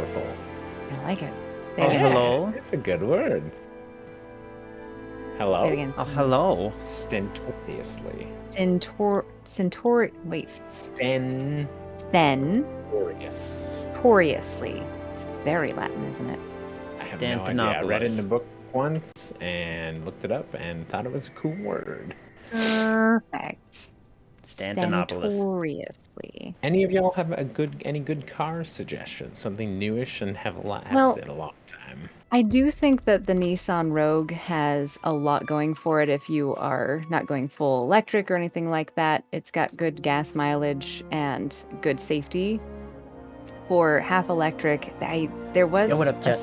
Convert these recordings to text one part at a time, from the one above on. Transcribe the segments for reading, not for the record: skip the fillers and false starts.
powerful. I like it. Say Oh, it again. hello. It's a good word. Hello? Say it again. Oh, hello. Stentoriously. Wait. Stentorious. Stentoriously. It's very Latin, isn't it? I have no idea. I read it in a Stantonopoulos. book once and looked it up and thought it was a cool word. Perfect. Stantonopoulos. Stentoriously. Any of y'all have any good car suggestions? Something newish and have lasted Well, a long time. I do think that the Nissan Rogue has a lot going for it if you are not going full electric or anything like that. It's got good gas mileage and good safety. For half electric, there was Yo, what up, Jet?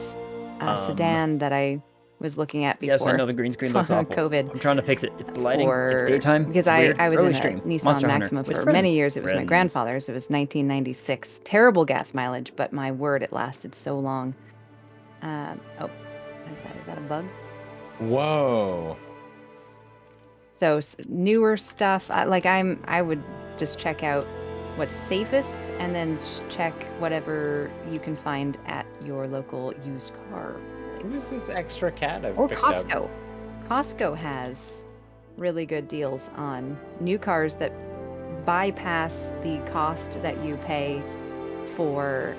a sedan that I was looking at before. Yes, I know the green screen looks awful. COVID. I'm trying to fix it. It's the lighting. It's daytime. Because Weird. I was Early in a stream. Nissan Monster Hunter. Maxima With for friends. many years. It was my Friends. grandfather's. It was 1996. Terrible gas mileage, but my word, it lasted so long. Oh, what is that? Is that a bug? Whoa. So newer stuff, I would just check out what's safest and then check whatever you can find at your local used car place. What is this extra cat I've Or picked Costco. up? Costco has really good deals on new cars that bypass the cost that you pay for,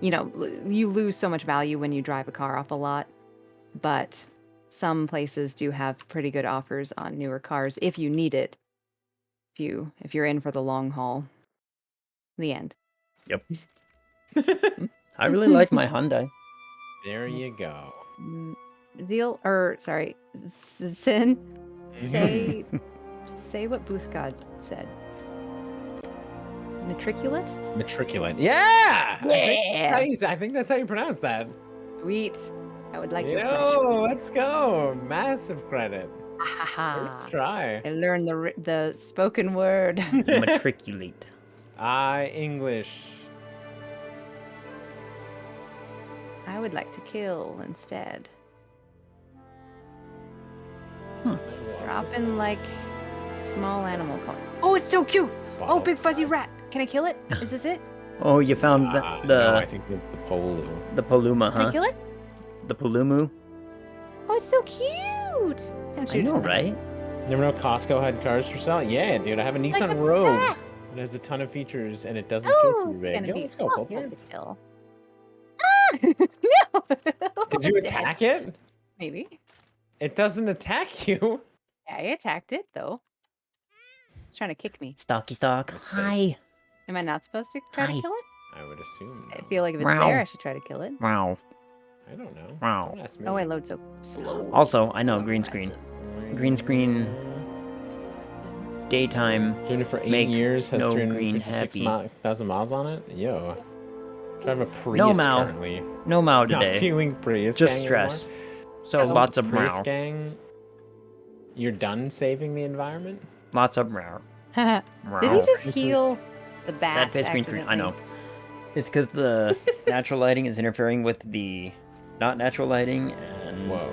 you lose so much value when you drive a car off a lot, but some places do have pretty good offers on newer cars if you need it. If you're in for the long haul. The end. Yep. I really like my Hyundai. There you go. Sin, say what Booth God said. Matriculate? Matriculate. Yeah! Yeah! I think that's how you pronounce that. Sweet. I would like your Yo, let's go. Massive credit. flesh. First try. I learned the spoken word. Matriculate. English. I would like to kill instead. Dropping like small animal calling. Oh, it's so cute! Oh, big fuzzy rat. Can I kill it? Is this it? Oh, you found No, I think it's the Polu. the Paluma, Can I huh? kill it? The Palumu. Oh, it's so cute! I know, right? You never know Costco had cars for sale? Yeah, dude, I have a Nissan Rogue. It has a ton of features and it doesn't feel super big. Yo, let's go, Coulter. Kill. No! Did you attack it? Maybe. It doesn't attack you. Yeah, I attacked it though. It's trying to kick me. Stocky stock. Mistake. Hi. Am I not supposed to try Hi. to kill it? I would assume. I No. feel like if it's Meow. there, I should try to kill it. Wow. I don't know. Wow. Don't ask me. Oh, I load so slow. Also, I know, green screen. Green screen. Daytime. Doing it for 8 Make years, has no green 356,000 miles on it. Yo. Drive a Prius No Mao. currently. No Mao Not today. feeling Prius Just gang stress. anymore. So lots of Prius Mao. gang. You're done saving the environment? Lots of Mao. Did he just heal the bats? Sad face green screen. I know. accidentally? It's because the natural lighting is interfering with the not natural lighting, and Whoa.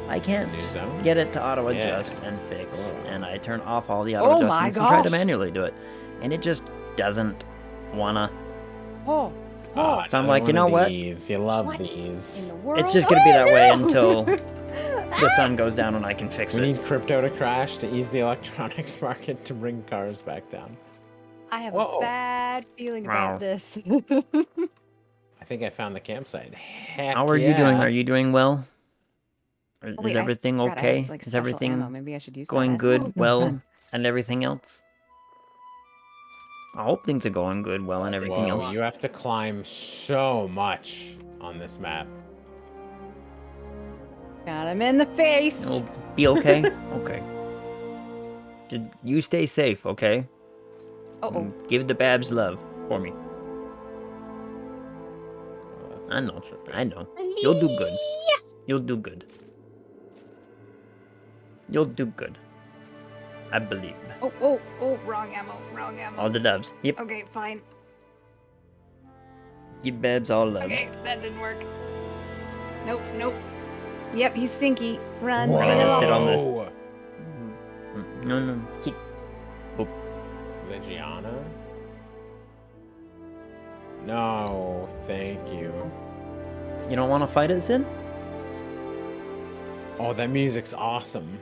I can't New zone? get it to auto Yeah. adjust and fix. Oh. And I turn off all the auto Oh my adjustments and try to gosh. manually do it, and it just doesn't wanna. Oh, Ah, So I'm another like, you one know of what? these. You love What these. in the world? It's just gonna be that way no! until the sun goes down and I can fix We it. need crypto to crash to ease the electronics market to bring cars back down. I have Whoa. a bad feeling Wow. about this. I think I found the campsite. Heck How are you doing? yeah. Are you doing well? Oh, Is wait, I everything forgot I okay? have, like, Is special everything ammo. Maybe I should use going that. good, well, and everything else? I hope things are going good, well, and everything Whoa, else. you have to climb so much on this map. Got him in the face. It'll be okay? Okay. Just you stay safe, okay? Oh, And give the Babs love for me. Oh, that's I know. trippy. I know. You'll do good. You'll do good. You'll do good. I believe. oh, wrong ammo, wrong ammo. All the doves. Yep. Okay, fine. Give Babs all love. Okay, that didn't work. Nope. Yep, he's stinky. Run. Whoa. I'm gonna sit on this. Whoa. No. Keep. Legiana? No, thank you. You don't want to fight it, Sid? Oh, that music's awesome.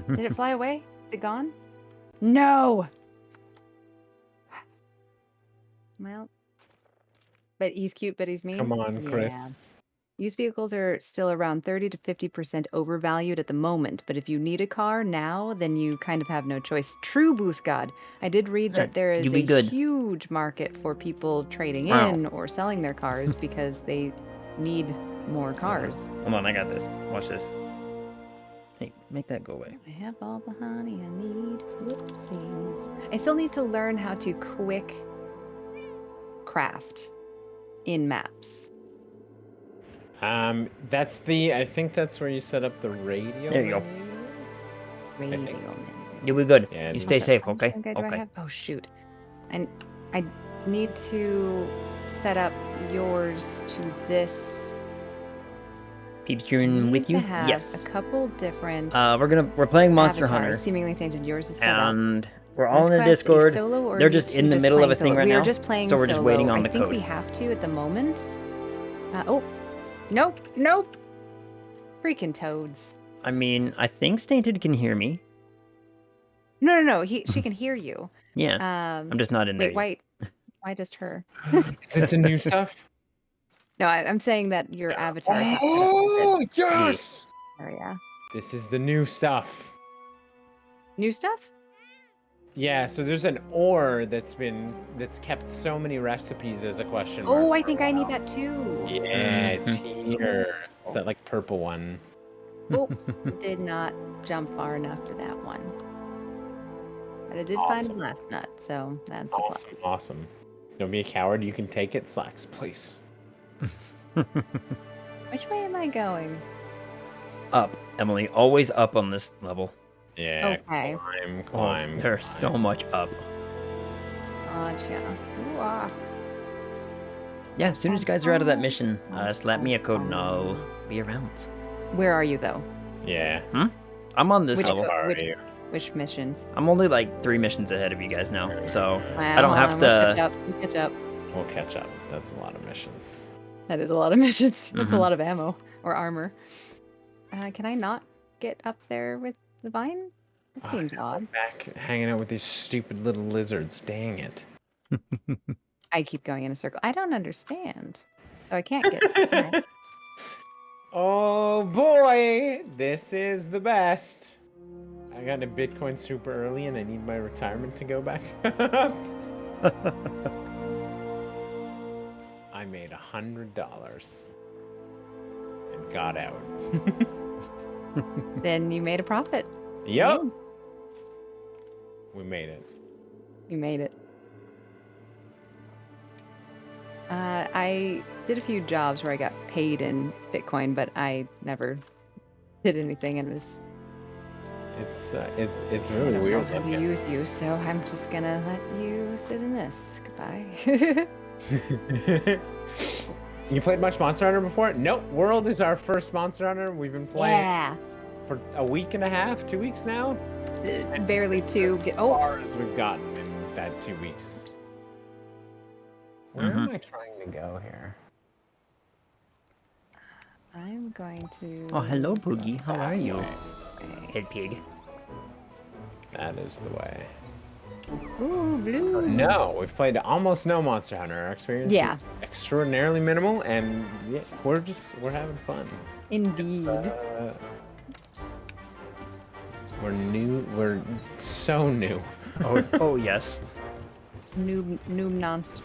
Did it fly away? Is it gone? No. Well, but he's cute, but he's mean. Come on, Yeah. Chris. Used vehicles are still around 30 to 50% overvalued at the moment, but if you need a car now, then you kind of have no choice. True, Booth God. I did read that there is You be a good. huge market for people trading Wow. in or selling their cars because they need more cars. Hold on, I got this. Watch this. Hey, make that go away. I have all the honey I need. Whoopsies. I still need to learn how to quick craft in maps. I think that's where you set up the radio. There you go. Radio think- menu. You'll be good. Yeah, You just- stay safe, How much okay? longer do I Okay. have? Oh shoot. And I need to set up yours to this. Peeps, I you're in need with you? to have Yes. a couple different We're playing Monster avatars. Hunter, Seemingly tainted. Yours is set up. and we're all This in the quest is Discord. solo, or They're are you just two in the middle of a playing thing solo? right We now, are just playing so we're just waiting solo. on the I think code. we have to at the moment. Oh, nope, nope. Freaking toads. I mean, I think Stainted can hear me. No. She can hear you. Yeah, I'm just not in there Wait, yet. why just her? Is this the new stuff? No, I'm saying that your avatar is not set up Oh, with yes! this area. This is the new stuff. New stuff? Yeah, so there's an ore that's kept so many recipes as a question mark. Oh, I for a think I need while. that too. Yeah, it's here. It's that like purple one. Oh, did not jump far enough for that one. But I did find Awesome. a last nut, so that's a plus. Awesome. Don't be a coward. You can take it. Slacks, please. Which way am I going? Up, Emily. Always up on this level. Yeah. Okay. Climb. There's so much up. Gotcha. Ooh-ah. Yeah, as soon as you guys are out of that mission, slap me a code and I'll be around. Where are you though? Yeah. I'm on this Which level. How far which- are you? Which mission? I'm only like 3 missions ahead of you guys now, so Wow, I don't have We'll to. catch up. We'll catch up. That's a lot of missions. That is a lot of missions. That's a Mhm. lot of ammo or armor. Can I not get up there with the vine? That seems odd. Back hanging out with these stupid little lizards. Dang it. I keep going in a circle. I don't understand. Oh, I can't get. Oh boy, this is the best. I got a Bitcoin super early and I need my retirement to go back up. I made $100 and got out. Then you made a profit. Yep. Yeah, We made it. you made it. I did a few jobs where I got paid in Bitcoin, but I never did anything, and it was It's I really don't weird. know how to looking. use you, so I'm just gonna let you sit in this. Goodbye. You played much Monster Hunter before? Nope. World is our first Monster Hunter. We've been playing Yeah, for a week and a half, 2 weeks now. barely two. As Oh, far as we've gotten in that 2 weeks. Where am I trying to go here? I'm going to. Oh, hello, Boogie. How are you? Okay. Head pig. That is the way. Ooh, blue. No, we've played almost no Monster Hunter. Our experience Yeah. is extraordinarily minimal, and yeah, we're having fun. Indeed. We're new. We're so new. Oh yes. Noob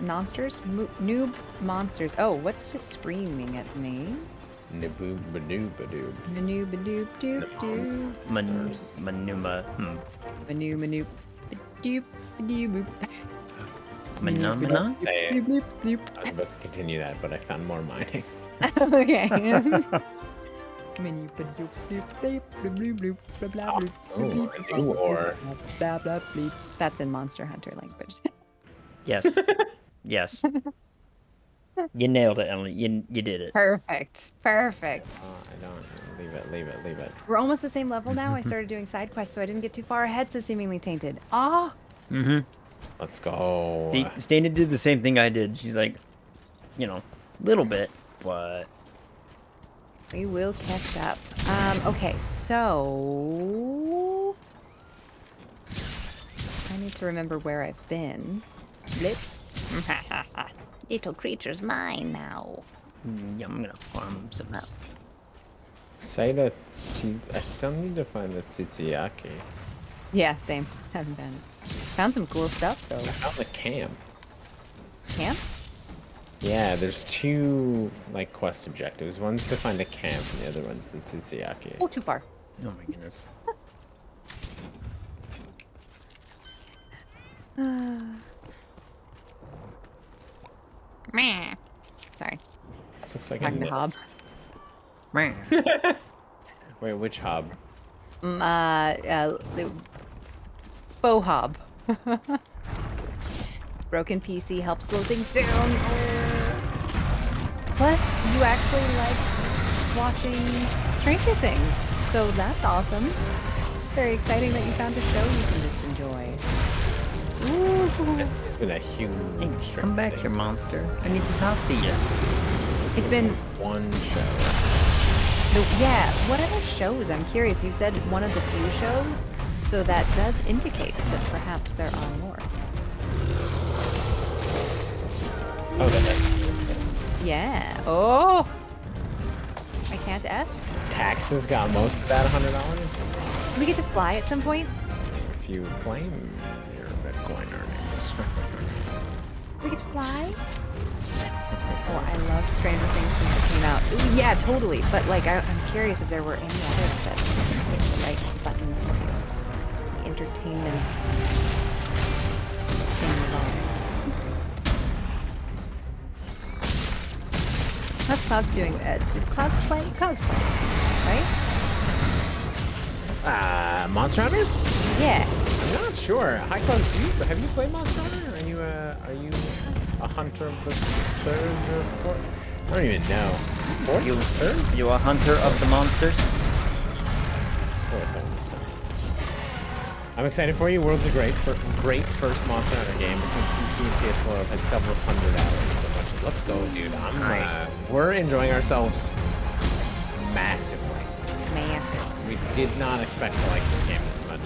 monsters? Noob monsters. Oh, what's just screaming at me? Naboob badoob badoob. Manoob doop doop doop. Manuma. Manoo manoo. Doop doop boop. Manumina? Say Doop it. doop doop. I was about to continue that, but I found more mining. Okay. Menu doop doop doop bloop bloop blah blah bloop. Oh, a new ore. Blah blah bleep. That's in Monster Hunter language. Yes. Yes. You nailed it, Emily. You did it. Perfect. Perfect. Oh, I don't. Leave it. We're almost the same level now. I started doing side quests, so I didn't get too far ahead, so seemingly tainted. Ah. Mm-hmm. Let's go. Stana did the same thing I did. She's like, you know, little bit, but We will catch up. Okay, so I need to remember where I've been. Blip. Little creature's mine now. yeah, I'm gonna farm some. Say that I still need to find the Tsitsuyaki. Yeah, same. Haven't been. Found some cool stuff though. I found the camp. Camp? Yeah, there's 2 like quest objectives. One's to find a camp, and the other one's the Tsitsuyaki. Oh, too far. Oh my goodness. Meh. Sorry. This looks like Talking a to Hob. nest. Man. Wait, which hob? The faux hob. Broken PC helps slow things down. Plus, you actually liked watching Stranger Things, so that's awesome. It's very exciting that you found a show you can just enjoy. Ooh. It's been a huge. Hey, Stranger come back here, Things. monster. I need to talk to you. It's been One show. yeah. What other shows? I'm curious. You said one of the few shows, so that does indicate that perhaps there are more. Oh, the ST things. Yeah. Oh. I can't F. Taxes got most of that $100 Do we get to fly at some point? if you claim your Bitcoin earnings. We get to fly? Oh, I love Stranger Things since it came out. Ooh, yeah, totally. But like, I'm curious if there were any others that hit the right button for the entertainment thing of all. How's Cloud's doing? Did Cloud's play? Cloud's plays, right? Monster Hunter? Yeah. I'm not sure. High Clouds, have you played Monster Hunter? Are you a hunter of the 3rd or 4th? I don't even know. 4th? You, 3rd? you a hunter of the monsters? 4th, I would say. I'm excited for you. Worlds of Grace for great first Monster Hunter game between PC and PS4. I've had several hundred hours. So much. Let's go, dude. We're enjoying ourselves massively. Massive. We did not expect to like this game this much.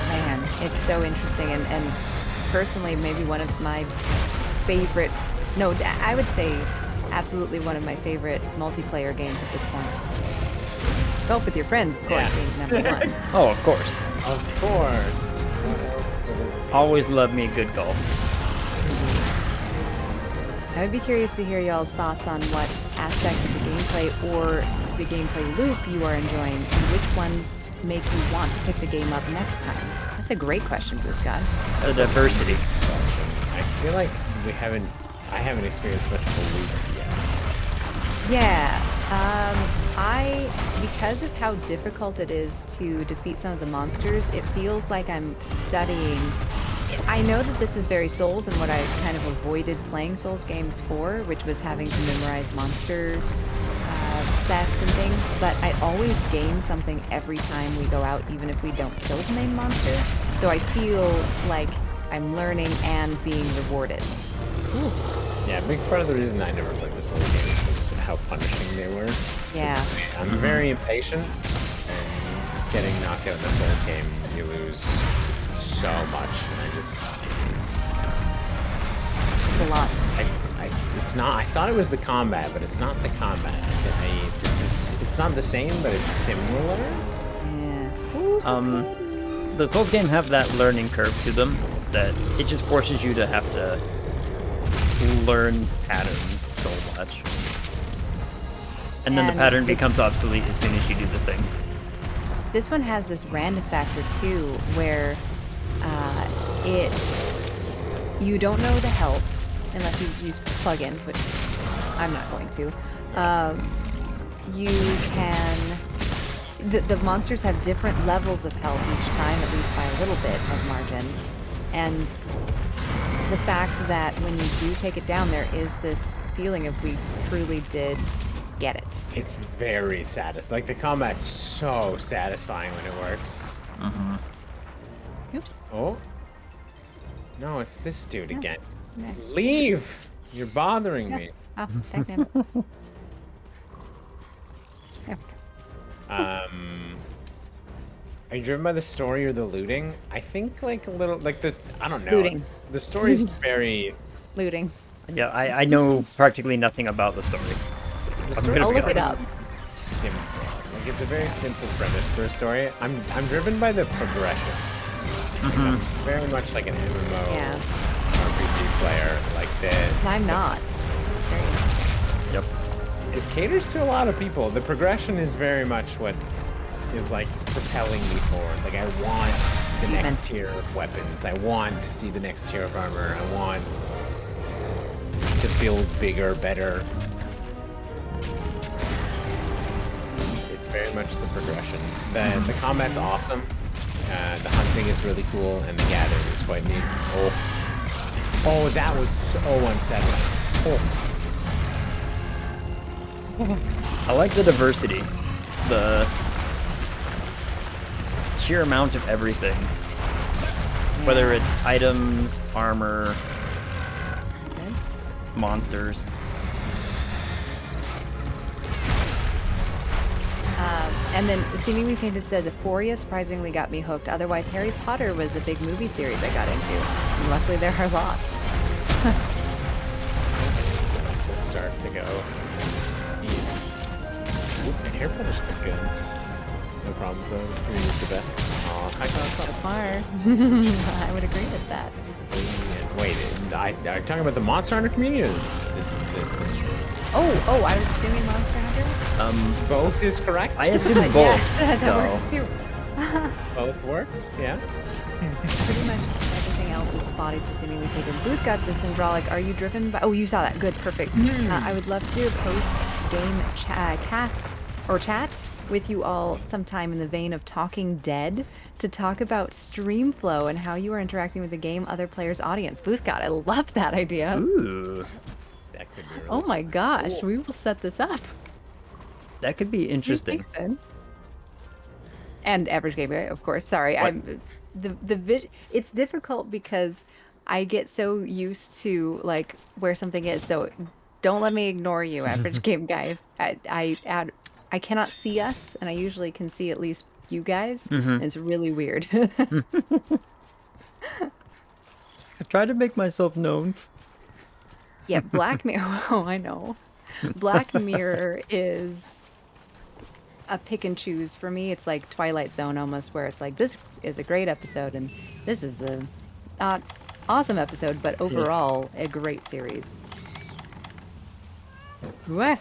Man, it's so interesting and personally maybe one of my favorite, no, I would say absolutely one of my favorite multiplayer games at this point. Golf with your friends, of course, Yeah. being number one. Oh, of course. Of course. What else could it be? Always love me a good golf. I would be curious to hear y'all's thoughts on what aspects of the gameplay or the gameplay loop you are enjoying and which ones make you want to pick the game up next time. That's a great question, Booth God. The diversity. I feel like I haven't experienced much of a loop yet. Yeah, because of how difficult it is to defeat some of the monsters, it feels like I'm studying. I know that this is very Souls and what I kind of avoided playing Souls games for, which was having to memorize monster sets and things, but I always gain something every time we go out, even if we don't kill the main monster. So I feel like I'm learning and being rewarded. Ooh. Yeah, a big part of the reason I never played the Souls games was how punishing they were. Yeah. I'm very impatient, and getting knocked out in a Souls game, you lose so much, and I just... It's a lot. It's not. I thought it was the combat, but it's not the combat. It's not the same, but it's similar. Yeah. Ooh, so pretty. The Souls game have that learning curve to them that it just forces you to have to learn patterns so much. And then the And pattern becomes obsolete as soon as you do the thing. This one has this random factor too, where you don't know the health unless you use plugins, which I'm not going to. You can. The monsters have different levels of health each time, at least by a little bit of margin, and the fact that when you do take it down, there is this feeling of we truly did get it. It's very satisfying. Like, the combat's so satisfying when it works. Oops. Oh. No, it's this dude again. Next. Leave! You're bothering Yeah. me. Oh, tag name it. There we go. Are you driven by the story or the looting? I think like a little like the I don't know. Looting. The story's very Looting. Yeah, I know practically nothing about the story. the I'm story's gonna I'll look be it honest. up. simple. Like it's a very simple premise for a story. I'm driven by the progression. Like, I'm very much like an MMO Yeah. RPG player. Like And I'm not. It's Yep. it caters to a lot of people. The progression is very much what is like propelling me forward. Like I want the Amen. next tier of weapons. I want to see the next tier of armor. I want to build bigger, better. It's very much the progression. The combat's awesome. The hunting is really cool, and the gathering is quite neat. Oh, that was so unsettling. Oh. I like the diversity. The sheer amount of everything. Whether it's items, armor, Okay. monsters. And then seemingly tainted says Euphoria surprisingly got me hooked. Otherwise, Harry Potter was a big movie series I got into. And luckily, there are lots. To start to go east. Oop, and Harry Potter's quite good. No problems though. This community's the best. Aw, high So class. far, I would agree with that. Wait, are you talking about the Monster Hunter community? Or this Oh, I was assuming Monster Hunter. both is correct. I assume both. Yes, so that works too. Both works. Yeah. Pretty much everything else is spotty, so seemingly taken. Booth got this symbolic. Are you driven by? Oh, you saw that. Good, perfect. I would love to do a post-game cast or chat with you all sometime in the vein of Talking Dead to talk about stream flow and how you are interacting with the game, other players' audience. Booth got. I love that idea. ooh, That could be really Oh my gosh, cool. we will set this up. that could be interesting. And average game guy, of course. Sorry, What? it's difficult because I get so used to like where something is. So don't let me ignore you, average game guy. I cannot see us, and I usually can see at least you guys. And it's really weird. I try to make myself known. Yeah, Black Mirror. Oh, I know. Black Mirror is a pick and choose for me. It's like Twilight Zone almost, where it's like this is a great episode and this is a not awesome episode, but overall a great series. Wah.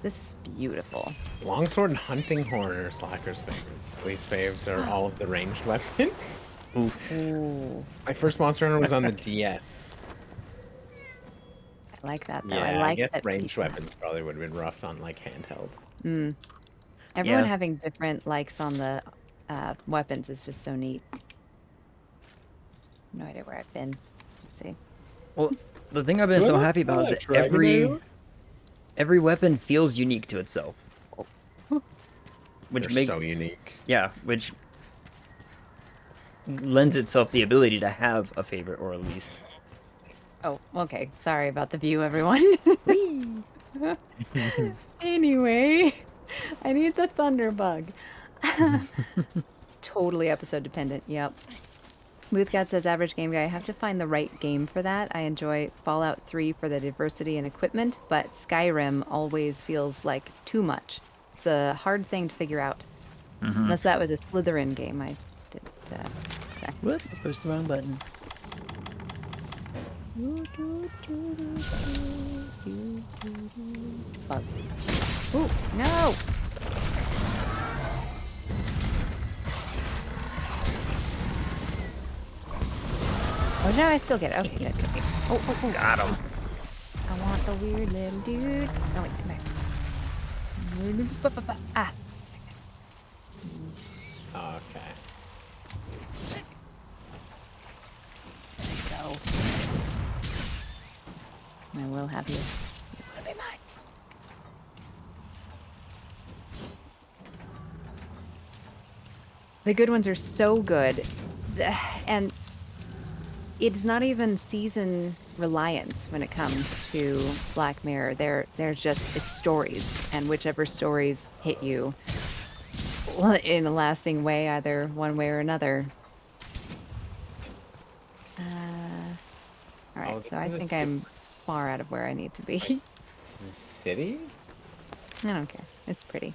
This is beautiful. Longsword and hunting horn are Slacker's favorites. Least faves are all of the ranged weapons. Ooh, My first Monster Hunter was on the DS. I like that though. Yeah, I like guess that ranged people- weapons probably would have been rough on like handheld. everyone Yeah. having different likes on the weapons is just so neat. No idea where I've been. Let's see. Well, the thing I've been Do I so not happy feel about is like that Dragon every weapon feels unique to itself. They're so unique. Which lends itself the ability to have a favorite or a least. Oh, okay. Sorry about the view, everyone. Anyway, I need the Thunderbug. Totally episode dependent. Yep. Boothgat says, average game guy, I have to find the right game for that. I enjoy Fallout 3 for the diversity and equipment, but Skyrim always feels like too much. It's a hard thing to figure out. Unless that was a Slytherin game I did. Exactly. What? Push the wrong button. Bug. Ooh, no! Oh, no, I still get it. Okay, good, good. Oh, oh, oh. Got him. I want the weird little dude. Oh, wait, come here. Ah. Okay. There you go. I will have you. You want to be mine. The good ones are so good. And it's not even season reliant when it comes to Black Mirror. There's just it's stories, and whichever stories hit you in a lasting way, either one way or another. All right, Oh, so I this is think a I'm far out of where I need to be. city? I don't care. It's pretty.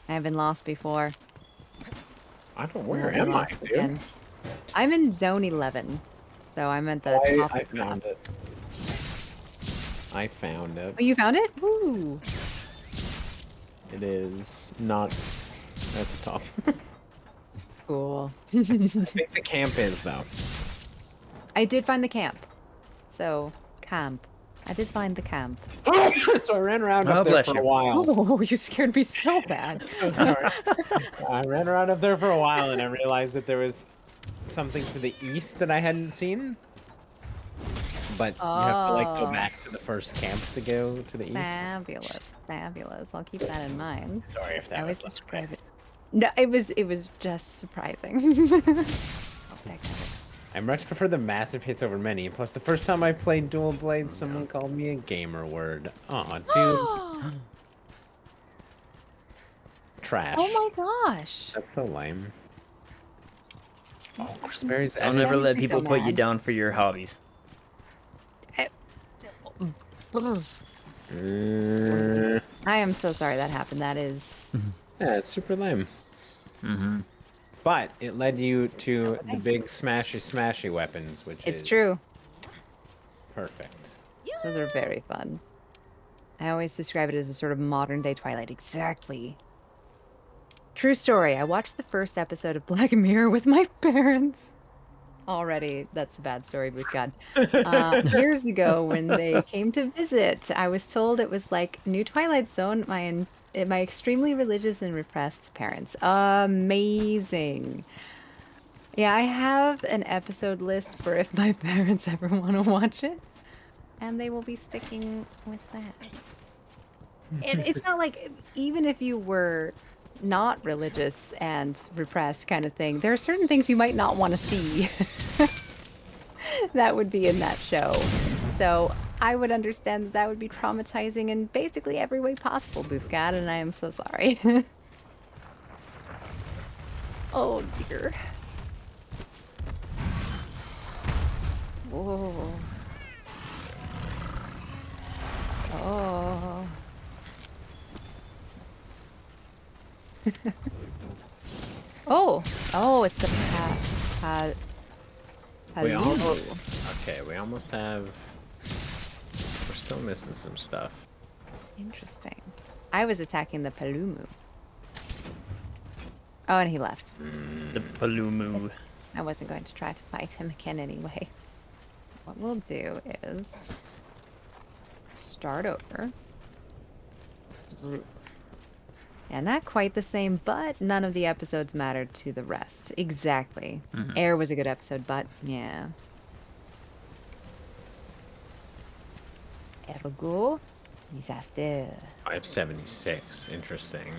I've been lost before. I don't. I Where won't be am I, lost dude? again. I'm in zone 11, so I'm at the Oh, top I of the map. found it. I found it. Oh, you found it? Woo! It is not at the top. Cool. I think the camp is, though. I did find the camp. So, camp. I did find the camp. So I ran around Oh, up there bless for you. a while. Oh, you scared me so bad. So sorry. I ran around up there for a while and I realized that there was something to the east that I hadn't seen. But you have to like go back to the first camp to go to the east. Fabulous. Fabulous. I'll keep that in mind. Sorry if that I was always like describe this. it. No, it was just surprising. Oh, that got it. I much prefer the massive hits over many. Plus, the first time I played Dual Blades, someone called me a gamer word. Aw, dude. Trash. Oh my gosh. That's so lame. Oh, Crispberries. I'll That never makes let me people so put you mad. down for your hobbies. I am so sorry that happened. That is Yeah, it's super lame. Mm-hmm. But it led you to the Okay. big smashy weapons, which it's is true. perfect. Those are very fun. I always describe it as a sort of modern day Twilight. Exactly. True story. I watched the first episode of Black Mirror with my parents. Already, that's a bad story, but God. Years ago, when they came to visit, I was told it was like New Twilight Zone. My extremely religious and repressed parents. Amazing. Yeah, I have an episode list for if my parents ever want to watch it, and they will be sticking with that. And it's not like even if you were not religious and repressed kind of thing, there are certain things you might not want to see that would be in that show. So I would understand that that would be traumatizing in basically every way possible, Boofgat, and I am so sorry. Oh dear. Whoa. Oh. Oh, it's the We Palulu. almost. Okay, we almost have. We're still missing some stuff. Interesting. I was attacking the Palumu. Oh, and he left. The Palumu. I wasn't going to try to fight him again anyway. What we'll do is start over. Yeah, not quite the same, but none of the episodes mattered to the rest. Exactly. Air was a good episode, but yeah. Ergo, disaster. 576. Interesting.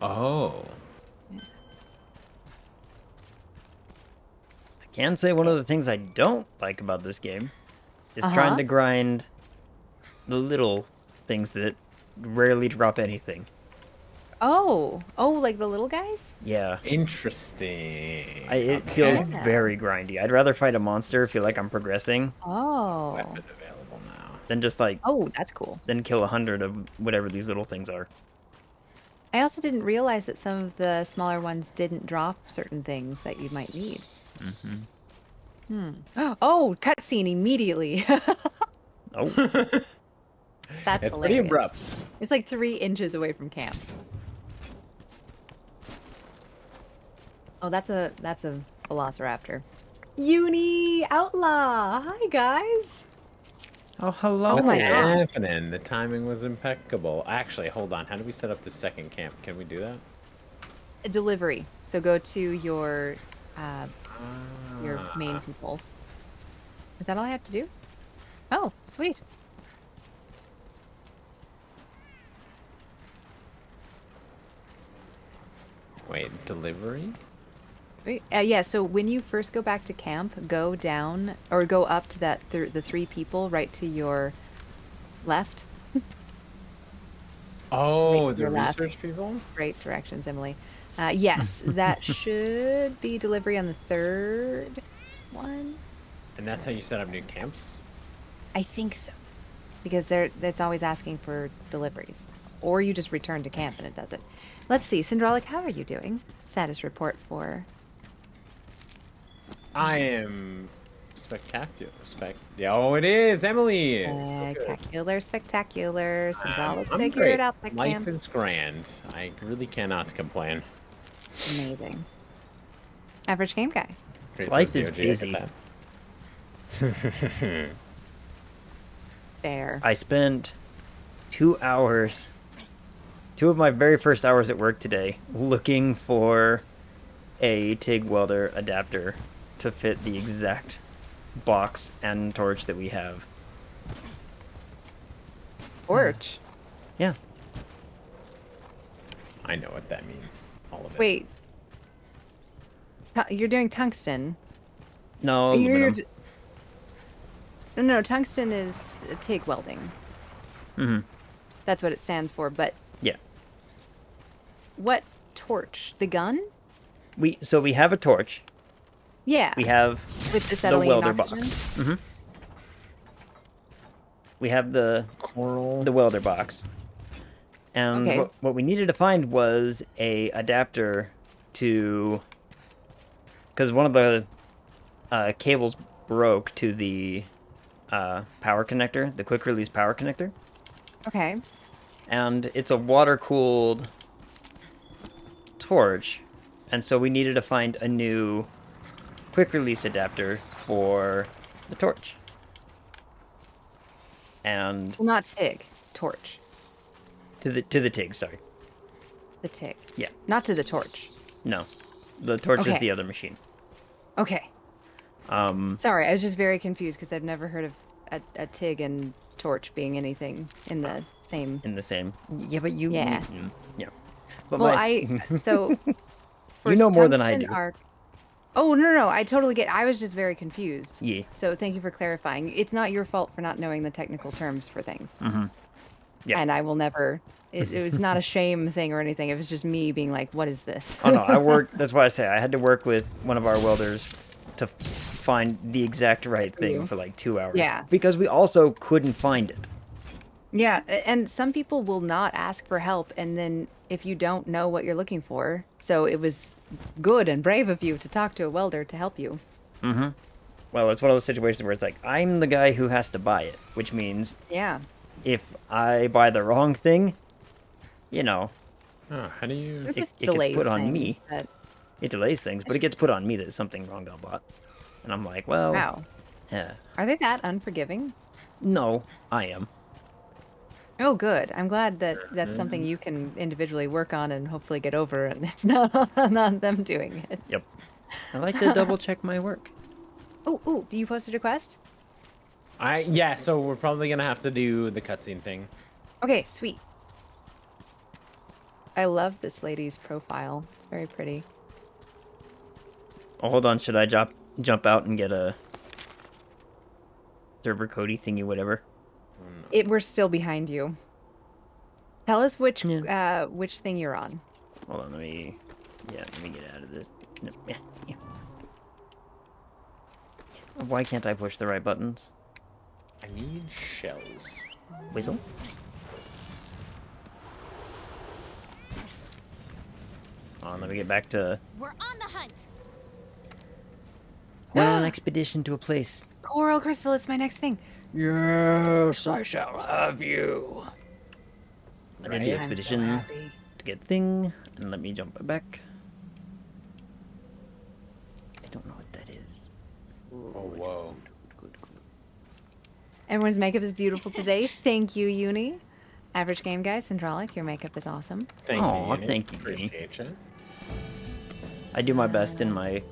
Oh. I can say one of the things I don't like about this game is trying to grind the little things that rarely drop anything. Oh, like the little guys? Yeah. Interesting. It feels very grindy. I'd rather fight a monster, feel like I'm progressing, Oh. Weapon available now. than just like Oh, that's cool. then kill 100 of whatever these little things are. I also didn't realize that some of the smaller ones didn't drop certain things that you might need. Oh, cutscene immediately. Oh, That's It's pretty hilarious. abrupt. It's like 3 inches away from camp. Oh, that's a velociraptor. Uni Outlaw! Hi, guys! oh hello. Oh What's my gosh. happening? The timing was impeccable. Actually, hold on. How do we set up the second camp? Can we do that? A delivery. So go to your main Ah. peoples. Is that all I have to do? Oh, sweet. Wait, delivery? Wait, yeah, so when you first go back to camp, go down or go up to that the 3 people right to your left. Right Oh, to the your left. research people? Right directions, Emily. Yes, that should be delivery on the 3rd one. And that's how you set up new camps? I think so. Because that's always asking for deliveries. Or you just return to camp and it does it. Let's see, Syndraulic, how are you doing? Status report for... I am spectacular. Yeah, oh, it is, Emily. So good. Spectacular, spectacular. Syndraulic I'm figured great. out the Life camp. is grand. I really cannot complain. Amazing. Average game guy. Great Life is source, DOG, I busy. get that. Fair. I spent 2 hours, 2 of my very first hours at work today, looking for a TIG welder adapter to fit the exact box and torch that we have. Torch. Yeah. I know what that means. All of it. Wait. You're doing tungsten. No, You're aluminum. no, tungsten is TIG welding. Mm-hmm. That's what it stands for, but Yeah. what torch? The gun? So we have a torch. Yeah. We have with the the acetylene welder and box. oxygen? Mm-hmm. We have the Coral. welder box. And Okay. what we needed to find was a adapter to, because one of the cables broke to the power connector, the quick release power connector, Okay. and it's a water cooled torch, and so we needed to find a new quick release adapter for the torch. And Well, not TIG. Torch. to the TIG, sorry. The TIG. Yeah. Not to the torch. No. The torch is Okay. the other machine. Okay. Sorry, I was just very confused because I've never heard of a TIG and torch being anything in the same. In the same. Yeah, but you. Yeah. Yeah. But Well, my, so. You know more than I tungsten do. arc- Oh, no, I totally get. I was just very confused. Yeah. So thank you for clarifying. It's not your fault for not knowing the technical terms for things. Mm-hmm. Yeah. And I will never. It was not a shame thing or anything. It was just me being like, "What is this?" Oh no, I worked. That's why I say I had to work with one of our welders to find the exact right thing for like 2 hours. Yeah. Because we also couldn't find it. Yeah, and some people will not ask for help, and then if you don't know what you're looking for, so it was good and brave of you to talk to a welder to help you. Mm-hmm. Well, it's one of those situations where it's like I'm the guy who has to buy it, which means Yeah. if I buy the wrong thing, you know, Oh, how do you? It just it gets delays put on things, me. but it delays things, but it gets put on me that there's something wrong got bought. And I'm like, well, wow. yeah. Are they that unforgiving? No, I am. Oh, good. I'm glad that that's something you can individually work on and hopefully get over, and it's not them doing it. Yep. I like to double check my work. Oh, do you posted a quest? Yeah. So we're probably gonna have to do the cutscene thing. Okay, sweet. I love this lady's profile. It's very pretty. Oh, hold on. Should I jump out and get a server Cody thingy, whatever? We're still behind you. Tell us which Yeah. which thing you're on. Hold on. Let me get out of this. No, yeah. Why can't I push the right buttons? I need shells. Whistle? Hold on, let me get back to... We're on the hunt. Went on an expedition to a place. Coral crystal is my next thing. Yes, I shall have you. I did the Right. expedition to get thing, and let me jump back. I don't know what that is. Oh whoa. Everyone's makeup is beautiful today. Thank you, Uni. Average game guy, Syndraulic, your makeup is awesome. Thank Aw, you. Uni. thank you, Uni. Appreciate you. I do my best in my...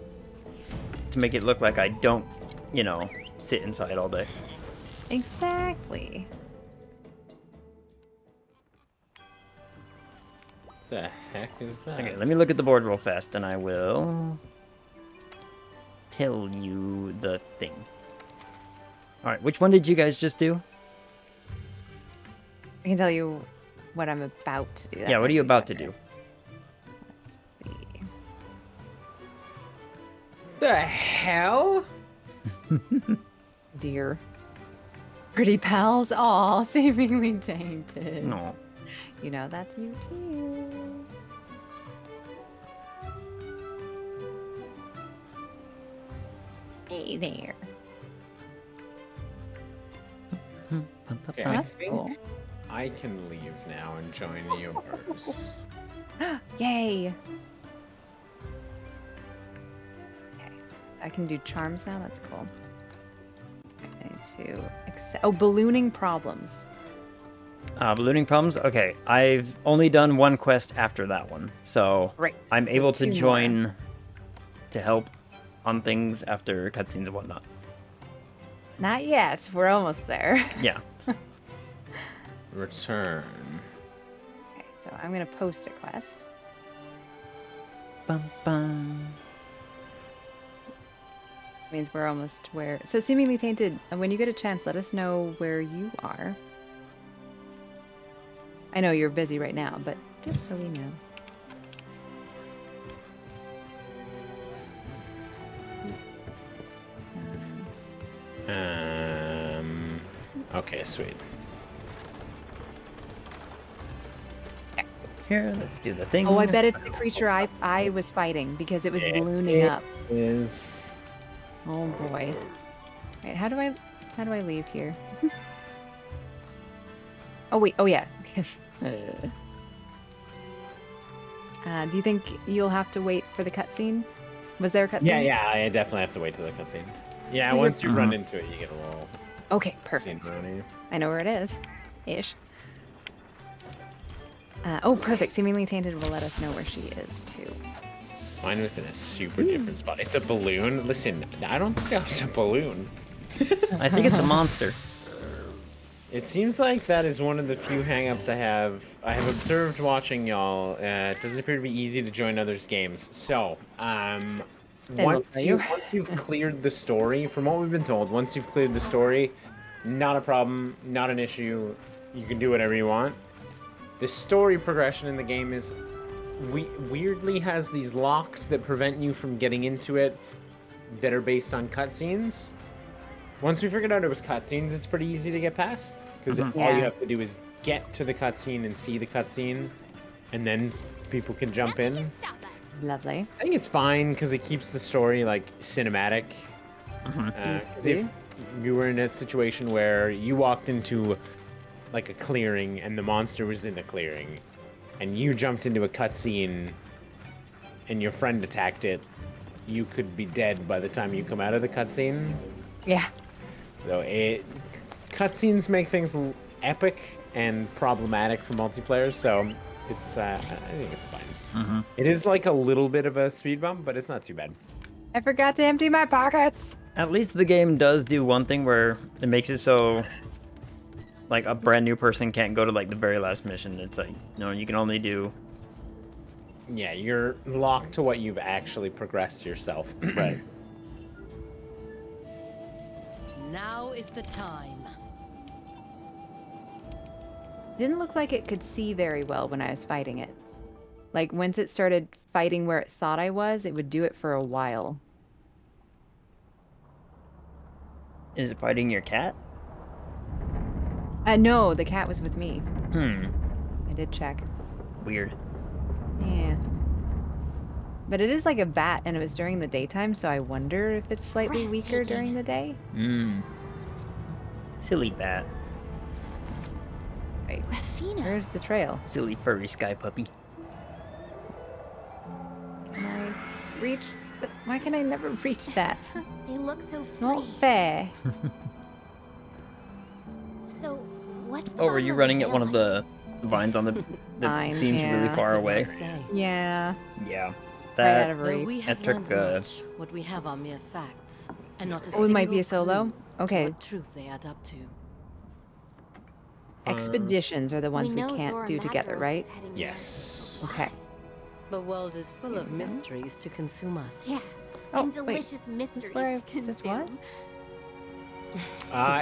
to make it look like I don't, you know, sit inside all day. Exactly. The heck is that? Okay, let me look at the board real fast, and I will tell you the thing. All right, which one did you guys just do? I can tell you what I'm about to do. That Yeah, what might are you be about to better. do? Let's see. The hell? Dear. Pretty pals, all seemingly tainted. No. You know, that's you too. Hey there. Okay, Oh, I that's think cool. I can leave now and join yours. Yay. Okay. I can do charms now. That's cool. I need to accept. Oh, ballooning problems. Ballooning problems? Okay, I've only done one quest after that one, so Right. I'm So able to 2 more. join to help on things after cutscenes and whatnot. Not yet. We're almost there. Yeah. Return. Okay, so I'm gonna post a quest. Bum, bum. Means we're almost where. So seemingly tainted. And when you get a chance, let us know where you are. I know you're busy right now, but just so we know. Okay, sweet. Here, let's do the thing. Oh, I bet it's the creature I was fighting because it was ballooning up. Is Oh boy. Wait, how do I leave here? Oh wait, oh yeah. Do you think you'll have to wait for the cutscene? Was there a cutscene? yeah, I definitely have to wait till the cutscene. Yeah, Oh, you're- once you run into it, you get a little Okay, scene perfect. running. I know where it is. Ish. Oh, perfect. Seemingly Tainted will let us know where she is, too. Mine was in a super different spot. It's a balloon. Listen, I don't think that was a balloon. I think it's a monster. It seems like that is one of the few hangups I have. I have observed watching y'all. It doesn't appear to be easy to join others' games. So, we'll once tell you. once you've cleared the story, from what we've been told, once you've cleared the story, not a problem, not an issue. You can do whatever you want. The story progression in the game is weirdly has these locks that prevent you from getting into it that are based on cutscenes. Once we figured out it was cutscenes, it's pretty easy to get past because all you Yeah. have to do is get to the cutscene and see the cutscene, and then people can jump Nothing in. can stop us. Lovely. I think it's fine because it keeps the story like cinematic. Because if you were in a situation where you walked into like a clearing and the monster was in the clearing, and you jumped into a cutscene and your friend attacked it, you could be dead by the time you come out of the cutscene. Yeah. So cutscenes make things epic and problematic for multiplayer. So it's I think it's fine. It is like a little bit of a speed bump, but it's not too bad. I forgot to empty my pockets. At least the game does do one thing where it makes it so like a brand new person can't go to like the very last mission. It's like, no, you can only do. Yeah, you're locked to what you've actually progressed yourself. Right. Now is the time. Didn't look like it could see very well when I was fighting it. Like once it started fighting where it thought I was, it would do it for a while. Is it fighting your cat? No, the cat was with me. Hmm. I did check. Weird. Yeah. But it is like a bat, and it was during the daytime, so I wonder if it's slightly weaker during the day. Hmm. Silly bat. Right. Raffinos. Where's the trail? Silly furry sky puppy. Can I reach? Why can I never reach that? They look so It's not free. fair. So, what's the Oh, were bottom you of running the at one of valley? the vines on the that Vines, seems really yeah. far Could away? not say. Yeah. Yeah. Right out That of Though reach. we have took, learned much, what we have are mere facts, and not a Oh, it might be a single solo? clue to Okay. what truth they add up to. Expeditions are the ones we know can't Zora do together, Magdaros right? is heading there. Yes. Okay. The world is full of mysteries to consume us. Yeah. Oh, And wait. delicious This mysteries where to consume. this was?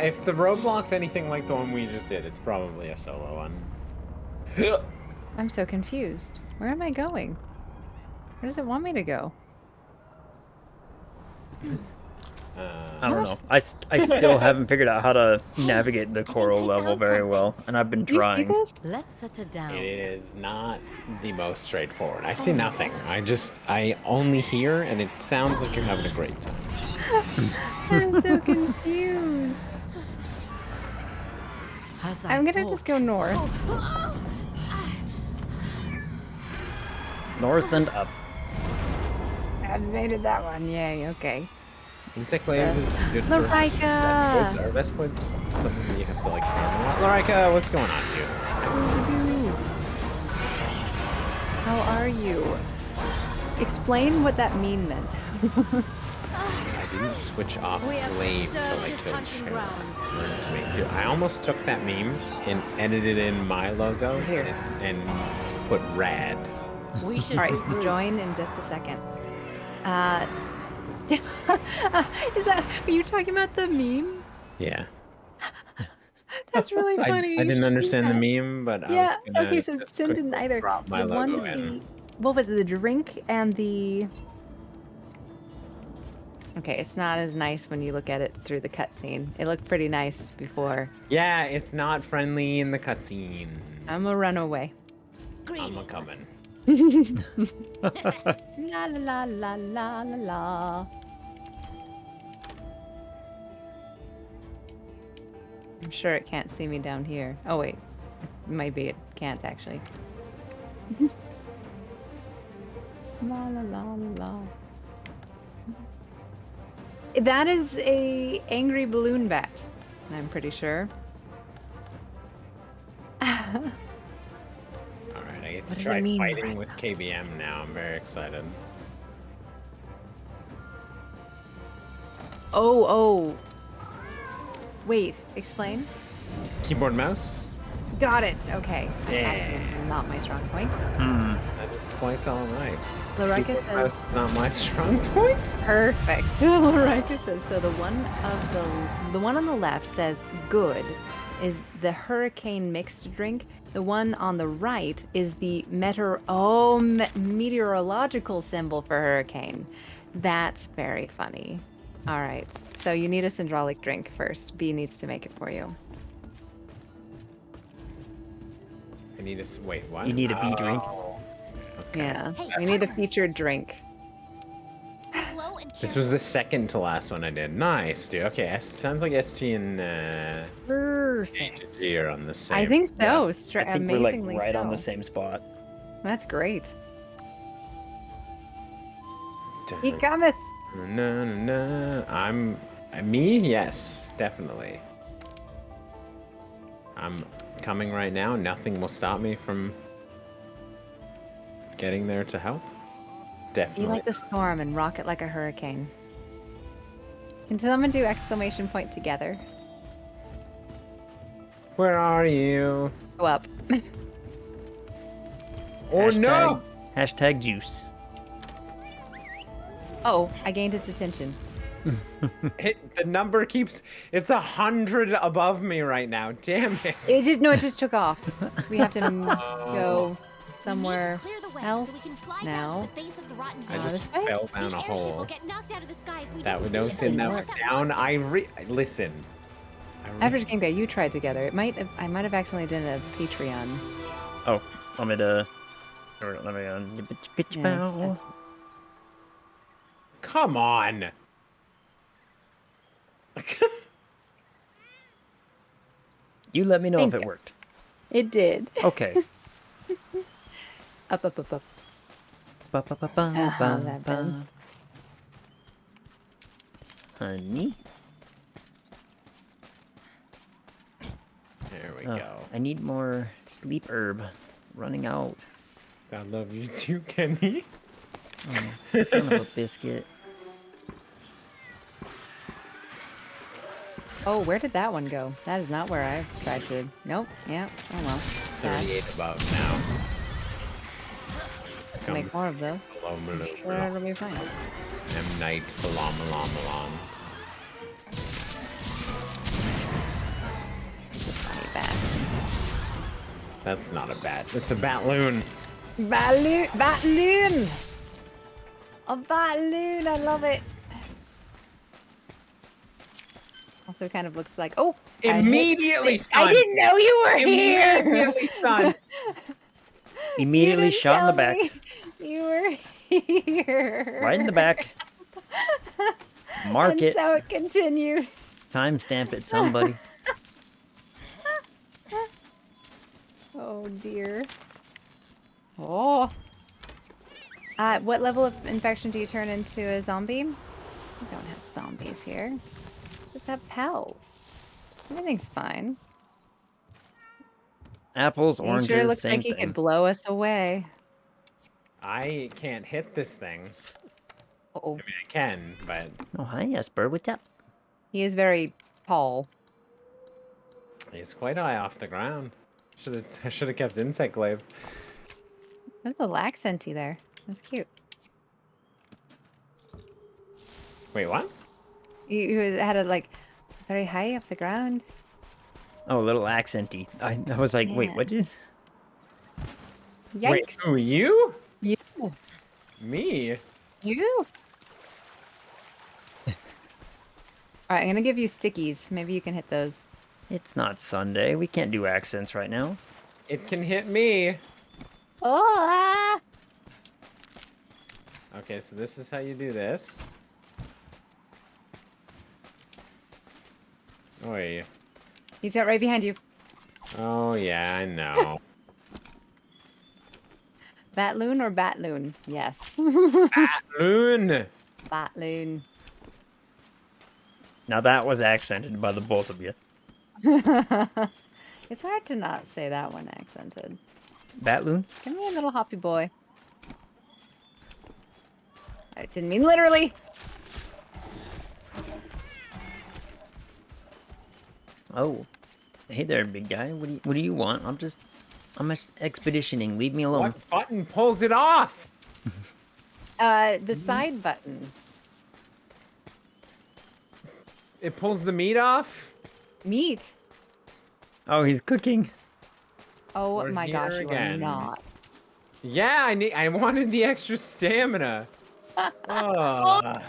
If the roadblock's anything like the one we just did, it's probably a solo one. I'm so confused. Where am I going? Where does it want me to go? I don't know. I still haven't figured out how to navigate the coral I level found very something. well, and I've been Do you see trying. this? Let's set it down. It is not the most straightforward. I see nothing. I only hear, and it sounds like you're having a great time. I'm so confused. As I'm I gonna just go thought. north. North and up. I made it that one. Yay, okay. Insect Wave is good for Larika! Our best points something that you have to like farm a lot. Larika, what's going on, dude? How are you? Explain what that meme meant. I didn't switch off We have blade disturbed till I its killed hunting Sharon. grounds. Dude, I almost took that meme and edited in my logo Here. and put rad. We should All right, regroup. join in just a second. Is that? Are you talking about the meme? Yeah. That's really funny. I You didn't should do understand the that. meme, but Yeah. I was gonna Okay. So just Sin didn't quickly either. drop my The one logo with in. the what was it? The drink and the. Okay, it's not as nice when you look at it through the cutscene. It looked pretty nice before. Yeah, it's not friendly in the cutscene. I'm a runaway. I'm a coming. La la la la la la la. I'm sure it can't see me down here. Oh wait, maybe it can't actually. La la la la la. That is a angry balloon bat. I'm pretty sure. Alright, I get to What does it try mean, fighting Larika? with KBM now. I'm very excited. Oh. Wait, explain. Keyboard mouse? Got it. Okay. Yeah. Attacking, not my strong point. That is quite alright. Larika Keyboard says- mouse is not my strong point. Perfect. Larika says so. The one on the left says good, is the hurricane mixed drink. The one on the right is the meteorological symbol for hurricane. That's very funny. All right. So you need a syndrolic drink first. B needs to make it for you. I need wait, what? You need a bee drink. Oh, okay. Yeah. Hey, We need a featured drink. Slow and This was the second to last one I did. Nice, dude. Okay, sounds like ST and Perfect. G are on the same. I think so. Yeah. I think we're like Amazingly right so. on the same spot. That's great. Dun- He cometh. No, no, no. Me? Yes, definitely. I'm coming right now. Nothing will stop me from getting there to help. Be Definitely. like the storm and rock it like a hurricane. Can someone do exclamation point together? Where are you? Go up. Oh no! Hashtag juice. Oh, I gained its attention. The number keeps. It's 100 above me right now. Damn it! It just took off. We have to go We need somewhere to clear the way else so we can fly down now. to the base of the rotten I hill. just this way? fell down the a airship will hole. get knocked out of the sky if we That don't would do no it. sin. That What's was that down. monster? Listen. Average Game Guy, you tried together. I might have accidentally done a Patreon. Oh, let me to. Or let me bitch Yeah, it's bow. just- Come on. You let me know Thank if it you. worked. It did. Okay. Up. Ba, ba, ba, ba, Uh-huh, ba, that ba. done. Honey. There we Oh, go. I need more sleep herb. Running out. I love you too, Kenny. Son of a biscuit. Oh, where did that one go? That is not where I tried to. Nope. Yeah. Oh well. Sad. 38 above now. to make more of those. Sure, it'll be fine. M. Night Milan. It's a funny bat. That's not a bat. It's a batloon. Batloon! A batloon! I love it. Also, kind of looks like Immediately, son. I didn't know you were here. Immediately, son. Immediately You didn't shot in the tell back. me you were here. Right in the back. Mark And it. so it continues. Timestamp it, somebody. Oh dear. Oh. What level of infection do you turn into a zombie? We don't have zombies here. Just have pals. Everything's fine. Apples, He oranges, sure looks same like he thing. could blow us away. I can't hit this thing. I Oh, mean, I can, but Oh, hi, Esper. What's up? he is very tall. he's quite high off the ground. I should have kept insect glaive. There's a little accenty there. That's cute. Wait, what? You had it like very high off the ground. Oh, a little accenty. I was like, wait, Yeah. what did... Yikes! Wait, who, you? You, Me? you. All right, I'm gonna give you stickies. Maybe you can hit those. It's not Sunday. We can't do accents right now. It can hit me. Oh! Okay, so this is how you do this. Oi. He's got right behind you. Oh, yeah, I know. Batloon or Batloon? Yes. Loon! Batloon. Now that was accented by the both of you. It's hard to not say that one accented. Batloon? Give me a little hoppy boy. I didn't mean literally. Oh. Hey there, big guy. What do you want? I'm expeditioning. Leave me alone. What button pulls it off? The side button. It pulls the meat off? Meat. Oh, he's cooking. Oh We're my gosh, here you are again. not. Yeah, I wanted the extra stamina. Oh.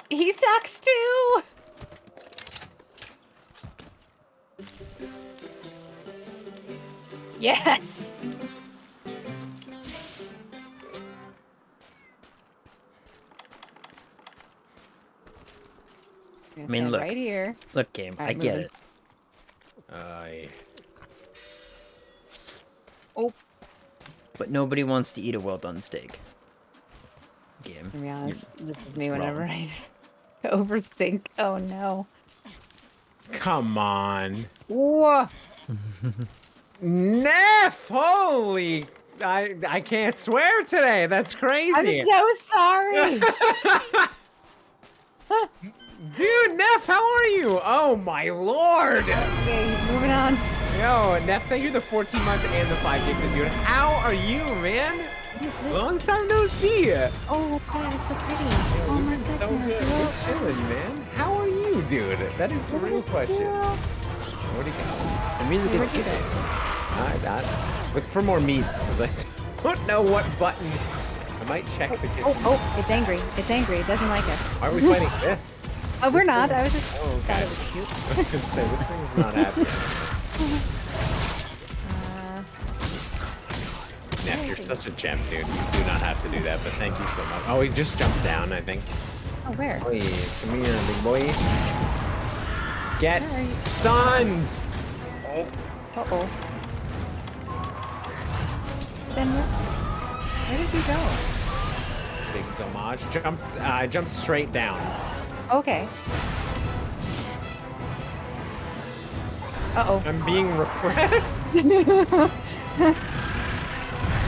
He sucks too. Yes. I mean, look. right here. Look, game. All I right, get moving. it. Oh, But nobody wants to eat a well-done steak. Game. to be honest, this is me wrong. whenever I overthink. Oh no. Come on. Whoa. Neff! Holy... I can't swear today. That's crazy. I'm so sorry. Dude, Neff, how are you? Oh my lord. Okay, moving on. Yo, Neff, thank you the 14 months and the 5 gigs, dude. How are you, man? Long time no see. Oh, that is so pretty. Oh my goodness. So good. look. We're chilling, man. How are you, dude? That is the Look at real this question. girl. Where'd he go? The music is Where'd you good. Look for more meat, because I don't know what button. I might check the kitchen. Oh, it's angry. It's angry. It doesn't like us. Why are we fighting this? Oh, we're This not. thing- I was just Oh, okay. thought it was cute. I was gonna say, this thing's not happy. Neff, you're such a gem, dude. You do not have to do that, but thank you so much. Oh, he just jumped down, I think. Oh, where? Oi, come here, big boy. Get Alright. stunned! Uh-oh. Then where did you go? Big damage. Jump straight down. Okay. Uh-oh. I'm being repressed.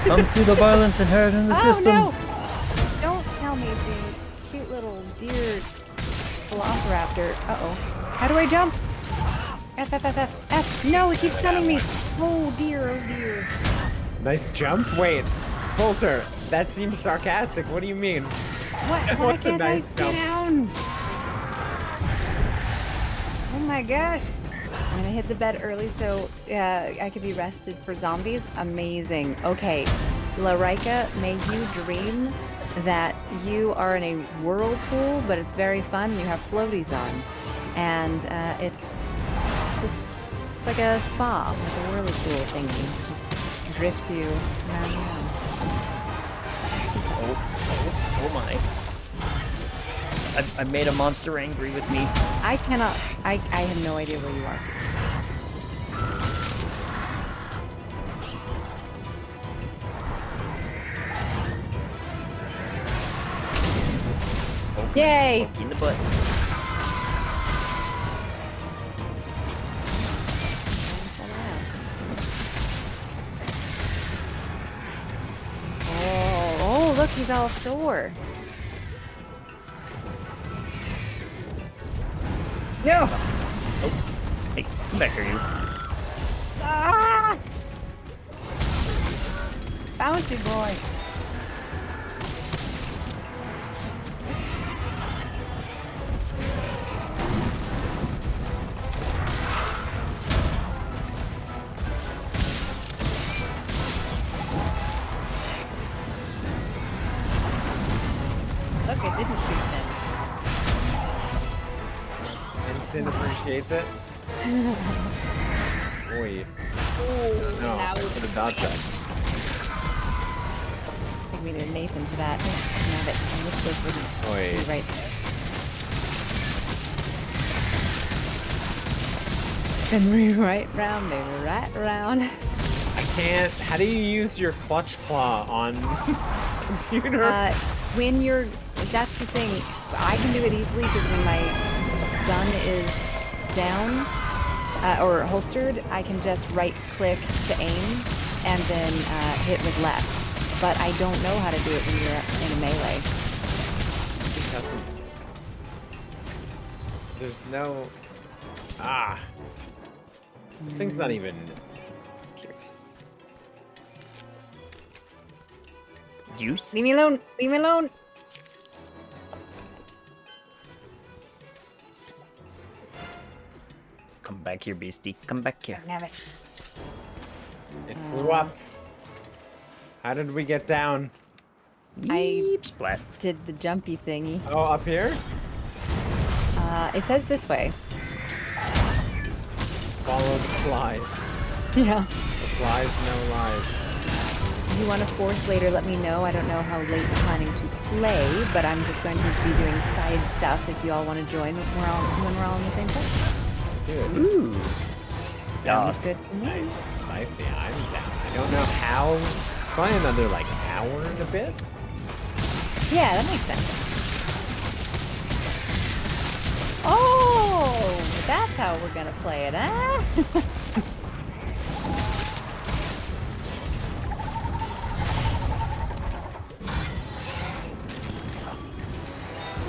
Come see the violence inherent in the Oh, system. no! Don't tell me the cute little deer velociraptor. Uh-oh. How do I jump? F, F, F, F, F. No, it keeps stunning me. Oh, dear, oh, dear. Nice jump. Wait. Coulter, that seems sarcastic. What do you mean? What? Why What's a can't nice I get jump? down? Oh my gosh. I'm gonna hit the bed early so I could be rested for zombies. Amazing. Okay, Larika, may you dream that you are in a whirlpool, but it's very fun. You have floaties on, and it's like a spa, like a whirlpool thingy. Just drifts you round and round. Oh my. I've made a monster angry with me. I cannot. I have no idea where you are. Yay! Poke in the butt. Oh, look, he's all sore. No! Oh. Hey, come back here, you. Ah! Bouncy boy. Look, it didn't shoot him. And Sin appreciates it. Boy. No, I now could have dodged that. I think we need Nathan for that. Now that this goes wouldn't Oi. be right there. And we right round, baby, right round. I can't. How do you use your clutch claw on computer? When you're, that's the thing. I can do it easily because when my gun is down or holstered, I can just right click to aim and then hit with left. But I don't know how to do it when you're in a melee. Because there's no. Ah. This thing's not even. Pierce. Juice? Leave me alone! Leave me alone! Come back here, beastie. Come back here. Damn it. It flew up. How did we get down? I Yeep, splat. did the jumpy thingy. Oh, up here? It says this way. Follow the flies. Yeah. The flies, no lies. If you want a fourth later, let me know. I don't know how late you're planning to play, but I'm just going to be doing side stuff if you all want to join when we're all in the same place. Dude. Ooh. Sounds Yas. good to me. Nice and spicy. I'm down. I don't know how. Probably another like hour and a bit. Yeah, that makes sense. Oh, that's how we're gonna play it, huh?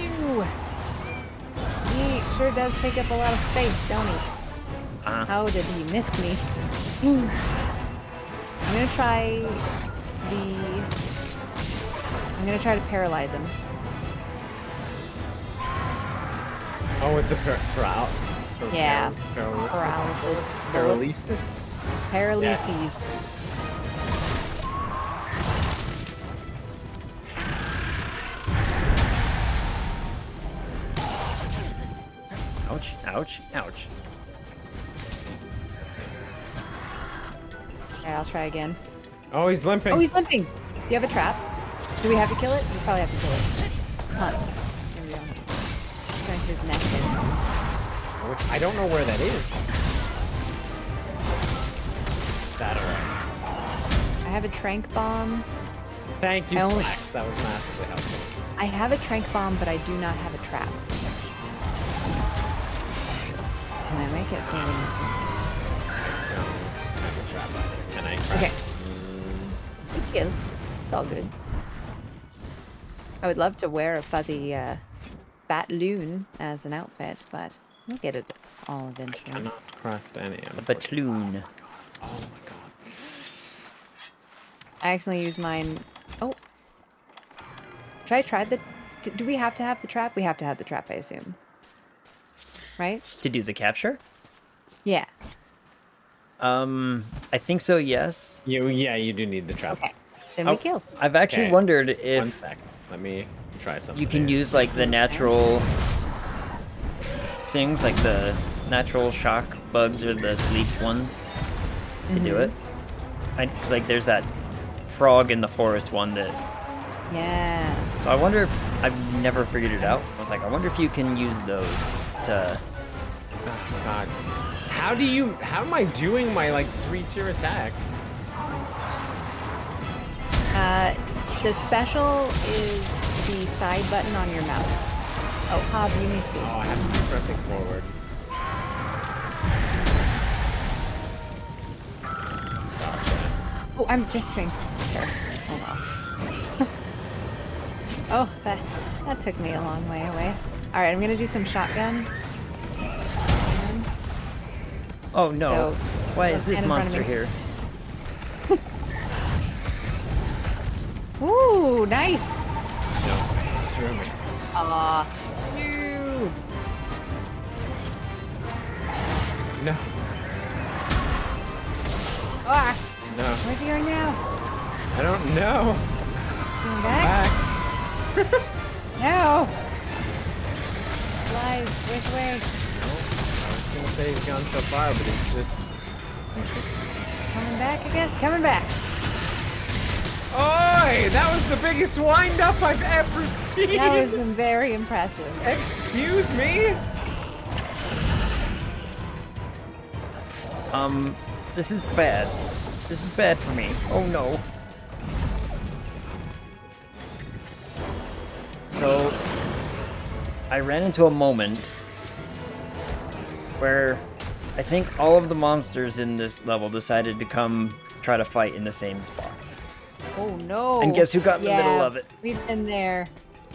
Ew. He sure does take up a lot of space, don't he? How did he miss me? I'm gonna try to paralyze him. Oh, it's a Yeah. paralysis. Paralysis. Paralyses. Ouch, ouch, ouch. Okay, I'll try again. Oh, he's limping. Oh, he's limping. Do you have a trap? Do we have to kill it? We probably have to kill it. Hunt. There we go. Going to his neck. I don't know where that is. That alright. I have a trank bomb. Thank you, I only- Slacks. That was massively helpful. I have a trank bomb, but I do not have a trap. Can I make it so we Have a trap either. Can I crack? Okay. Thank you. It's all good. I would love to wear a fuzzy batloon as an outfit, but we'll get it all eventually. Cannot craft any. A unfortunately. batloon. Oh my god. I accidentally used mine Should I try the... Do we have to have the trap? We have to have the trap, I assume. Right? To do the capture? Yeah. I think so, yes. Yeah, you do need the trap. Okay. Then we Oh, kill. I've actually Okay. wondered 1 if sec. Let me try something. you can here. use like the natural things, like the natural shock bugs or the sleep ones to do it. Like there's that frog in the forest one that. Yeah. So I wonder if I've never figured it out. I was like, I wonder if you can use those to. Oh, God. How am I doing my like 3-tier attack? The special is the side button on your mouse. Oh, Hob, you need Oh, to. I have to be pressing forward. Gotcha. Oh, I'm missing. There. Oh well. Oh, that took me a long way away. All right, I'm gonna do some shotgun. Oh no! So, Why is let's this stand in front of monster me. here? Ooh, nice. No, threw me. Aw, dude. No, Ah, no, where's he going now? I don't know. Going back? Back. No. Flies, which way? I was gonna say he's gone so far, but he's just. Coming back, I guess. Coming back. Oi! That was the biggest wind-up I've ever seen. That was very impressive. Excuse me. This is bad. This is bad for me. Oh no. So, I ran into a moment where I think all of the monsters in this level decided to come try to fight in the same spot. Oh no. And guess who got in the middle Yeah, of it? We've been there.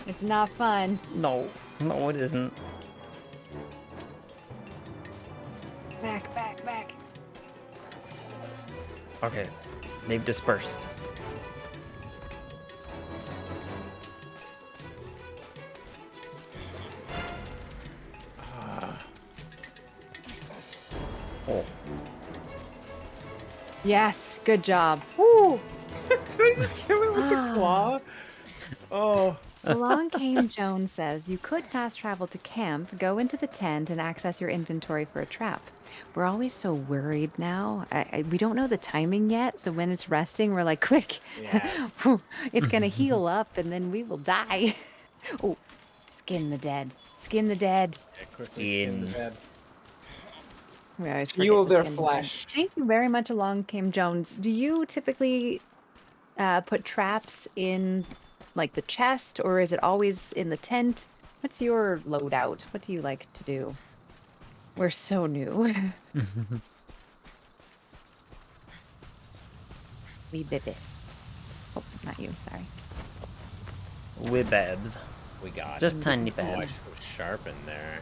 It's not fun. No, no, it isn't. Back, back, back. Okay, they've dispersed. Oh, Yes, good job. Woo! Did I just kill it with a claw? Oh. Along came Joan says you could fast travel to camp, go into the tent, and access your inventory for a trap. We're always so worried now. We don't know the timing yet, so when it's resting, we're like, quick, Yeah. it's gonna heal up, and then we will die. Oh, skin the dead. Skin the dead. Yeah, quickly skin the Skin. bed. We always forget Fuel to their skin the dead. flesh. Thank you very much, Along Came Jones. Do you typically put traps in like the chest, or is it always in the tent? What's your loadout? What do you like to do? We're so new. We did it. Oh, not you, sorry. Wibabs. We got Just it. tiny Oh, I babs. should go sharp in there.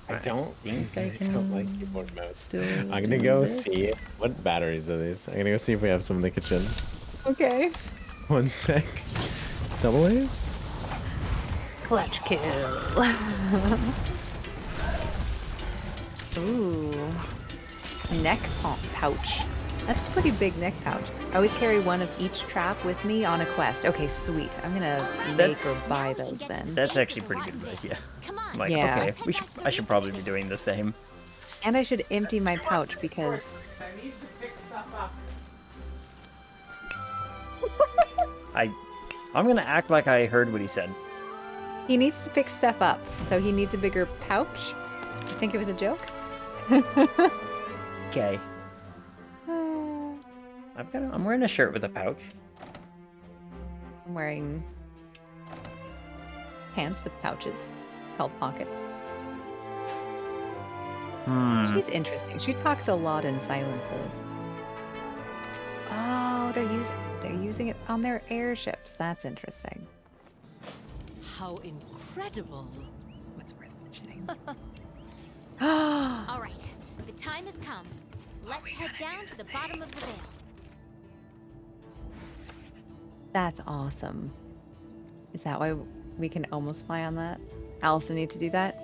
I I don't think I don't can like keyboard and mouse. still I'm gonna do go this. see what batteries are these. I'm gonna go see if we have some in the kitchen. Okay. 1 sec. Double A's? Clutch kill. Ooh. Neck pouch. That's a pretty big neck pouch. I always carry one of each trap with me on a quest. Okay, sweet. I'm gonna make or buy those then. That's actually pretty good advice, yeah. Come on. I'm like, Yeah. okay, I should probably be doing the same. And I should empty my pouch because I'm gonna act like I heard what he said. he needs to pick stuff up. So he needs a bigger pouch. I think it was a joke. Okay. I'm wearing a shirt with a pouch. I'm wearing pants with pouches called pockets. She's interesting. She talks a lot in silences. Oh, they're using it on their airships. That's interesting. How incredible. What's worth mentioning? All right, the time has come. Let's head down to the bottom of the veil. That's awesome. Is that why we can almost fly on that? I also need to do that.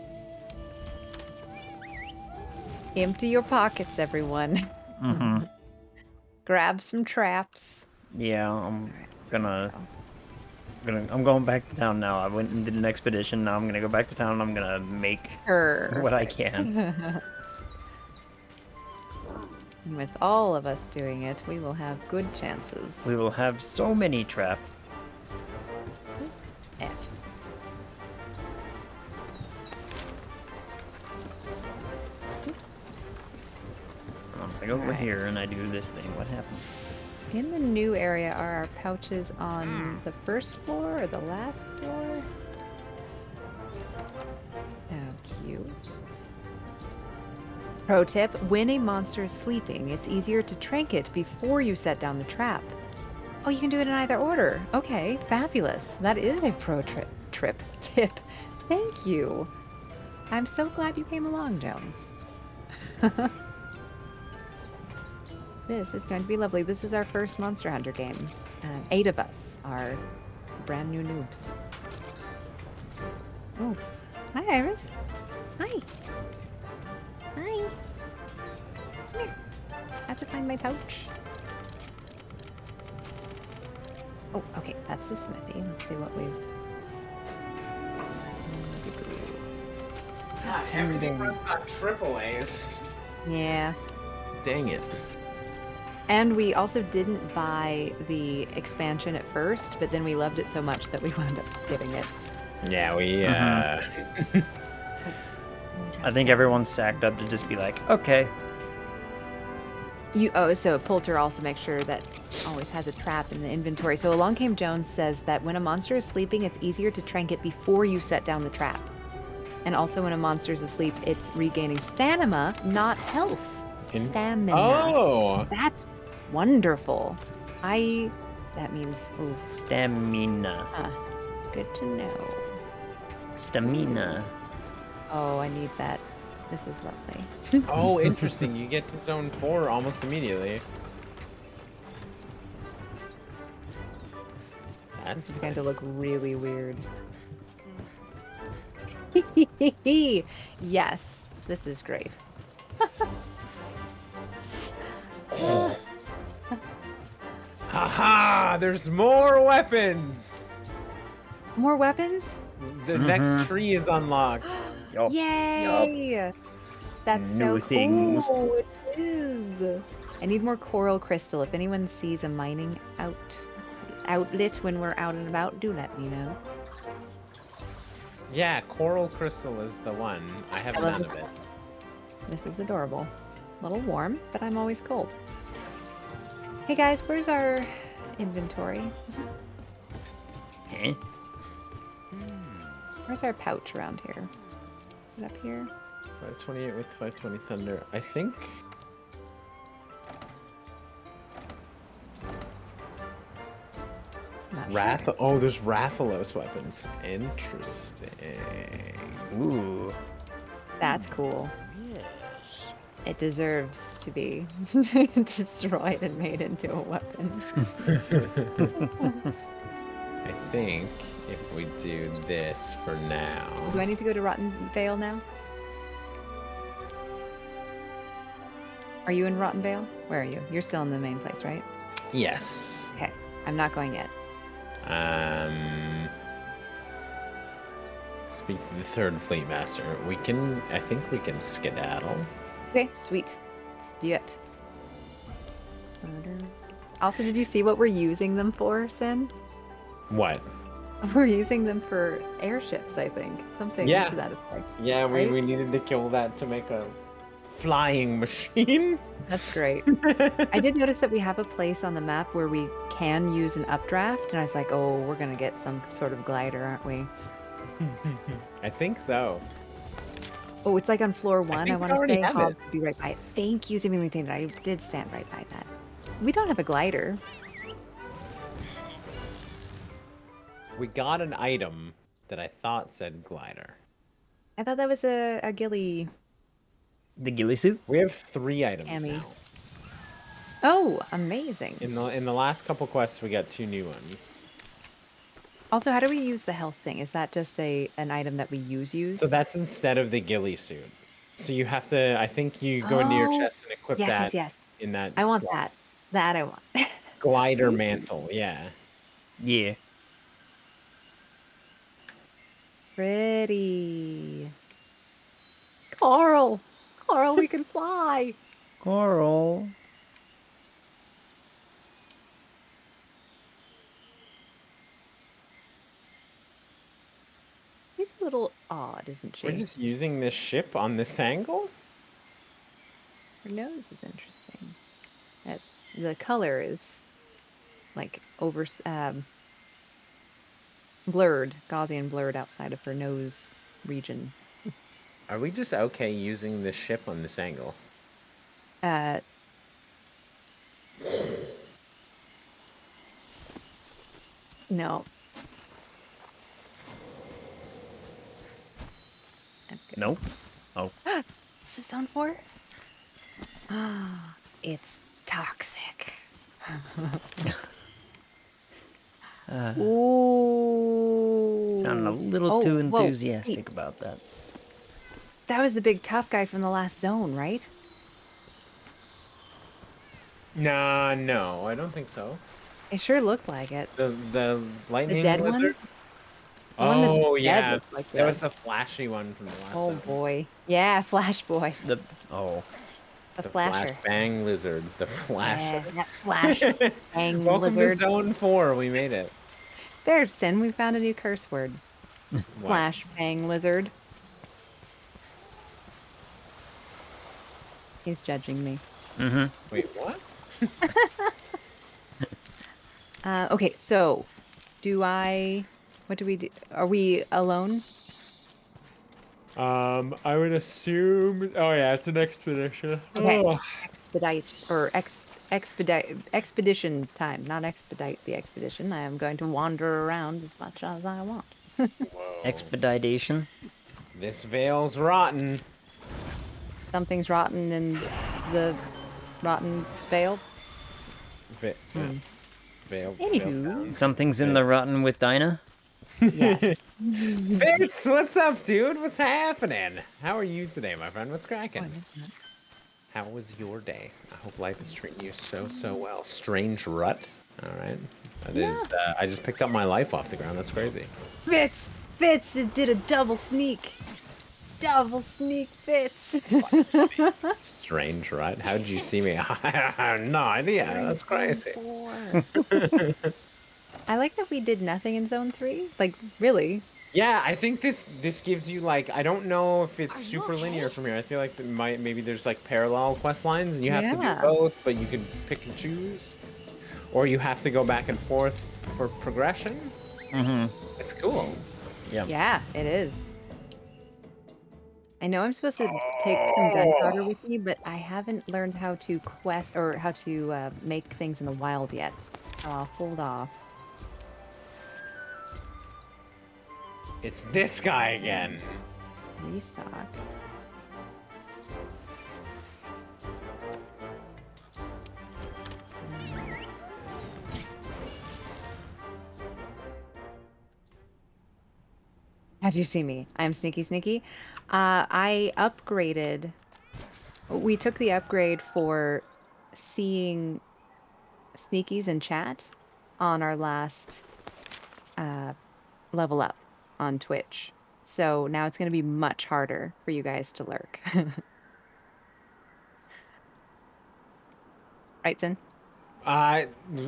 Empty your pockets, everyone. Mm-hmm. Grab some traps. Yeah, I'm gonna, go. I'm going back to town now. I went and did an expedition. Now I'm gonna go back to town. And I'm gonna make what I can. And with all of us doing it, we will have good chances. We will have so many traps. F. Oops. I go over Alright. here and I do this thing. What happened? In the new area, are our pouches on the first floor or the last floor? How cute. Pro tip, when a monster is sleeping, it's easier to trank it before you set down the trap. Oh, you can do it in either order. Okay, fabulous. That is a pro tip. Thank you. I'm so glad you came along, Jones. This is going to be lovely. This is our first Monster Hunter game. 8 of us are brand new noobs. Oh, hi, Iris. Hi. Hi. Come here. I have to find my pouch. Oh, okay, that's the smithy. Let's see what we've... Everything runs on triple A's. Yeah. Dang it. And we also didn't buy the expansion at first, but then we loved it so much that we wound up getting it. Yeah, we, I think everyone's sacked up to just be like, okay. So Poulter also makes sure that always has a trap in the inventory. So Along Came Jones says that when a monster is sleeping, it's easier to trank it before you set down the trap. And also when a monster is asleep, it's regaining stamina, not health. Stamina. Oh! That's wonderful. That means, ooh. Stamina. Good to know. Stamina. Oh, I need that. This is lovely. Oh, interesting. You get to zone 4 almost immediately. This is going to look really weird. Yes, this is great. Haha! There's more weapons! More weapons? The next tree is unlocked. Yup. Yay! That's so New things. cool. It is. I need more coral crystal. If anyone sees a mining outlet when we're out and about, do let me know. Yeah, coral crystal is the one. I have I love none this. of it. This is adorable. A little warm, but I'm always cold. Hey guys, where's our inventory? Eh? Where's our pouch around here? Is it up here? 528 with 520 thunder. I think. Not sure. Wrath. Oh, there's Rathalos weapons. Interesting. Ooh. That's cool. It deserves to be destroyed and made into a weapon. I think if we do this for now. Do I need to go to Rotten Vale now? Are you in Rotten Vale? Where are you? You're still in the main place, right? Yes. Okay. I'm not going yet. Speak to the third fleet master. I think we can skedaddle. Okay, sweet. Let's do it. Also, did you see what we're using them for, Sin? What? We're using them for airships, I think. Something Yeah. to that effect. Yeah, Right? we needed to kill that to make a flying machine. That's great. I did notice that we have a place on the map where we can use an updraft, and I was like, oh, we're going to get some sort of glider, aren't we? I think so. Oh, it's like on floor 1. I think we want to already say have Hob it. would be right by it. Thank you, Seemingly Tainted. I did stand right by that. We don't have a glider. We got an item that I thought said glider. I thought that was a ghillie. The ghillie suit? We have 3 items Hammy. now. Oh, amazing. In the last couple quests, we got 2 new ones. Also, how do we use the health thing? Is that just an item that we use? So that's instead of the ghillie suit. So you have to, I think you go into your Oh, chest and equip yes, that yes, yes. in that I want slot. that. That I want. Glider mantle, yeah. Yeah. Pretty. Carl! Carl, we can fly! Coral. She's a little odd, isn't she? We're just using this ship on this angle? Her nose is interesting. The color is like blurred, Gaussian blurred outside of her nose region. Are we just okay using this ship on this angle? Uh, no. Okay. Nope. Oh. What's this on for? Ah, it's toxic. Ooh. Sounding a little Oh, too whoa, enthusiastic wait. about that. That was the big tough guy from the last zone, right? Nah, no, I don't think so. It sure looked like it. The lightning dead one? lizard? The one that's Oh, dead yeah. looks like That was the- the flashy one from the last Oh zone. boy. Yeah, Flash Boy. The The The Flasher. flashbang lizard. The flasher. Yeah, that Flash Bang Welcome Lizard. to Zone 4. We made it. There's Sin. We found a new curse word. What? Flash Bang Lizard. He's judging me. Wait, what? Okay, so what do we do? Are we alone? I would assume. Oh yeah, it's an expedition. Okay. Oh. Expedition time, not expedite the expedition. I am going to wander around as much as I want. Whoa. expeditation. This veil's rotten. Something's rotten in the rotten veil. Veil. Anywho. Town. Something's in the rotten with Dinah. Yes. Fitz, what's up, dude? What's happening? How are you today, my friend? What's cracking? How was your day? I hope life is treating you so well. Strange rut. All right. That is. I just picked up my life off the ground. That's crazy. Fitz did a double sneak. Double sneak Fitz. Strange rut. How did you see me? I have no idea. That's crazy. I like that we did nothing in zone 3. Like, really? Yeah, I think this gives you like, I don't know if it's super linear from here. I feel like maybe there's like parallel quest lines and you have to Yeah. do both, but you can pick and choose, or you have to go back and forth for progression. It's cool. Yeah, it is. I know I'm supposed to take some gunpowder with me, but I haven't learned how to quest or how to make things in the wild yet. So I'll hold off. It's this guy again. Restock. How'd you see me? I'm sneaky. I upgraded. We took the upgrade for seeing sneakies in chat on our last level up on Twitch. So now it's going to be much harder for you guys to lurk. Right, Sin?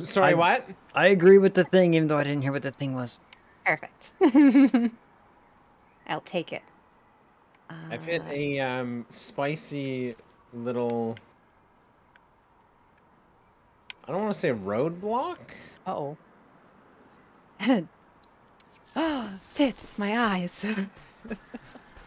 Sorry, what? I agree with the thing, even though I didn't hear what the thing was. Perfect. I'll take it. I've hit a spicy little. I don't want to say roadblock. Uh-oh. Fits my eyes.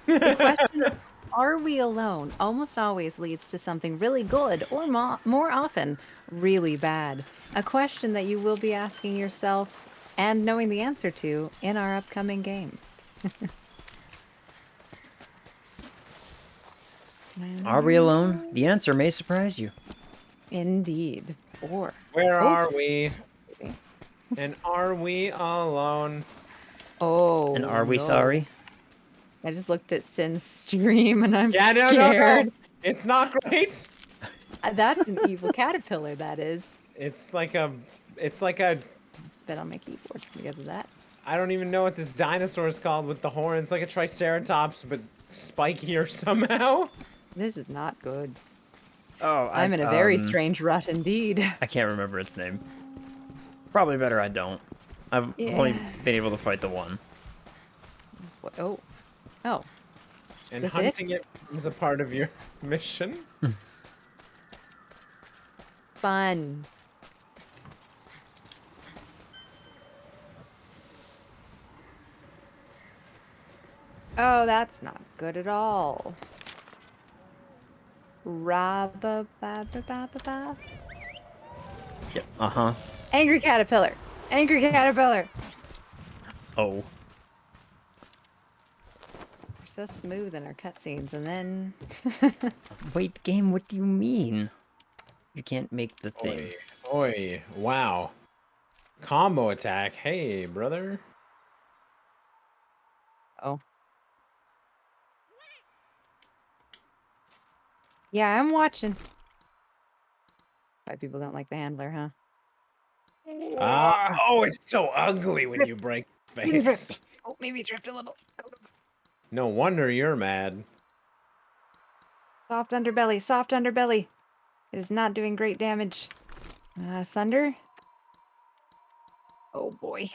The question, are we alone, almost always leads to something really good, or more often, really bad. A question that you will be asking yourself and knowing the answer to in our upcoming game. Are we alone? The answer may surprise you. Indeed. 4. Where Oh, are we? baby. And are we alone? Oh, And are we no. sorry? I just looked at Sin's stream and I'm Yeah, no, scared. no. It's not great. That's an evil caterpillar, that is. It's like a, it's like a, Spit on my keyboard because of that. I don't even know what this dinosaur is called with the horns, like a triceratops, but spikier somehow. This is not good. Oh, I'm in a very strange rut indeed. I can't remember its name. Probably better I don't. I've only Yeah. been able to fight the one. Oh. Oh. And This hunting it is a part of your mission. Fun. Oh, that's not good at all. Ra-ba-ba-ba-ba-ba-ba. Yep. Uh-huh. Angry caterpillar. Angry caterpillar. Oh. We're so smooth in our cutscenes, and then Wait, game, what do you mean? You can't make the thing. Oi, oi, wow. Combo attack. Hey, brother. oh. Yeah, I'm watching. Why people don't like the handler, huh? Oh, it's so ugly when you break the face. Oh, maybe drift a little. No wonder you're mad. Soft underbelly, soft underbelly. It is not doing great damage. Thunder. Oh boy.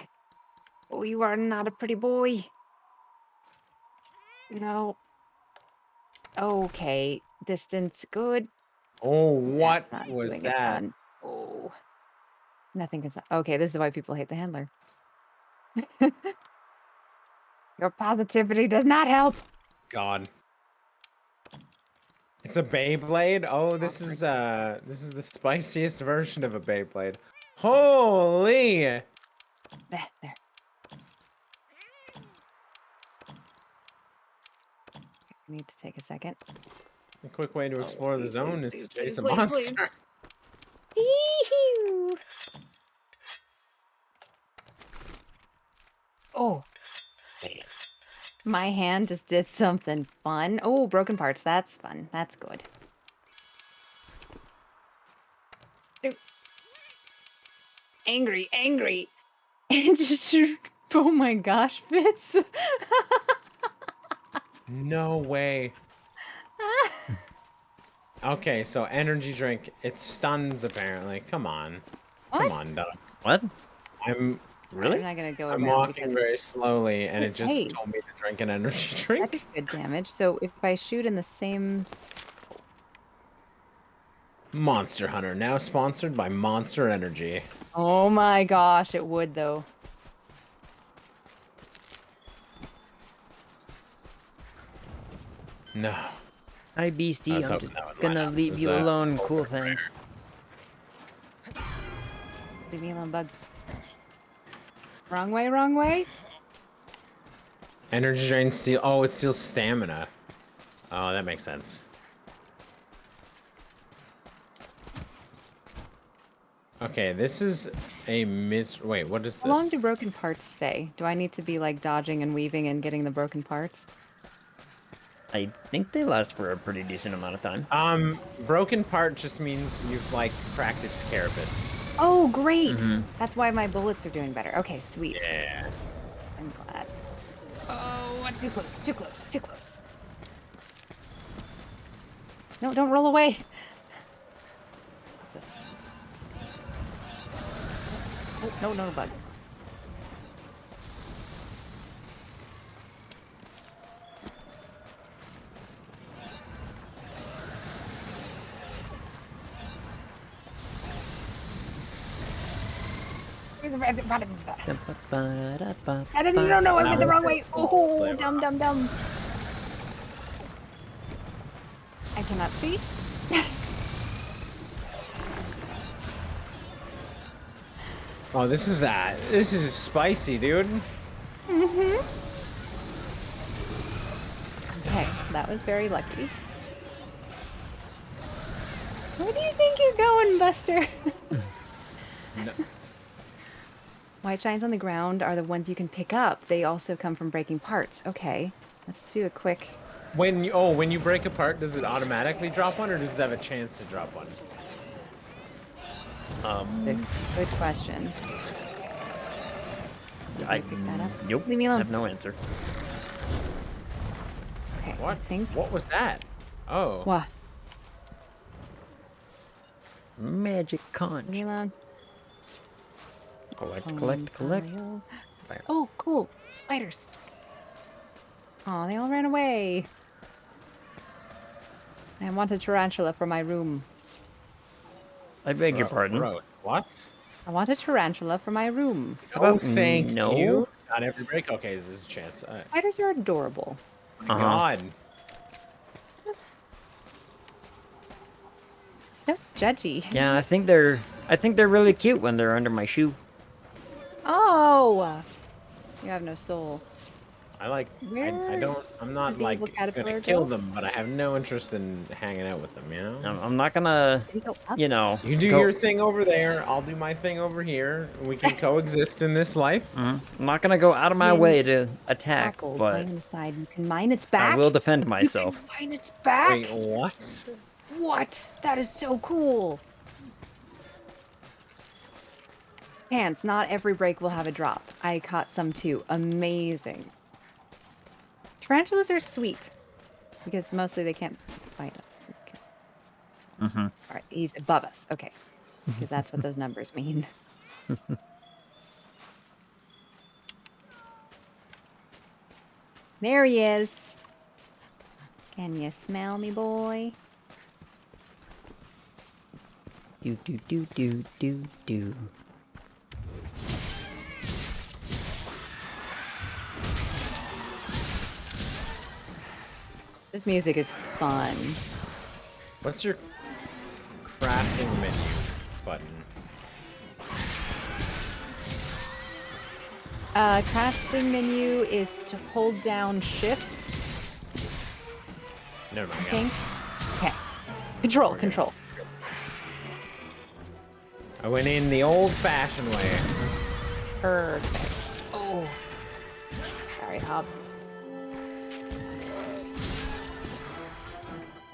Oh, you are not a pretty boy. No. Okay. Distance, good. Oh, what That's not was doing a that? ton. Oh. Nothing is. Okay, this is why people hate the handler. Your positivity does not help. God. It's a Beyblade? Oh, this is the spiciest version of a Beyblade. Holy! There. I need to take a second. A quick way to explore the zone is to chase a please, monster. Yee-hoo. Oh. My hand just did something fun. Oh, broken parts. That's fun. That's good. Angry, angry. Oh my gosh, Fitz. No way. Okay, so energy drink. It stuns apparently. Come on. Come What? on, Doug. What? I'm Really? I'm not gonna go I'm around walking because very slowly and it just Hey. told me to drink an energy that drink. is good damage. So if I shoot in the same Monster Hunter, now sponsored by Monster Energy. oh my gosh, it would though. No. Hi, Beastie. I was I'm hoping just that would line gonna up. It leave was, you alone. over Cool, there. thanks. Leave me alone, bug. Wrong way, wrong way. Energy drain steal. Oh, it steals stamina. Oh, that makes sense. Okay, this is a Wait, what is this? How long do broken parts stay? Do I need to be like dodging and weaving and getting the broken parts? I think they last for a pretty decent amount of time. Broken part just means you've like cracked its carapace. Oh, great! Mhm. That's why my bullets are doing better. Okay, sweet. Yeah. I'm glad. Oh, too close, too close, too close. No, don't roll away. What's this? Oh, no, no, bug. I didn't know, I went the wrong way. Oh, dumb, dumb, dumb. I cannot see. Oh, this is spicy, dude. Okay, that was very lucky. Where do you think you're going, Buster? No. White shines on the ground are the ones you can pick up. They also come from breaking parts. Okay, let's do a quick... When you break apart, does it automatically drop one, or does it have a chance to drop one? Good question. I pick that up? Nope. Leave me alone. Have no answer. Okay, What? I think... What was that? Oh. What? Magic Leave me conch. alone. Collect. Fire. Oh, cool. Spiders. Oh, they all ran away. I want a tarantula for my room. I beg your pardon. Gross. What? I want a tarantula for my room. How Oh, about thank no? you. Not every break. Okay, this is a chance. Spiders are adorable. My God. So judgy. Yeah, I think they're really cute when they're under my shoe. Oh! You have no soul. I like. I'm not did the like evil caterpillar gonna kill go? them, but I have no interest in hanging out with them. You know. I'm not gonna, Did he go up? you know. You do go- your thing over there. I'll do my thing over here. We can coexist in this life. I'm not gonna go out of my When way to attack, Apple, but mine aside, you can mine its back. I will defend You myself. can mine its back. Wait, what? What? That is so cool. Pants, not every break will have a drop. I caught some too. Amazing. Tarantulas are sweet because mostly they can't bite us. Okay. All right, he's above us. Okay, because that's what those numbers mean. There he is. Can you smell me, boy? Do. This music is fun. What's your crafting menu button? Crafting menu is to hold down shift. Never mind. I think. Okay. Control. I went in the old-fashioned way. Perfect. Oh. Sorry, Hob.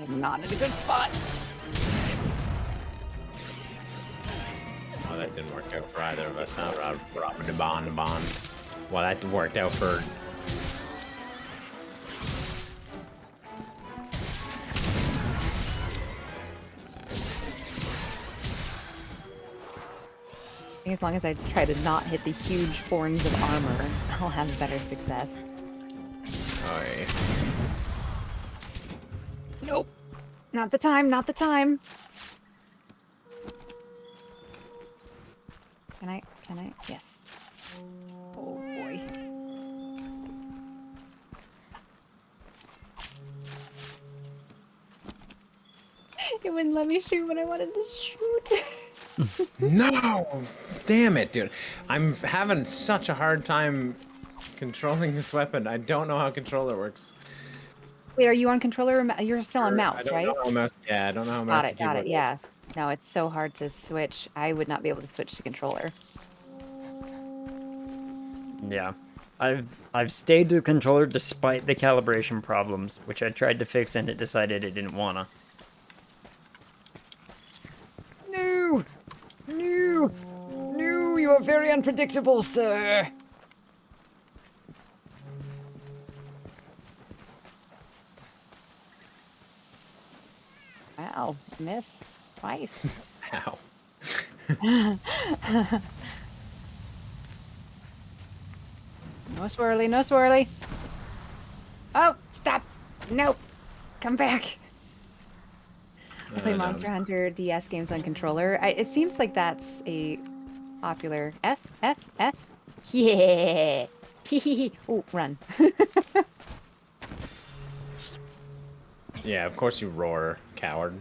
I'm not in a good spot. Oh, that didn't work out for either of us. Not Robin de Bond. Well, that worked out for. I think as long as I try to not hit the huge horns of armor, I'll have better success. Oh, yeah. Nope. Not the time. Can I? Yes. Oh boy. It wouldn't let me shoot when I wanted to shoot. No! Damn it, dude. I'm having such a hard time controlling this weapon. I don't know how controller works. Wait, are you on controller? Or you're still on I mouse, don't right? know how mouse. Yeah, I don't know how mouse. Got it. and keyboard Yeah. works. No, it's so hard to switch. I would not be able to switch to controller. Yeah. I've stayed to the controller despite the calibration problems, which I tried to fix and it decided it didn't wanna. No! You are very unpredictable, sir. Wow, missed twice. Ow. No swirly. Oh, stop! Nope. Come back. I play Monster Hunter DS games on controller. It seems like that's a popular F. Yeah. Oh, run. Yeah, of course you roar, coward.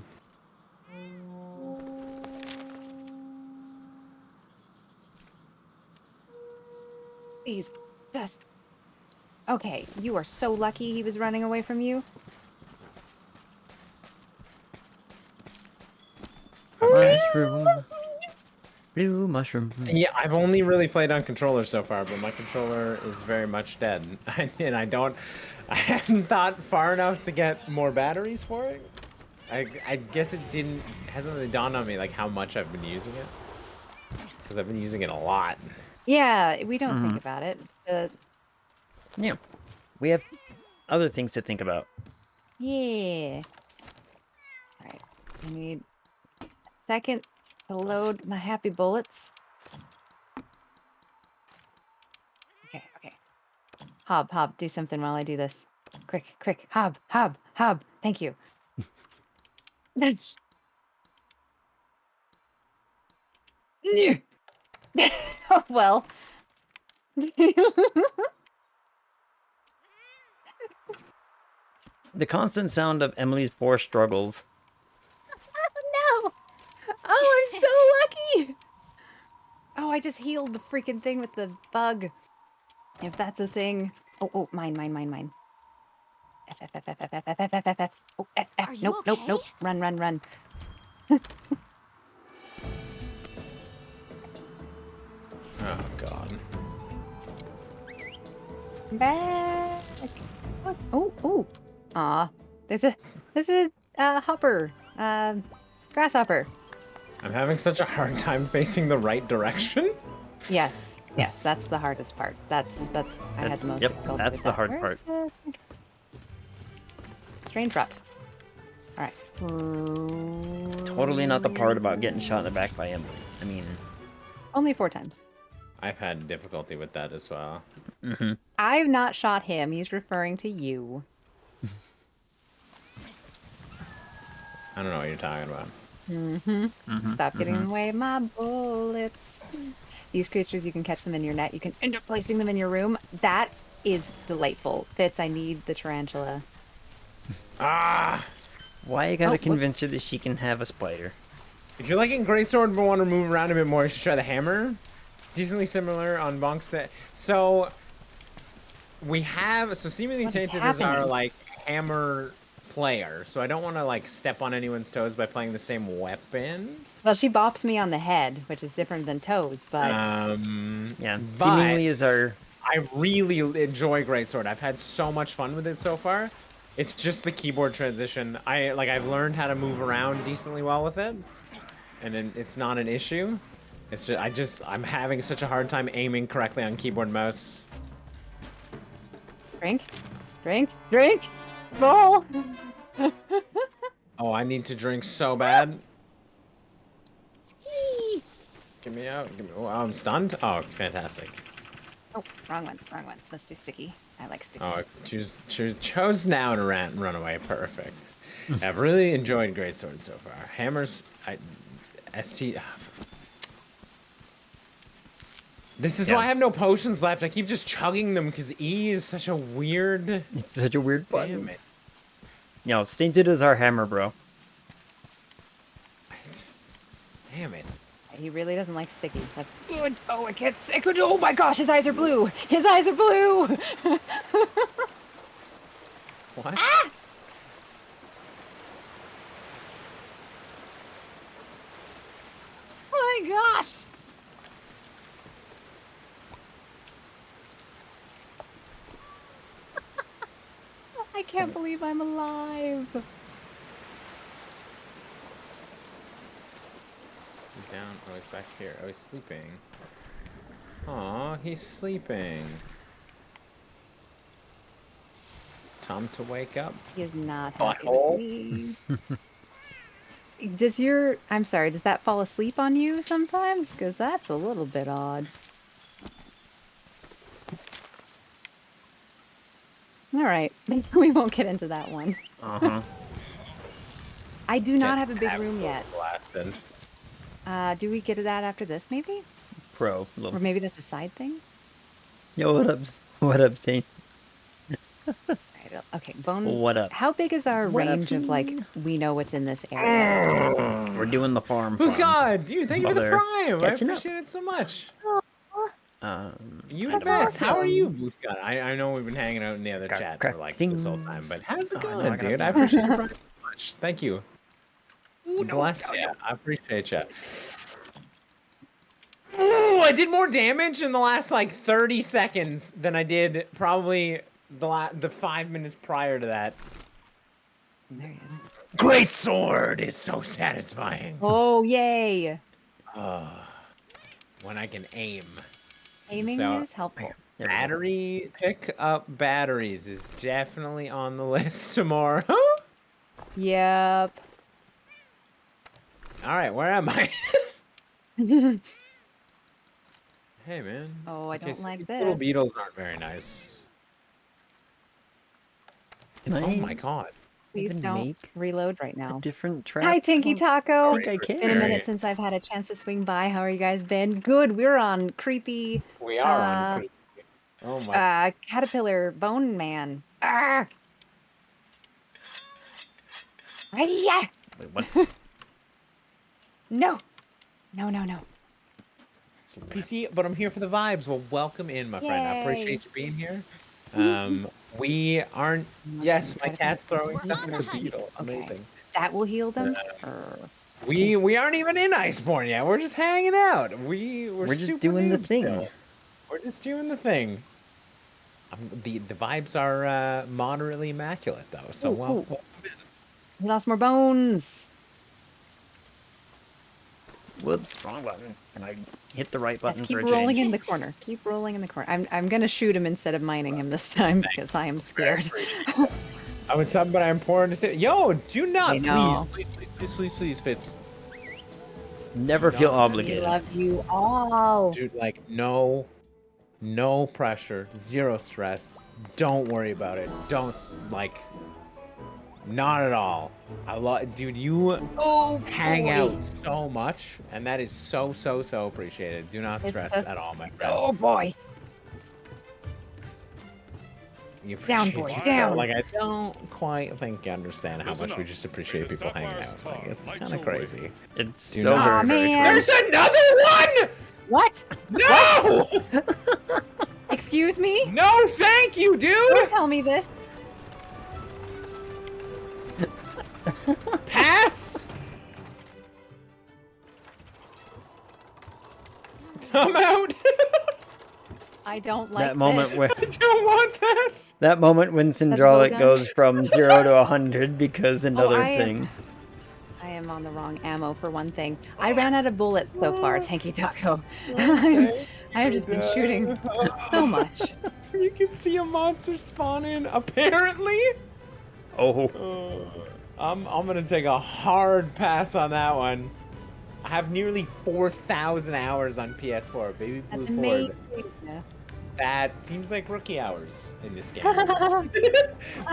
Please, just. Okay, you are so lucky he was running away from you. mushroom. Blue mushroom. See, I've only really played on controller so far, but my controller is very much dead, and I haven't thought far enough to get more batteries for it. I guess hasn't really dawned on me like how much I've been using it, because I've been using it a lot. Yeah, we don't think about it. Yeah. We have other things to think about. Yeah. All right. I need a second to load my happy bullets. Okay. Hob, do something while I do this. Quick. Hob. Thank you. Oh, well. The constant sound of Emily's poor struggles. No! Oh, I'm so lucky! Oh, I just healed the freaking thing with the bug. If that's a thing. Oh, mine. F. Oh, F. Are you okay? Nope. Run. Oh god. Back. Oh. Aw. There's a hopper. Grasshopper. I'm having such a hard time facing the right direction. Yes, that's the hardest part. That's I had the most difficulty that's with the that. hard Where's part. the strange rot? All right. Totally not the part about getting shot in the back by Emily. I mean, Only 4 times. I've had difficulty with that as well. I've not shot him. He's referring to you. I don't know what you're talking about. Stop getting in the way of my bullets. These creatures, you can catch them in your net. You can end up placing them in your room. That is delightful. Fitz, I need the tarantula. Ah! why you gotta whoops. convince her that she can have a spider? If you're liking Greatsword but want to move around a bit more, you should try the hammer. Decently similar on Bonk's set. So seemingly What is Tainted is our happening? like hammer player. So I don't want to like step on anyone's toes by playing the same weapon. Well, she bops me on the head, which is different than toes, but Yeah, But seemingly is our... I really enjoy Greatsword. I've had so much fun with it so far. It's just the keyboard transition. I've learned how to move around decently well with it, and it's not an issue. It's just I'm having such a hard time aiming correctly on keyboard and mouse. drink. Roll. Oh, I need to drink so bad. Get me out. Oh, I'm stunned. Oh, fantastic. Oh, wrong one. Let's do sticky. I like sticky. Oh, I chose now to run away. Perfect. I've really enjoyed Greatsword so far. Hammers, This is why I have no potions left. I keep just chugging them because E is such a weird... It's such a weird button. Damn it. No, Tainted is our hammer, bro. Damn it. He really doesn't like sticky. That's good. Oh, I get sick. Oh my gosh, his eyes are blue. What? Ah! Oh my gosh. I can't believe I'm alive. He's down. Oh, he's back here. Oh, he's sleeping. Aw, he's sleeping. Time to wake up. He is not happy Butthole. with me. Does that fall asleep on you sometimes? Because that's a little bit odd. All right, maybe we won't get into that one. I do not have a big room yet. Blasted. Do we get to that after this, maybe? Pro. Or maybe that's a side thing? Yo, what up, Taint? Right, okay, Bone. What up? How big is our What up, range of, like, team? we know what's in this area? We're doing the farm. Oh god, dude, thank you for the Mother. prime. I Catching up. appreciate it so much. You Kind the of best. How are awesome. you, Booth God? I know we've been hanging out in the other Got chat for like crack this whole time, but how's it Oh, no, going, I got dude? it. I appreciate your prime so much. Thank you. Yay! Bless you. I appreciate you. Ooh, I did more damage in the last like 30 seconds than I did probably the 5 minutes prior to that. There he is. Great sword is so satisfying. Oh, yay! When I can aim. Aiming So, is helpful. There we go. Battery, pick up batteries is definitely on the list tomorrow. Yep. All right, where am I? Hey, man. Oh, I don't like these this. little beetles aren't very nice. Can I Oh my god. Please even don't make reload right a now. different trap? Hi, Tinky Taco. I think I It's can. been a minute since I've had a chance to swing by. How are you guys been? Good. We're on creepy We are on creepy. Oh my. caterpillar bone man. Ah! Yeah. Wait, what? No. No, no, no. PC, but I'm here for the vibes. Well, welcome in, my friend. I Yay. appreciate you being here. We aren't. Yes, my cat's throwing stuff at the beetle. Okay. Amazing. That will heal them? We aren't even in Iceborne yet. We're just hanging out. We're just super doing the noobs thing. still. We're just doing the thing. The vibes are moderately immaculate though. So Ooh, well, ooh. He lost more bones. Whoops, wrong button. And I hit the right button Yes, keep for a rolling change. in the corner. Keep rolling in the corner. I'm gonna shoot him instead of mining him this time because I am scared. I would sub, but I'm poor to say. Yo, do I not know. please, Fitz. Never feel No, I obligated. love you all. Dude, like no pressure, zero stress. Don't worry about it. Don't like, not at all. I love, dude. You hang boy. out so much, and that is so appreciated. Do not It's stress just- at all, my friend. Oh boy. You Down, appreciate boy, it. down. Like I don't quite think you understand how much we just appreciate people hanging out. Like it's kind of crazy. It's Do so not- very, very man. true. There's another one. What? No! Excuse me? No, thank you, dude. Don't tell me this. Pass. I'm out. I don't like That moment this. where I don't want that. that moment when Syndraulic bowgun. goes from 0 to 100 because another I am- thing. I am on the wrong ammo for one thing. I ran out of bullets so far, Tanky Taco. I have just been shooting so much. You can see a monster spawn in. Apparently. Oh, I'm gonna take a hard pass on that one. I have nearly 4,000 hours on PS4, baby blue That's Ford. amazing. That seems like rookie hours in this game.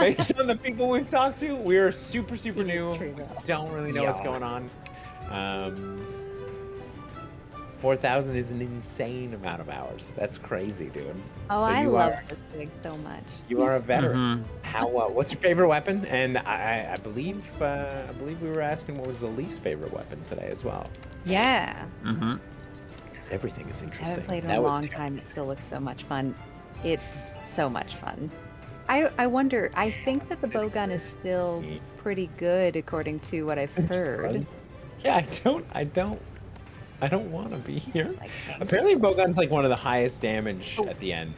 Based on the people we've talked to, we're super It is new. true, though. Don't really know what's going on. 4,000 is an insane amount of hours. That's crazy, dude. Oh, So I you love are- this wig so much. You are a veteran. Mhm. How? What's your favorite weapon? And I believe we were asking what was the least favorite weapon today as well. Yeah. Mhm. Because everything is I interesting. haven't played in That a was long terrible. time. It still looks so much fun. It's so much fun. I wonder, I think that the bow gun is still pretty good according to what I've Just heard. runs. Yeah, I don't want to be here. Like, Apparently, bowgun's like one of the highest damage at the end.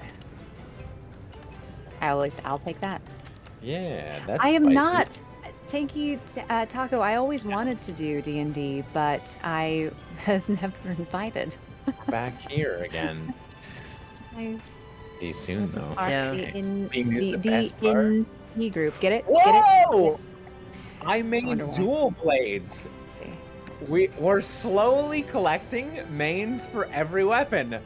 I'll take that. Yeah, that's. I am spicy. not Tanky Taco. I always wanted to do D&D, but I was never invited. Back here again. I See you soon was a though. part Yeah. of the Being is the the best part. in group. Get it? Get it? Whoa! I made wonder why. dual blades. Okay. We're slowly collecting mains for every weapon.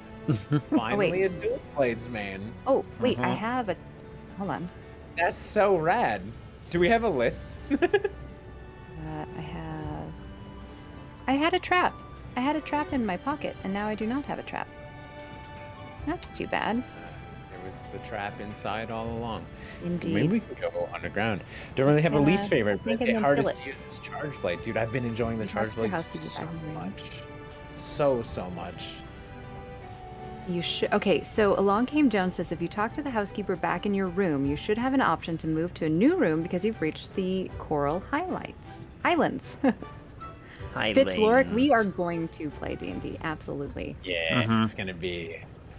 Finally, a dual blades main. Oh, wait, I Mhm. have a. Hold on. That's so rad. Do we have a list? I had a trap. I had a trap in my pocket, and now I do not have a trap. That's too bad. There was the trap inside all along. Indeed. Maybe we can go underground. Don't really have a least favorite, but think it's the I'm gonna hardest fill to use this charge blade. Dude, I've been enjoying the That's charge your blades housekeeper so back in the room. much. So much. You should. Okay, so Along Came Jones says if you talk to the housekeeper back in your room, you should have an option to move to a new room because you've reached the Coral Highlands. Hi, Fitzloric, Lane. we are going to play D&D. Absolutely. Yeah, Mhm. it's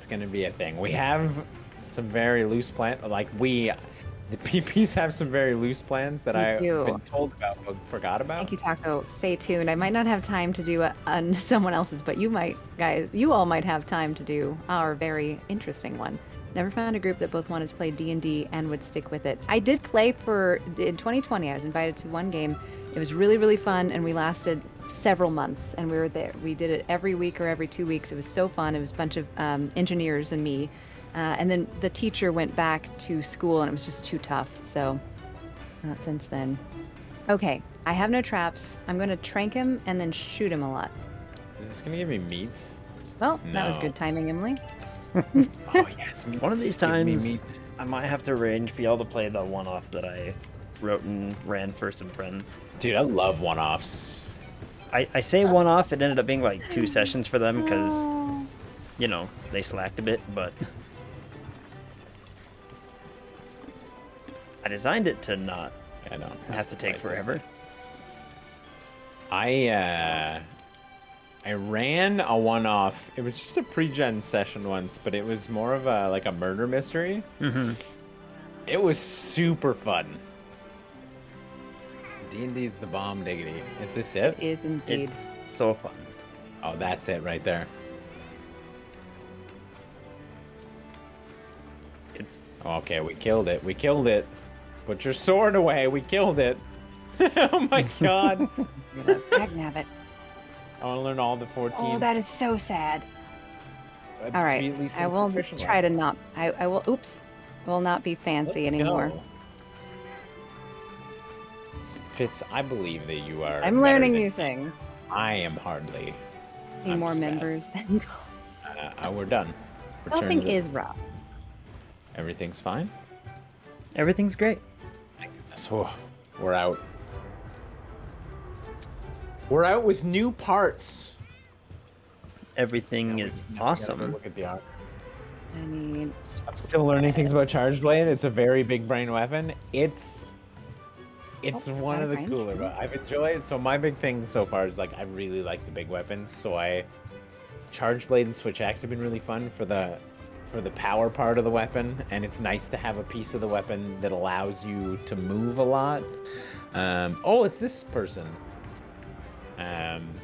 gonna be a thing. We have some very loose plans. The PPs have some very loose plans that We I've do. been told about but forgot about. Thank you, Taco. Stay tuned. I might not have time to do someone else's, but you might, guys. You all might have time to do our very interesting one. Never found a group that both wanted to play D&D and would stick with it. I did play in 2020. I was invited to one game. It was really, really fun, and we lasted several months. And we were there. We did it every week or every 2 weeks. It was so fun. It was a bunch of engineers and me. And then the teacher went back to school, and it was just too tough. So, not since then. Okay, I have no traps. I'm going to trank him and then shoot him a lot. Is this gonna give me meat? Well, that was No. good timing, Emily. Oh yes, meat. One of these Give me times, meat. I might have to arrange for y'all to play the one-off that I wrote and ran for some friends. Dude, I love one-offs. I say one-off, it ended up being like 2 sessions for them because, you know, they slacked a bit, but I designed it to not I don't have to take fight this forever. thing. I ran a one-off. It was just a pre-gen session once, but it was more of a murder mystery. Mm-hmm. It was super fun. D&D's the bomb, diggity. Is this it? It is indeed. It's so fun. Oh, that's it right there. It's Okay, we killed it. We killed it. Put your sword away. We killed it. Oh my god. Dagnabbit it. I want to learn all the 14. Oh, that is so sad. to All be right, at least I in will proficient try to level. not. I will. Oops. I will not be fancy Let's anymore. go. Fitz, I believe that you are. I'm better learning than new me. things. I am hardly. Need I'm more just bad. members than We're done. Return Golfing to the- is rough. Everything's fine. everything's great. Thank goodness. Oh, we're out. We're out with new parts. Everything Yeah, is we gotta awesome. Look at the art. I need. I'm still learning things about Charge Blade. It's a very big brain weapon. It's one out of of the range? cooler, but I've enjoyed. So my big thing so far is like I really like the big weapons. So Charge Blade and Switch Axe have been really fun for the power part of the weapon, and it's nice to have a piece of the weapon that allows you to move a lot. Oh, it's this person.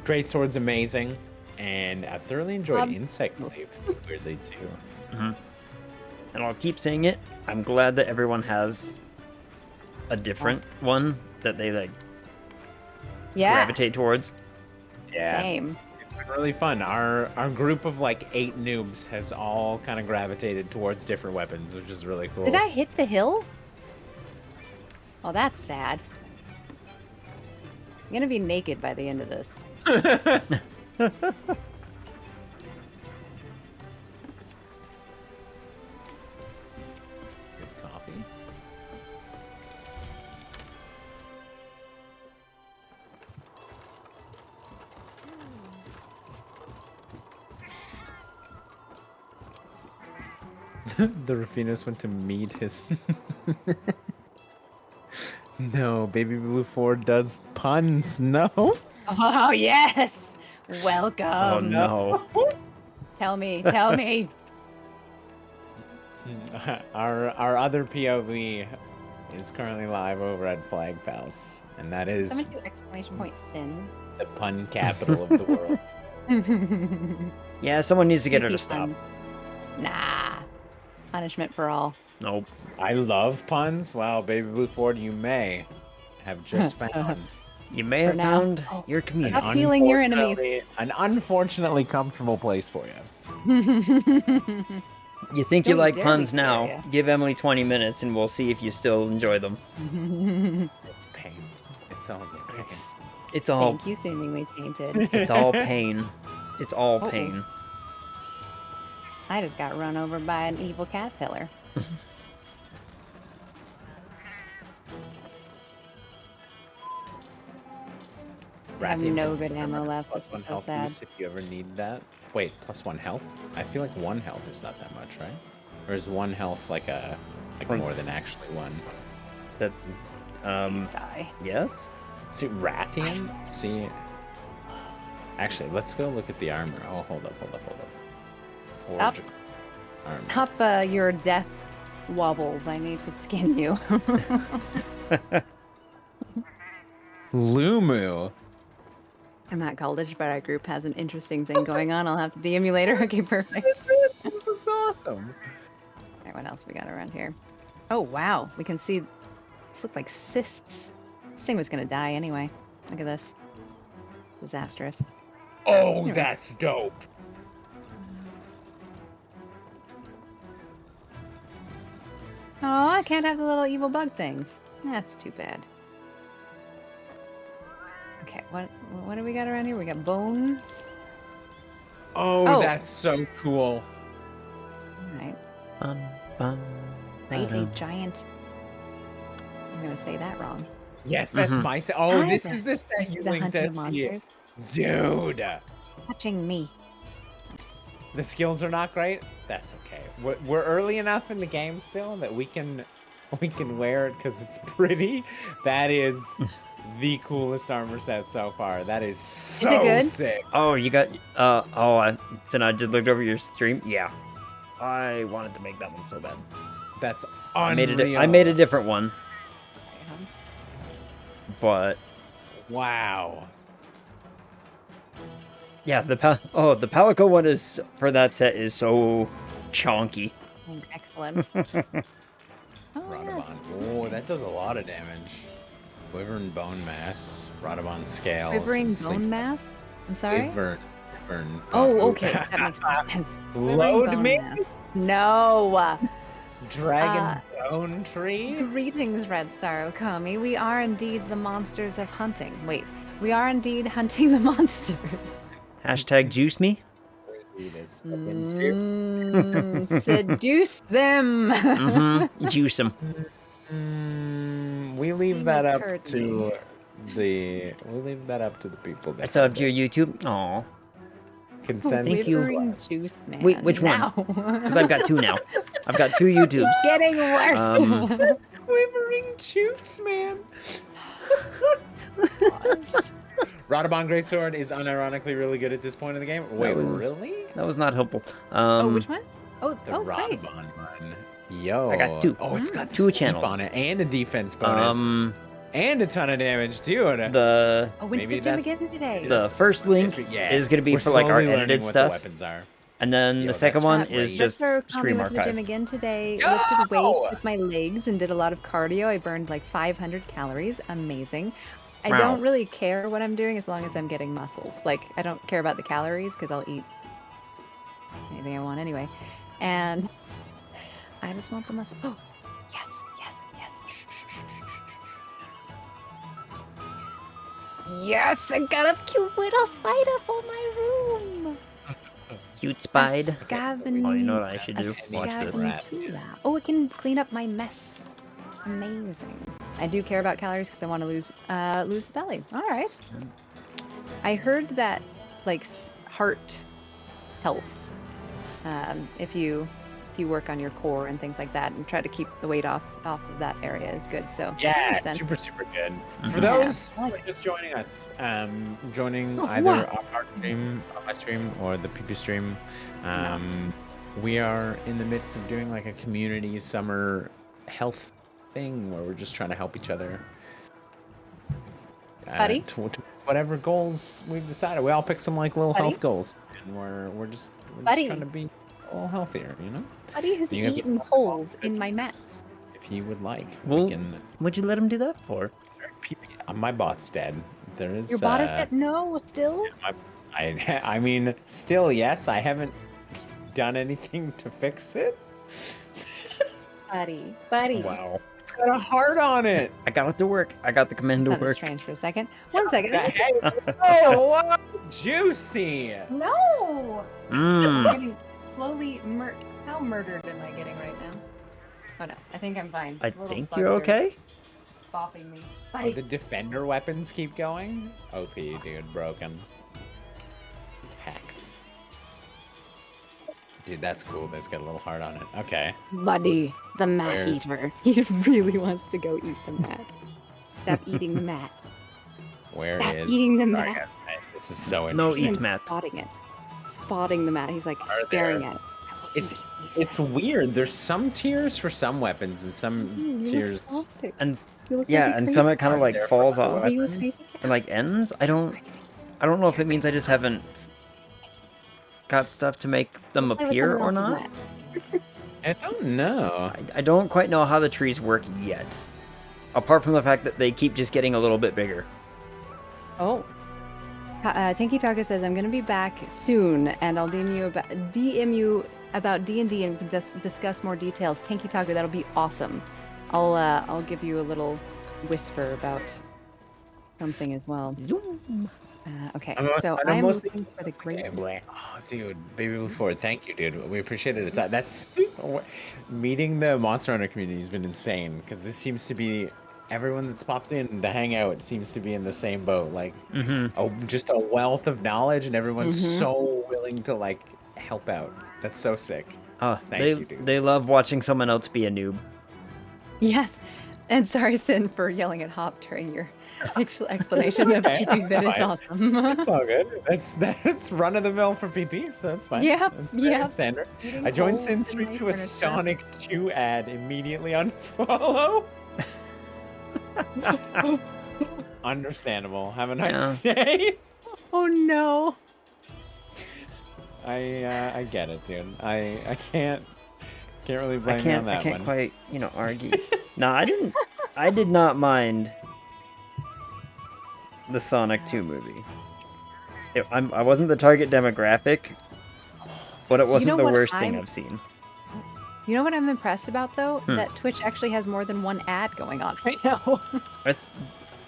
Great Sword's amazing, and I've thoroughly enjoyed Insect Glaive weirdly too. And I'll keep saying it. I'm glad that everyone has a different one that they like Yeah. gravitate towards. Yeah. Same. It's been really fun. Our group of like 8 noobs has all kind of gravitated towards different weapons, which is really cool. Did I hit the hill? Oh, that's sad. I'm gonna be naked by the end of this. Good coffee. The Ruffinos went to meet his. No, Baby Blue Ford does puns. No. Oh yes! Welcome. Oh no. Tell me, tell me. Our other POV is currently live over at Flag Pals, and that is Someone do exclamation point sin. the pun capital of the world. Yeah, someone needs to get her to PP stop. pun. Nah. Punishment for all. Nope. I love puns. Wow, Baby Blue Ford, you may have just found You may For have now. found Oh, your community. Stop healing your enemies. an unfortunately comfortable place for you. You think Don't you you like dare puns leave the now? area. Give Emily 20 minutes and we'll see if you still enjoy them. It's pain. It's all good. It's all Thank you, seemingly tainted. it's all pain. It's all Uh-oh. pain. I just got run over by an evil caterpillar. I have Rathian no can good ammo remember left. plus This one is so health sad. boost if you ever need that. Wait, +1 health? I feel like 1 health is not that much, right? Or is 1 health like Like- more than actually 1? That Please die. yes? See, Rathian? See, Actually, let's go look at the armor. Oh, hold up. Up. Forge armor. Top your death wobbles. I need to skin you. Lumu. I'm at college, but our group has an interesting thing going on. I'll have to DM you later. Okay, perfect. This looks awesome. Alright, what else we got around here? Oh, wow. We can see... These look like cysts. This thing was gonna die anyway. Look at this. Disastrous. Oh, Anyway. that's dope. Oh, I can't have the little evil bug things. That's too bad. Okay, what do we got around here? We got bones. Oh, Oh. that's so cool. Alright. Bum, bum, Fight a ba-dum. giant... I'm gonna say that wrong. Yes, that's Mhm. my set. Oh, this Hi is there. the set This you is the linked Hunt of us the here. Monsters. Dude. Touching me. Oops. The skills are not great. That's okay. We're early enough in the game still that we can wear it because it's pretty. That is the coolest armor set so far. That is so good? sick. Oh, you got then I just looked over your stream. Yeah, I wanted to make that one so bad. That's I unreal. made a different one, Okay, hon. but Wow. yeah, the Palico one is for that set is so chonky. Excellent. Oh, Radabon. yes. Oh, that does a lot of damage. Wyvern bone mass. Radabon scales. Quivering and sleep- bone math? I'm sorry? Wyvern. Oh, okay. That makes more sense. Quivering Load bone me. math. No. Dragon bone tree. Greetings, Red Star Okami. We are indeed the monsters of hunting. Wait, we are indeed hunting the monsters. Hashtag juice me. Seduce them. Mm-hmm. Juice them. We leave He that has up heard to the people that I still up to your YouTube. Aw, consent. Thank you. Quivering juice man. Wait, which one? Now. because I've got two now. I've got two YouTubes. Getting worse. Quivering juice, man. Radabon Greatsword is unironically really good at this point in the game. Wait, was- really? That was not helpful. Oh, which one? Oh, The oh, great. Radabon one. Yo. I got two. Oh, it's got Two sleep channels. on it and a defense bonus. And a ton of damage too. The Oh, went to Maybe the gym that's- again today. the first link Yeah, is gonna be we're for like our slowly learning edited what stuff, The weapons are. and then Yo, the second that's one great. is just Mr. Okami stream went to the gym archive. again today. Yo! Lifted weights with my legs and did a lot of cardio. I burned like 500 calories. Amazing. I Wow. don't really care what I'm doing as long as I'm getting muscles. Like, I don't care about the calories because I'll eat anything I want anyway. And I just want the muscle. Oh, yes, yes, yes. Shh, shh, shh, shh, shh. Yes, I got a cute little spider for my room. Cute spide. Scaven- Oh, you know what I should a do? Watch this. scaventula. Oh, it can clean up my mess. Amazing. I do care about calories because I want to lose the belly. All right. I heard that like heart health, if you work on your core and things like that and try to keep the weight off of that area is good. So that Yeah, makes sense. super good. Mhm. For those Yeah, I who like are just joining us, joining Oh, either wow. on our stream, on my stream, or the PP stream, we are in the midst of doing like a community summer health thing where we're just trying to help each other. Buddy? To whatever goals we've decided. We all pick some like little Buddy? health goals, and we're just Buddy? trying to be a little healthier, you know. Buddy has You guys are eaten welcome holes in my mat. If you would like, Well, we can. what'd you let him do that for? Sorry, my bot's dead. There is. Your bot is dead? No, still? I mean, still, yes. I haven't done anything to fix it. Buddy. Wow. It's got a heart on it. I got it to work. I got the command to Sounded work. strange for a second. One second. Hey, oh, wow, juicy. No! I'm Mmm. getting slowly How murdered am I getting right now? Oh no, I think I'm fine. I Little think bugs you're are okay. Bopping me. Oh, Buddy. the defender weapons keep going. OP, dude, broken. Hacks. Dude, that's cool. That's got a little heart on it. Okay. Buddy, the mat Where's- eater. He really wants to go eat the mat. Stop eating the mat. Where Stop is? eating the Sorry, mat. guys. This is so No, interesting. eat Him mat. spotting it. Spotting the mat. He's like staring at it. It's weird. There's some tiers for some weapons and some You look tiers. exhausted. And You look yeah, like and a some crazy it kind of Aren't like there falls for other off Are you a weapons? crazy cat? and like ends. I don't know if it means I just haven't got stuff to make them Play with appear someone or else's not. mat. I don't know. I don't quite know how the trees work yet. Apart from the fact that they keep just getting a little bit bigger. Oh. Tanky Taco says, I'm going to be back soon, and I'll DM you about D&D and discuss more details. Tanky Taco, that'll be awesome. I'll give you a little whisper about something as well. Okay, so I'm looking for the great... Oh, dude, Baby Blue Ford, thank you, dude. We appreciate it. That's meeting the Monster Hunter community has been insane because this seems to be everyone that's popped in to hang out seems to be in the same boat. Like, just a wealth of knowledge, and everyone's so willing to like help out. That's so sick. Thank you, dude. They love watching someone else be a noob. Yes, and sorry, Sin, for yelling at Hop during your explanation of PP, but it's awesome. It's all good. That's run of the mill for PP, so it's fine. Yep, That's very yep. standard. Eating I joined holes Sin in Street my to a furniture. Sonic 2 ad, immediately unfollow. Understandable. Have a nice day. Oh no. I get it, dude. I can't really blame you on that I can't one. quite, argue. No, I did not mind the Sonic 2 movie. I wasn't the target demographic, but it wasn't the what worst thing I've seen. You know what I'm impressed about, though? That Twitch actually has more than one ad going on right now.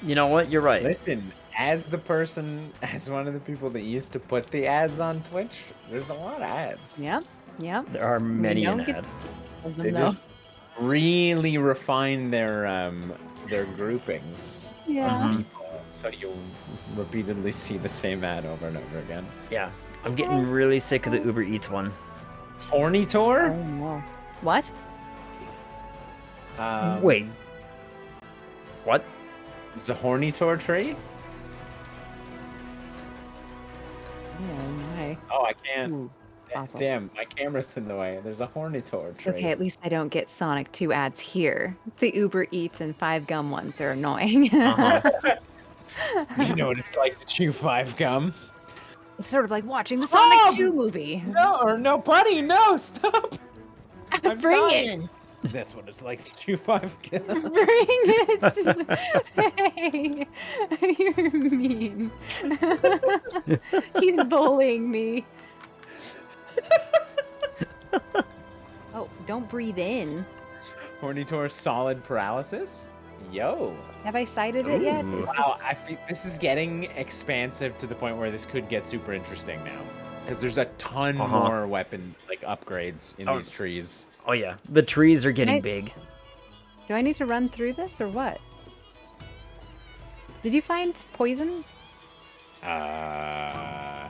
You know what? You're right. Listen, as one of the people that used to put the ads on Twitch, there's a lot of ads. Yep. There are many an don't get- ad. They just really refine their groupings. Yeah. People, so you'll repeatedly see the same ad over and over again. Yeah. I'm getting really sick of the Uber Eats one. Horny tour? Oh no. What? Wait. What? It's a horny tour tree? Oh my. Oh, I can't. Ooh, fossils. Damn, my camera's in the way. There's a horny tour tree. Okay, at least I don't get Sonic 2 ads here. The Uber Eats and 5 Gum ones are annoying. You know what it's like to chew 5 gum? It's sort of like watching the Sonic 2 movie. No, buddy, no, stop! I'm Bring dying. That's what it's like to chew 5 gum. Bring it! Hey, you're mean. He's bullying me. Oh, don't breathe in. Horny tour solid paralysis? Yo. Have I cited it yet? Is Wow, this- I feel this is getting expansive to the point where this could get super interesting now. Because there's a ton more weapon upgrades in these trees. Oh yeah, the trees are getting Right. big. Do I need to run through this or what? Did you find poison? I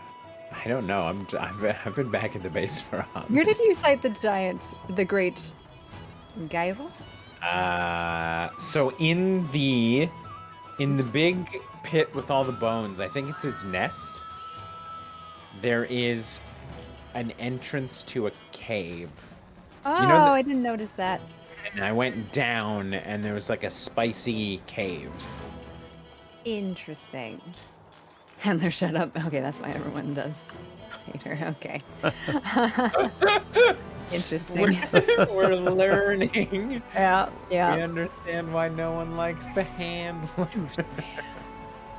don't know. I've been back at the base for a while. Where did you cite the great Gyros? So in the big pit with all the bones, I think it's its nest. There is an entrance to a cave. Oh, You know I didn't notice that. And I went down, and there was like a spicy cave. Interesting. Handler, shut up. Okay, that's why everyone does Hater. Okay. Interesting. We're learning. Yeah, We yeah. understand why no one likes the handler.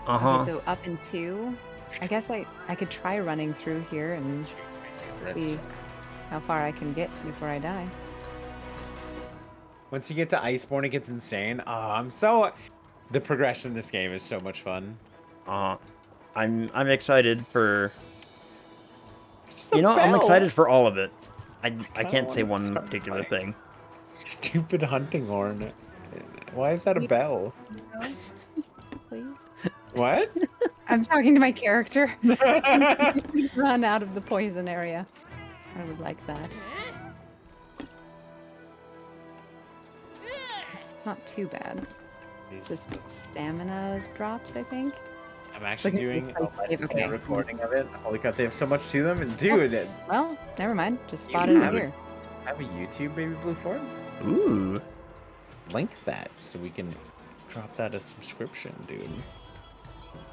Okay, so up in 2. I guess I could try running through here and see how far I can get before I die. Once you get to Iceborne, it gets insane. The progression in this game is so much fun. I'm excited for. a I'm bell. excited for all of it. I can't say wanna one start particular playing. thing. Stupid hunting horn. Why is that a bell? Please. What? I'm talking to my character. Run out of the poison area. I would like that. It's not too bad. Just stamina drops, I think. I'm actually looking for doing the a spicy let's cave, play okay. recording of it. Holy crap, they have so much to them. And dude, Well, never mind. Just you spotted it have here. have a YouTube Baby Blue Ford? Ooh. Link that so we can drop that as subscription, dude.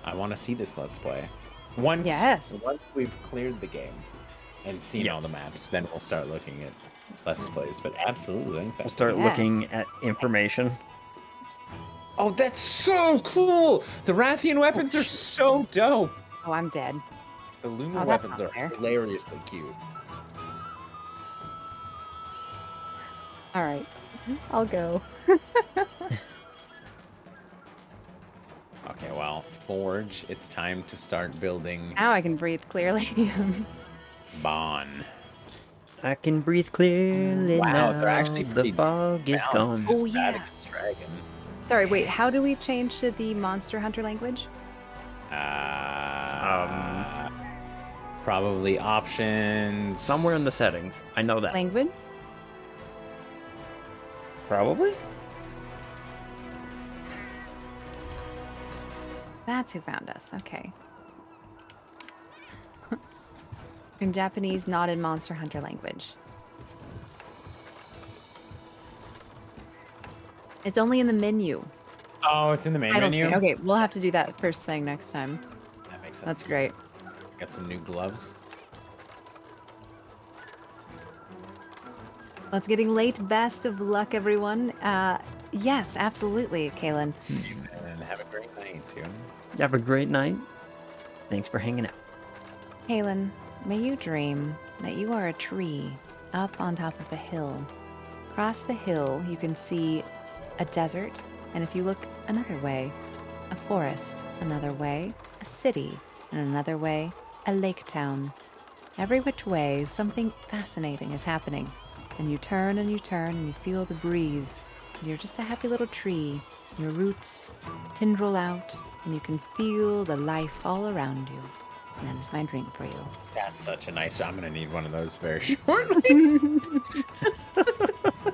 I want to see this Let's Play. Once we've cleared the game and seen all the maps, then we'll start looking at Let's Plays. But absolutely link that. We'll start looking at information. Oh, that's so cool! The Rathian weapons are so dope! Oh, I'm dead. The Luma Oh, that's weapons not are fair. hilariously cute. All right. I'll go. Okay, well, Forge, it's time to start building Now I can breathe clearly. Bon. I can breathe clearly Wow, now. they're actually The pretty fog is balanced. gone. Just Oh, bad yeah. against Dragon. Sorry, wait. How do we change to the Monster Hunter language? Probably options. Somewhere in the settings. I know that. Language? Probably? That's who found us. Okay. In Japanese, not in Monster Hunter language. It's only in the menu. Oh, it's in the main Title menu? screen. Okay, we'll have to do that first thing next time. That makes sense. That's great. Got some new gloves. Well, it's getting late. Best of luck, everyone. Yes, absolutely, Kaylin. And have a great night, too. Have a great night. Thanks for hanging out. Kaylin, may you dream that you are a tree up on top of a hill. Across the hill, you can see a desert, and if you look another way, a forest, another way, a city, and another way, a lake town. Every which way, something fascinating is happening. And you turn and you turn and you feel the breeze. And you're just a happy little tree. Your roots tendril out, and you can feel the life all around you. And that is my dream for you. That's such a nice... I'm going to need one of those very shortly.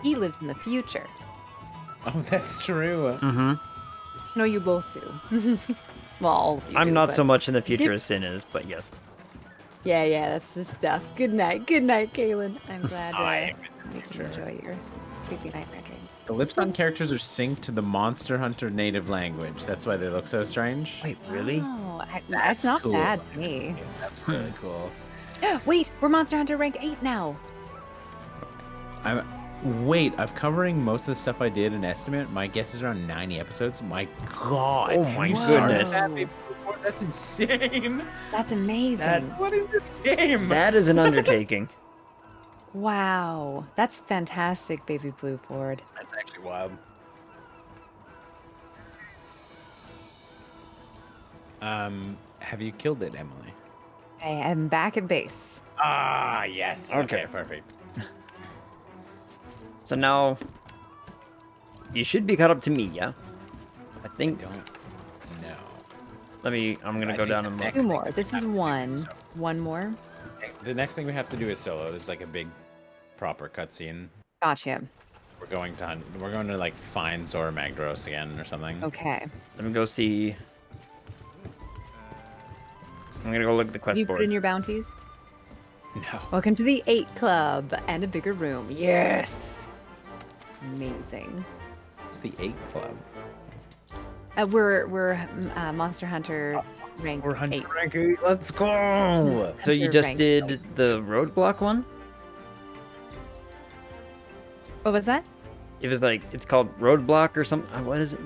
He lives in the future. Oh, that's true. Mm-hmm. No, you both do. Well, all of you I'm do, not but- so much in the future as Sin is, but yes. Yeah, that's the stuff. Good night, Kaylin. I'm glad I am in the you can future. enjoy your creepy nightmare dreams. The Lipson characters are synced to the Monster Hunter native language. That's why they look so strange. Wait, really? Oh, that's not cool. bad to me. Yeah, that's really cool. Wait, we're Monster Hunter rank 8 now. I'm covering most of the stuff I did in Estimate. My guess is around 90 episodes. My God. Oh have my you started goodness. that before? That's insane. That's amazing. What is this game? That is an undertaking. Wow, that's fantastic, Baby Blue Ford. That's actually wild. Have you killed it, Emily? I am back at base. Ah, yes. Okay. Perfect. So now, you should be caught up to me, yeah? I I think. don't know. I'm gonna I go think down the and look. next- Two more. This was I think one. so. One more. The next thing we have to do is solo. There's like a big, proper cutscene. Gotcha. We're going to hunt. We're going to like find Zora Magdaros again or something. Okay. Let me go see. I'm gonna go look at the quest You put board. in your bounties? No. Welcome to the 8 Club and a bigger room. Yes. Amazing. It's the 8 Club. We're Monster Hunter rank We're 8. hunting rank 8. Let's go. So you Hunter just rank did the roadblock one? What was that? It was like it's called roadblock or something. What is it?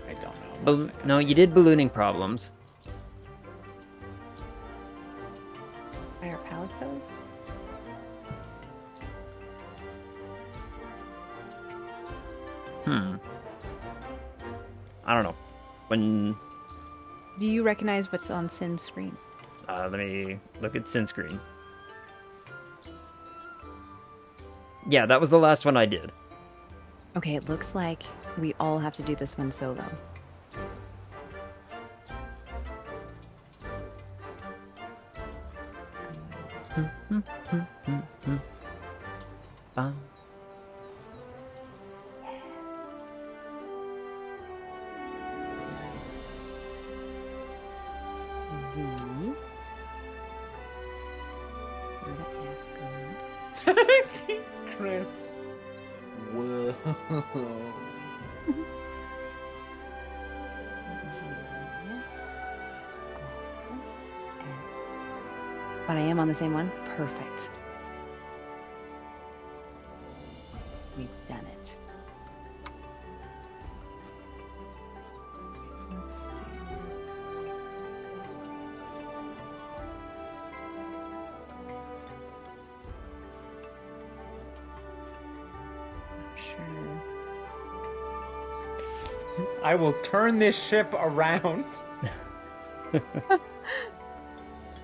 I don't know. No, you did ballooning problems. Fire pallet pose? I don't know. When Do you recognize what's on Sin's screen? let me look at Sin Screen. Yeah, that was the last one I did. Okay, it looks like we all have to do this one solo. Um, Z. Where the S going? Chris. Whoa. But I am on the same one. Perfect. We've done it. Let's do... Sure. I will turn this ship around.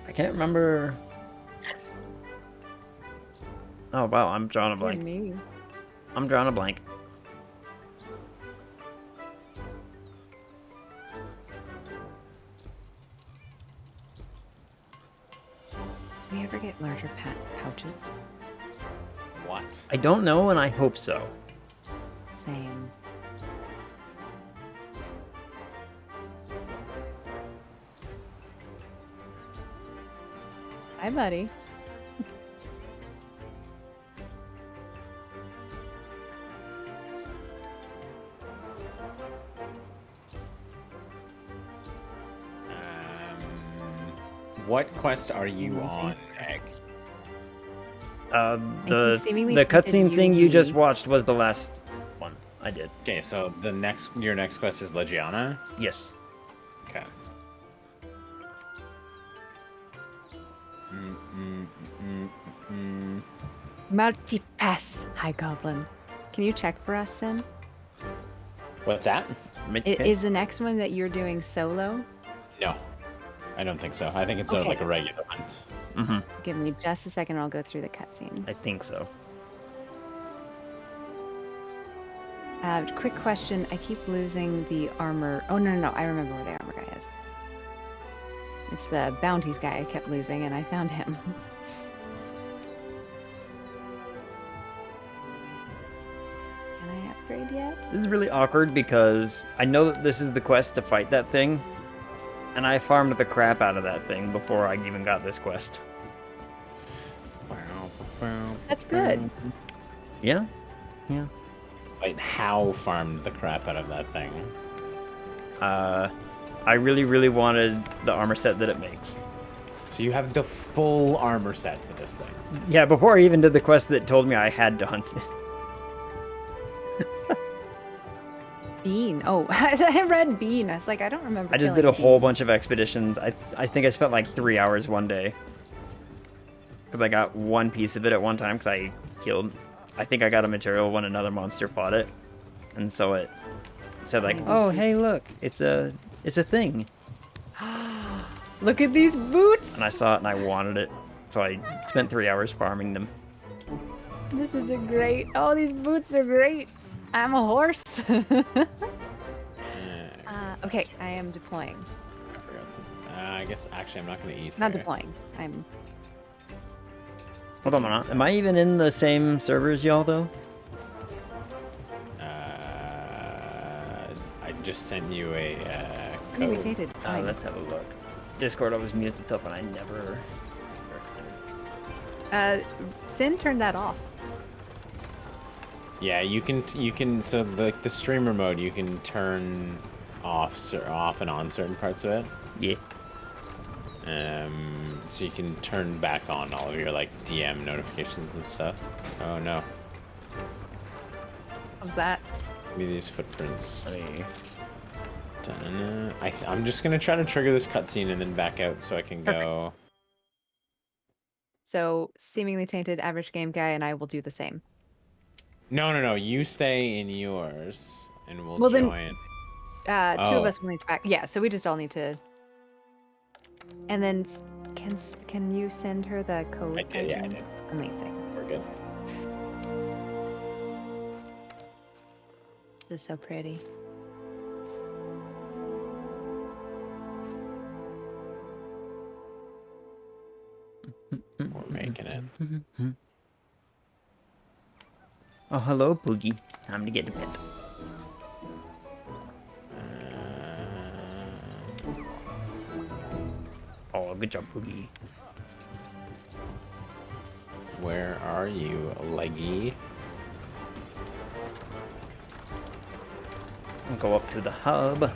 I can't remember. Oh wow, I'm drawing a Dear blank. me. I'm drawing a blank. Do we ever get larger pouches? What? I don't know, and I hope so. Same. Hi, buddy. What quest are you Amazing. on, Egg? The seemingly the hinted cutscene you thing you just need- watched was the last one I did. Okay, so your next quest is Legiana. Yes. Okay. Multipass. Hi, Goblin. Can you check for us, Sin? What's that? Is the next one that you're doing solo? No, I don't think so. I think it's Okay. like a regular hunt. Mm-hmm. Give me just a second. I'll go through the cutscene. I think so. Quick question. I keep losing the armor. Oh, no. I remember where the armor guy is. It's the bounties guy I kept losing, and I found him. Can I upgrade yet? This is really awkward because I know that this is the quest to fight that thing, and I farmed the crap out of that thing before I even got this quest. That's good. Yeah? Yeah. Wait, how farmed the crap out of that thing? I really, really wanted the armor set that it makes. So you have the full armor set for this thing. Yeah, before I even did the quest that told me I had to hunt it. Bean. Oh, I read Bean. I was like, I don't remember. I just killing did a whole Bean. bunch of expeditions. I think I spent like 3 hours one day. Because I got one piece of it at one time because I killed... I think I got a material when another monster fought it. And so it said like, oh, hey, look, it's a thing. Look at these boots. And I saw it and I wanted it. So I spent 3 hours farming them. This is a great. Oh, these boots are great. I'm a horse. Okay, I am deploying. I forgot some. I guess actually I'm not gonna eat. Not here. deploying. I'm. Hold on a minute. Am I even in the same server as y'all, though? I just sent you a code. Mutated. Let's have a look. Discord always mutes itself and I never... Sin turned that off. Yeah, you can. So the streamer mode, you can turn off and on certain parts of it. Yeah. So you can turn back on all of your like DM notifications and stuff. Oh no, What's that? maybe these footprints. I mean, Dun-dun-dun. I'm just gonna try to trigger this cutscene and then back out so I can go. So, seemingly tainted average game guy, and I will do the same. No. You stay in yours, and we'll Well, then- join. Two of Oh. us will need to back. Yeah, so we just all need to. And then, can you send her the code? I did. Yeah, I Arjun? did. Amazing. We're good. This is so pretty. We're making it. oh, hello, Poogie. Time to get to bed. Good job, Boogie. Where are you, leggy? Go up to the hub.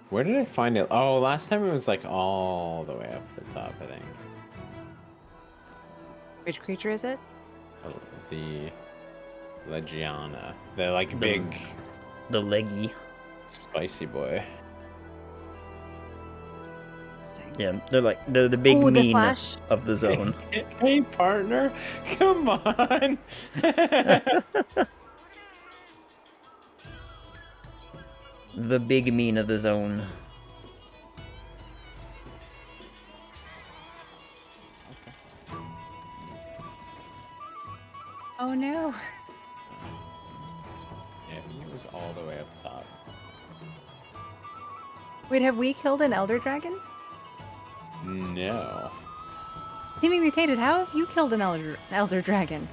Where did I find it? Oh, last time it was like all the way up the top, I think. Which creature is it? Oh, the Legiana. The like big The leggy. spicy boy. Interesting. Yeah, they're like the big Ooh, the mean flash. of the zone. Hey, partner, come on. The big mean of the zone. Oh no. Yeah, he was all the way up top. Wait, have we killed an Elder Dragon? No. Seemingly tainted, how have you killed an Elder Dragon?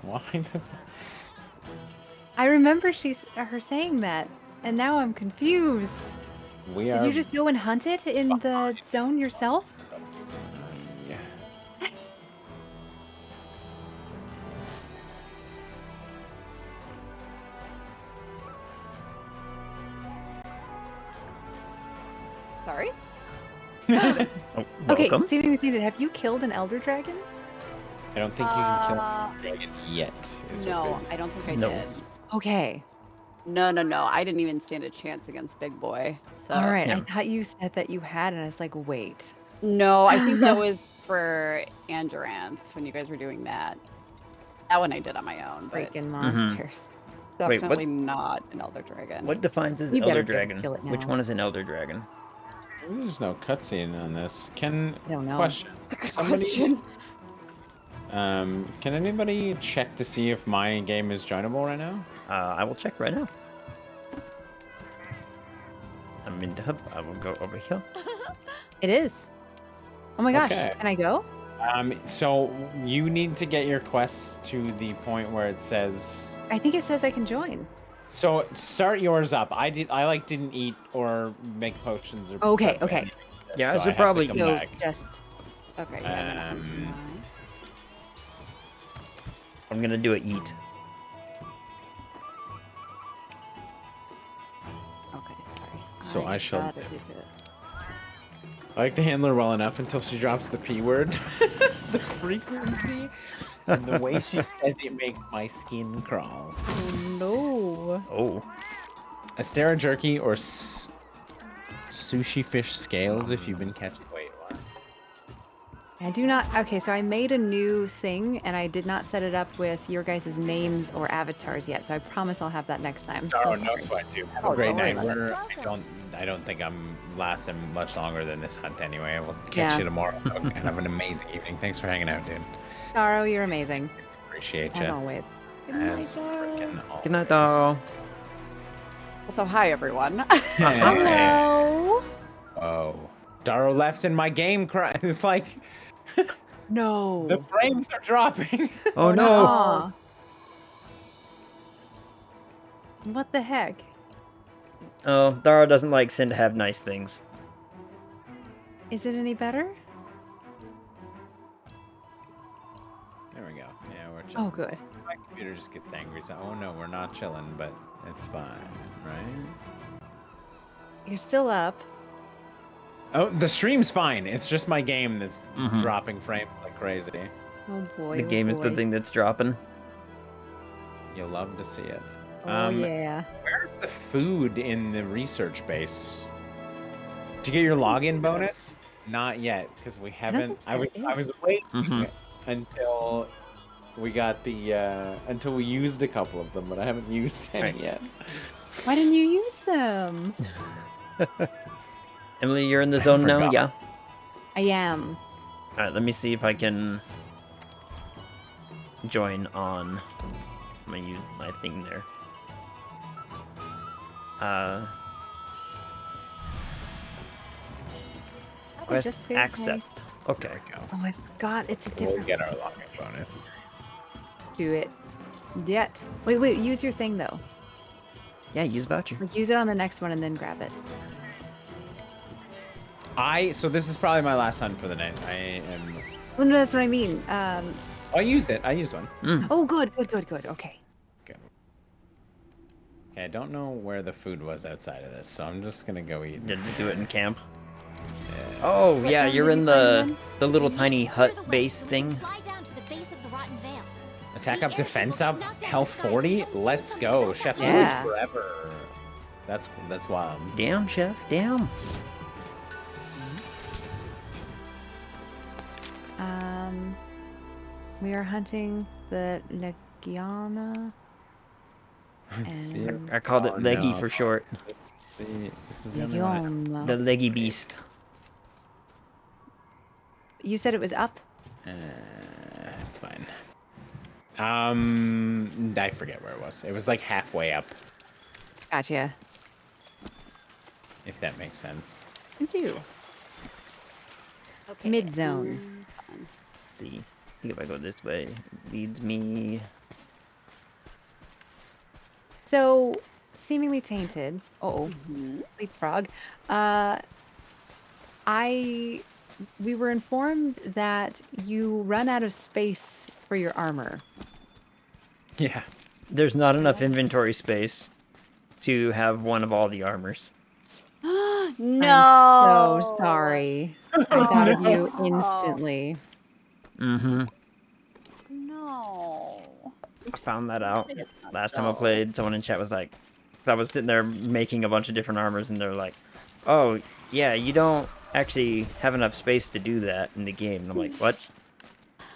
Why does it... I remember her saying that, and now I'm confused. We Did are... you just go and hunt it in the zone yourself? Yeah. Sorry? Oh, Okay, welcome. seemingly tainted, have you killed an Elder Dragon? I don't think you can kill the dragon yet. is what No, big- I don't think I No. did. Okay. No. I didn't even stand a chance against Big Boy. So All right. Yeah. I thought you said that you had, and I was like, wait. No, I think that was for Andoranth when you guys were doing that. That one I did on my own, but Freaking monsters. Wait, what? definitely not an Elder Dragon. What defines as You Elder better be able to Dragon? kill it Which now. one is an Elder Dragon? There's no cutscene on this. Can... I don't know. Question. Good Somebody... question. Can anybody check to see if my game is joinable right now? I will check right now. I'm in the hub. I will go over here. It is. Oh my gosh. Okay. Can I go? So you need to get your quests to the point where it says... I think it says I can join. So start yours up. I didn't eat or make potions or... Okay, prep okay. anything for this, Yeah, I so should have to probably come Go back. just. Okay, yeah. Um, I'm gonna do a eat. Okay, sorry. So I shall gotta do. do this. I like the handler well enough until she drops the P word. The frequency and the way she says it makes my skin crawl. Oh no. Oh. Astera jerky or sushi fish scales if you've been catching... Wait, what? I do not. Okay, so I made a new thing, and I did not set it up with your guys' names or avatars yet. So I promise I'll have that next time. So Oh, no sorry. sweat, dude. Have Oh, a great don't worry night. about I don't think I'm lasting much longer than this hunt anyway. We'll catch Yeah. you tomorrow and have an amazing evening. Thanks for hanging out, dude. Daro, you're amazing. Appreciate As you. always. As freaking always. Good night, Daro. So hi everyone. Hey. Hello. Oh. Daro left in my game. It's like No. the frames are dropping. Oh no. Aw. What the heck? Oh, Daro doesn't like Sin to have nice things. Is it any better? There we go. Yeah, we're chilling. Oh, good. My computer just gets angry. So, oh no, we're not chilling, but it's fine, right? You're still up. Oh, the stream's fine. It's just my game that's Mhm. dropping frames like crazy. Oh boy. The oh game is the boy. thing that's dropping. You'll love to see it. Oh yeah. Where's the food in the research base? Did you get your login bonus? Not yet, because we haven't. think I was there waiting Mhm. until we got the until we used a couple of them, but I haven't used any Right. yet. Why didn't you use them? Emily, you're in the zone now? forgot. Yeah. I am. Alright, let me see if I can join on. I'm gonna use my thing there. Quest just cleared my- accept. Okay. There we go. Oh, I forgot. It's a We'll different. get our logging bonus. Do it. Yet. Wait. Use your thing though. Yeah, use voucher. Like use it on the next one and then grab it. So this is probably my last hunt for the night. I am. Well, no, that's what I mean. I used it. I used one. Oh, good. Okay. Good. Okay, I don't know where the food was outside of this, so I'm just gonna go eat. Did you do it in camp? Oh, What yeah, zone you're did in you find the little We tiny need to clear hut the way base so we can thing. fly down to the base of the Rotten Vale. Attack The up, airship defense will up, knock down health the sky 40. and Let's focus on go. the Chef's battlefield. Yeah. Tues forever. That's wild. Damn, chef, damn. We are hunting the Legiana. See, And I called it Oh, leggy no. for short. This is the only one. Legiona. The leggy beast. You said it was up? It's fine. I forget where it was. It was like halfway up, Gotcha. if that makes sense. I do. Okay. Mid-zone. fun. See, I think if I go this way, it leads me. So, seemingly tainted. Oh, Mhm. leapfrog. We were informed that you run out of space for your armor. Yeah. There's not enough inventory space to have one of all the armors. No. I'm so sorry. I thought of you No. instantly. Mm-hmm. No. I found that out It's not last time I so. played. Someone in chat was like, I was sitting there making a bunch of different armors, and they're like, "Oh, yeah, you don't actually have enough space to do that in the game." And I'm like, "What?"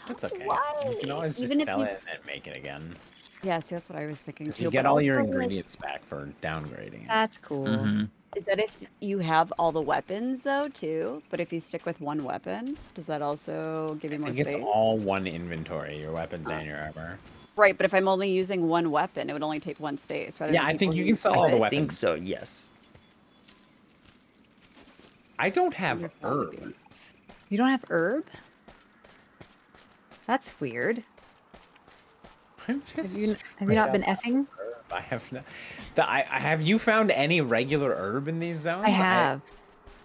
That's okay. Why? You can always just Even if sell you- it and then make it again. Yeah, see, that's what I was thinking too. You get but all your also, like, ingredients back for downgrading it. That's cool. Mm-hmm. Is that if you have all the weapons though too? But if you stick with one weapon, does that also give you I more think space? it's all one inventory, your weapons and your armor. Right, but if I'm only using one weapon, it would only take one space. Rather Yeah, than I think people you who can sell use all the it. I think weapons. so. Yes. I don't have Wonder if that would be herb. enough. You don't have herb? That's weird. I'm Have just you straight not up been effing? herb. I have not. Have you found any regular herb in these zones? I have.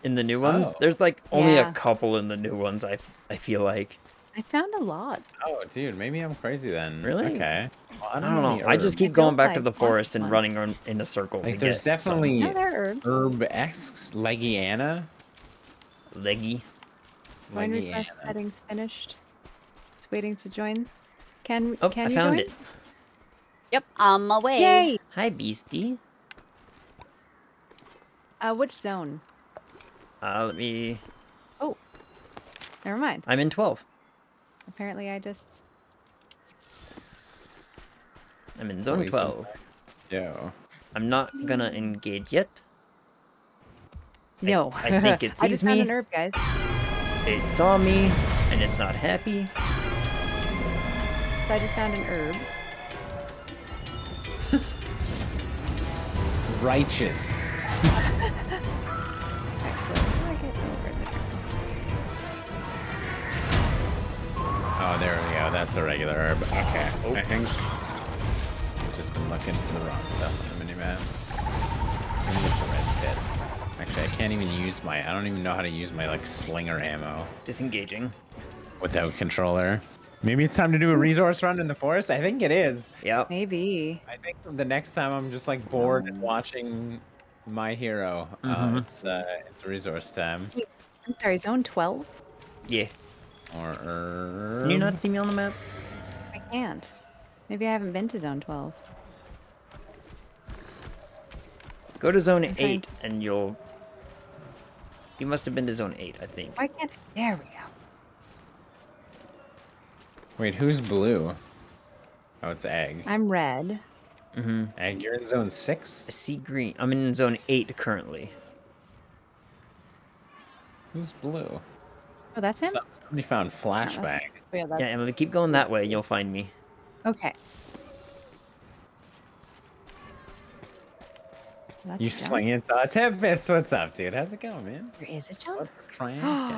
In the new ones, Oh. there's like only Yeah. a couple in the new ones. I feel like. I found a lot. Oh, dude, maybe I'm crazy then. Really? Okay. Well, I don't know. any I just herb. keep I going feel back to like the lots forest of and ones. running in a circle. Like, to there's get some definitely No, there are herbs. herb-esque leggiana. leggy. Join request Leggiana. settings finished. Just waiting to join. Can Oh, can I you found join? it. Yep, on my way. Yay! Hi, beastie. Which zone? Let me. Oh, never mind. I'm in 12. Apparently, I just. I'm in zone Wait, 12. Yo. I'm not gonna engage yet. No. I think it I sees just found me. an herb, guys. It saw me, and it's not happy. So I just found an herb. Righteous. Excellent. How do I get over there? Oh, there we go. That's a regular herb. Okay. I think I've just been looking for the wrong stuff on the minimap. Maybe it's a red pit. Actually, I can't even use I don't even know how to use my, like, slinger ammo Disengaging. without controller. Maybe it's time to do a resource run in the forest? I think it is. Yep. Maybe. I think the next time I'm just, like, bored and watching my hero. Mhm. It's a resource time. I'm sorry, zone 12? Yeah. Or herb. Can you not see me on the map? I can't. Maybe I haven't been to zone 12. Go to zone I'm trying- 8, and you'll. You must have been to zone 8, I think. Why can't. There we go. Wait, who's blue? Oh, it's Egg. I'm red. Mm-hmm. Egg, you're in zone 6? I see green. I'm in zone 8 currently. Who's blue? Oh, that's him? Somebody found flashbang. Oh, yeah, that's Yeah, Emily, keep going that way. You'll find me. Okay. That's You jump. swing it. Tempest, what's up, dude? How's it going, man? There is a jump. Let's crank it.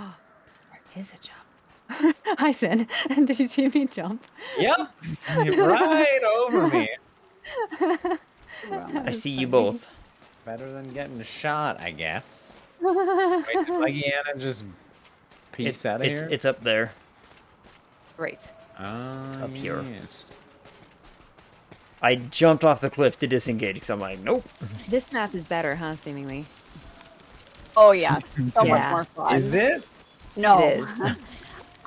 There is a jump. Hi, Sin. Did you see me jump? Yep, right over me. That I was see you funny. both. Better than getting shot, I guess. Wait, did Legiana just peace out of here? It's up there. Great. Up here. Yes. I jumped off the cliff to disengage because I'm like, nope. This map is better, huh? Seemingly. Oh yeah, so much Yeah. more fun. Is it? No. It is.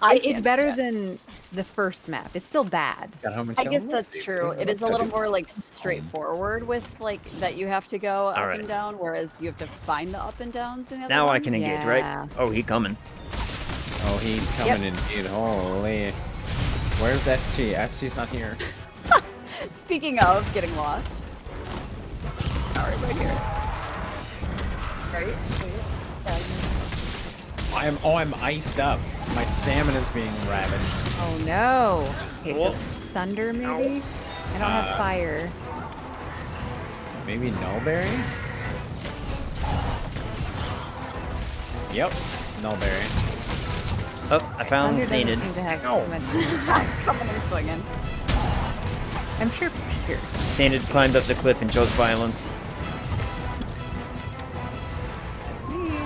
It's can't better do that. than the first map. It's still bad. Got home and I killed guess him? that's Let's see. true. It is a little more like straightforward with like that you have to go up Alright. and down, whereas you have to find the up and downs in the other Now I one. can engage, Yeah. right? Oh, he coming. Oh, he coming indeed. Holy. Where's ST? ST's not here. Speaking of getting lost. Alright, right here. Right? I'm iced up. My stamina's being ravaged. Oh no. Okay, so Whoa. thunder maybe? I don't have fire. Maybe Nullberry? Yep, Nullberry. Oh, I found Thunder doesn't Zainid. seem to have No. much. Coming and swinging. I'm sure Pierce. Zainid climbed up the cliff and chose violence. That's me.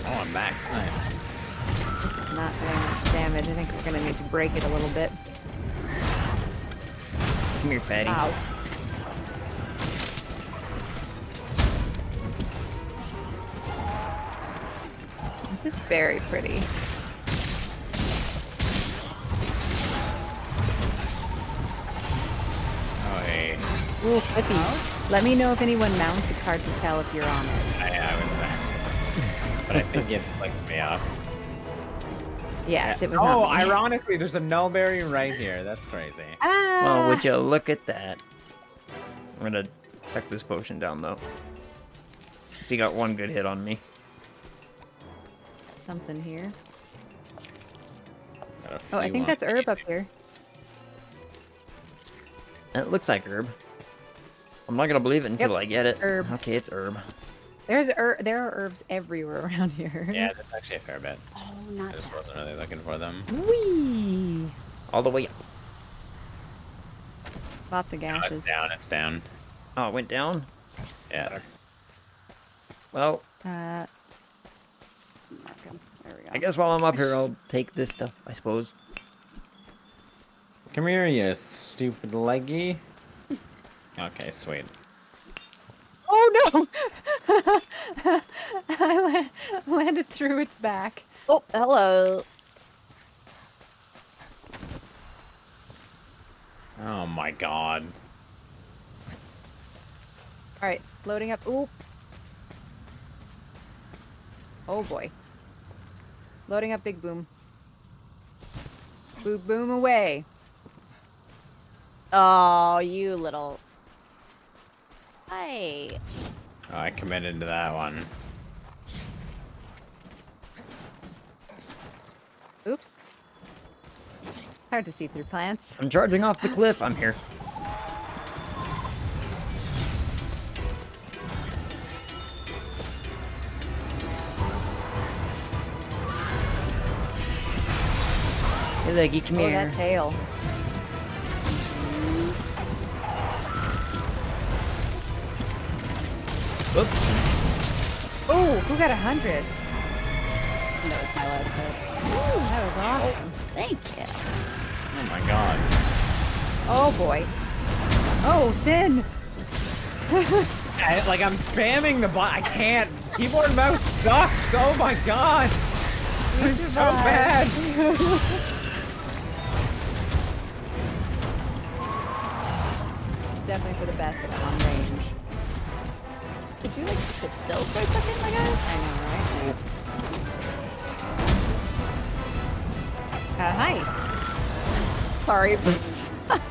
Oh, I'm max. Nice. This is not doing much damage. I think we're gonna need to break it a little bit. Come here, fatty. Ow. This is very pretty. Oh, hey. Ooh, flippies. Let me know if anyone mounts. It's hard to tell if you're on it. I was max. But I think it flicked me off. Yes, it was Oh, not me. ironically, there's a Nullberry right here. That's crazy. Ah! Well, would you look at that? I'm gonna suck this potion down though. 'Cause he got one good hit on me. Something here. Got a Oh, I few think on that's me. herb up here. It looks like herb. I'm not gonna believe it until Yep, I get it. herb. Okay, it's herb. There are herbs everywhere around here. Yeah, that's actually a fair bit. Oh, I not just that. wasn't really looking for them. Whee! All the way up. Lots of No, gashes. it's down. It's down. Oh, it went down? Yeah. Well, Uh, Okay, there we go. I guess while I'm up here, I'll take this stuff, I suppose. Come here, you stupid leggy. Okay, sweet. oh no! I landed through its back. Oh, hello. Oh my god. All right, loading up. Ooh. Oh boy. Loading up big boom. Boom boom away. Oh, you little. Hi. Oh, I committed to that one. Oops. Hard to see through plants. I'm charging off the cliff. I'm here. Hey, Leggy, come Oh, here. that tail. Whoop. Oh, who got 100? That was my last hit. Ooh, that was awesome. Thank you. Oh my god. Oh boy. Oh, Sin. I'm spamming the button. I can't. Keyboard and mouse sucks. Oh my god. It's so bad. It's definitely for the best that I'm on range. Could you like sit still for a second, my guy? I know, right? Hi. Sorry.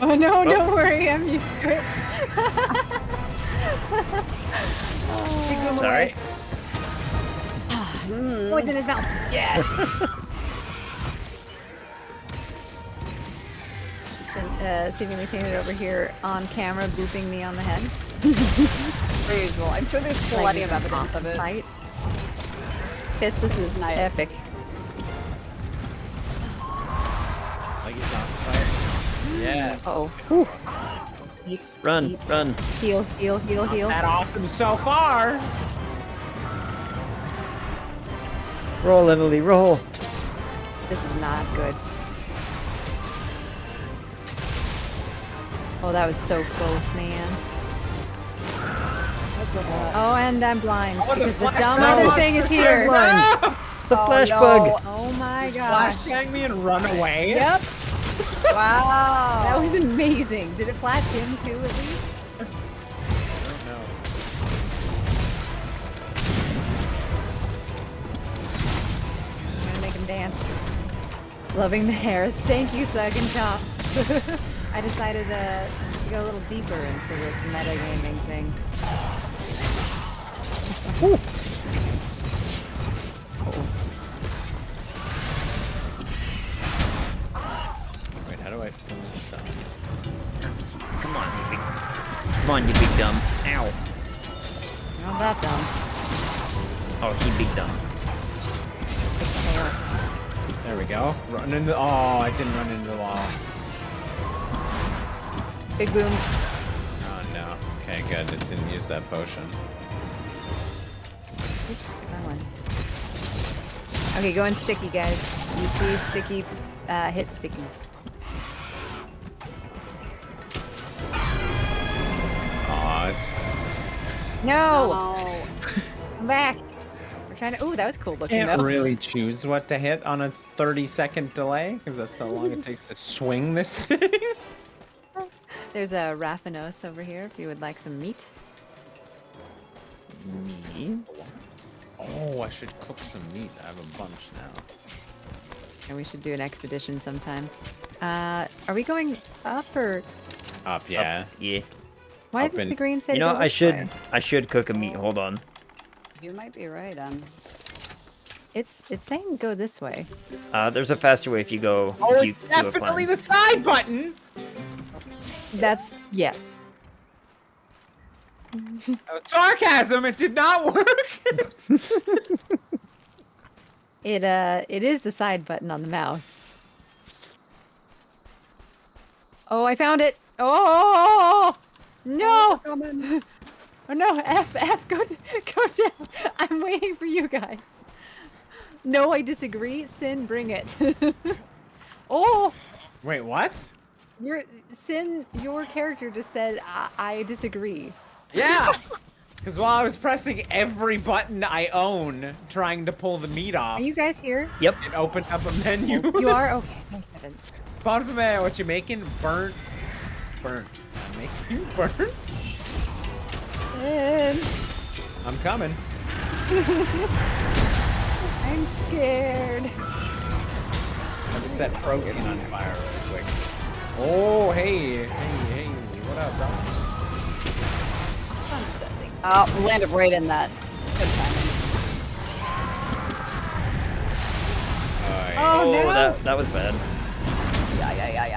Oh no, don't worry, I'm used to it. Big boom Sorry. away. Oh, it's in his mouth. Yes. CV Maintainer over here on camera booping me on the head. Per usual. I'm sure there's plenty of evidence of it. Fight. Fitz, this is Nice. epic. Like he's on fire. Yeah. Uh-oh. Eat, Run, eat. run. Heal, heal, heal, heal. That awesome so far. Roll, Emily, roll. This is not good. Oh, that was so close, man. Oh, and I'm blind Oh, the because the flash dumb bug other was thing is just here. blind. The Oh, flash no. bug. Oh my gosh. Flashbang me and run away. Yep, Wow. that was amazing. Did it flash him too, at least? I don't know. I'm gonna make him dance. Loving the hair. Thank you, Thug and Chops. I decided to go a little deeper into this metagaming thing. Wait, how do I finish up? Come on, you big. Come on, you big dumb. Ow. Not that dumb. Oh, he big dumb. Big tail. There we go. Run into. Oh, I didn't run into the wall. Big boom. Oh no. Okay, good. It didn't use that potion. Oops, wrong one. Okay, going sticky, guys. You see sticky, hit sticky. Oh, it's. No! Oh. Come back! We're trying to. Ooh, that was cool looking Can't though. really choose what to hit on a 30-second delay because that's how long it takes to swing this thing. There's a Raffinos over here if you would like some meat. Me? Oh, I should cook some meat. I have a bunch now. And we should do an expedition sometime. Are we going up or Up, yeah. Yeah. why Up does in- the green say You to know, go I this way? should cook a meat. Hold on. You might be right, It's saying go this way. There's a faster way if you go. Oh, if you it's do a definitely climb. the side button. That's yes. That was sarcasm. It did not work. It is the side button on the mouse. Oh, I found it. Oh no! Coming. Oh no! F, go down. I'm waiting for you guys. No, I disagree. Sin, bring it. Oh, Wait, what? your character just said I disagree. Yeah. Because while I was pressing every button I own, trying to pull the meat off, Are you guys here? Yep. it opened up a menu. You are? Okay, thank heavens. Spawn from there. What you making? Burnt. I'm making burnt. Sin, I'm coming. I'm scared. I just set protein on fire real quick. Oh, hey, what up, bro? Oh, we landed right in that. Good timing. Oh, no. that was bad.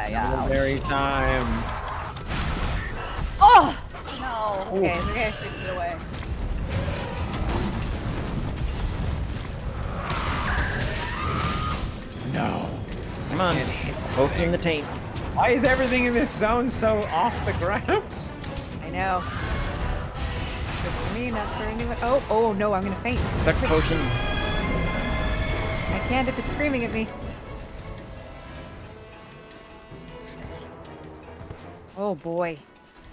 Yeah. Very time. Oh! No. Okay, Okay, shoot it away. No. Come on. Poke in the taint. Why is everything in this zone so off the ground? I know. Good for me, not for anyone. Oh no, I'm gonna faint. Suck potion. I can't if it's screaming at me. Oh boy.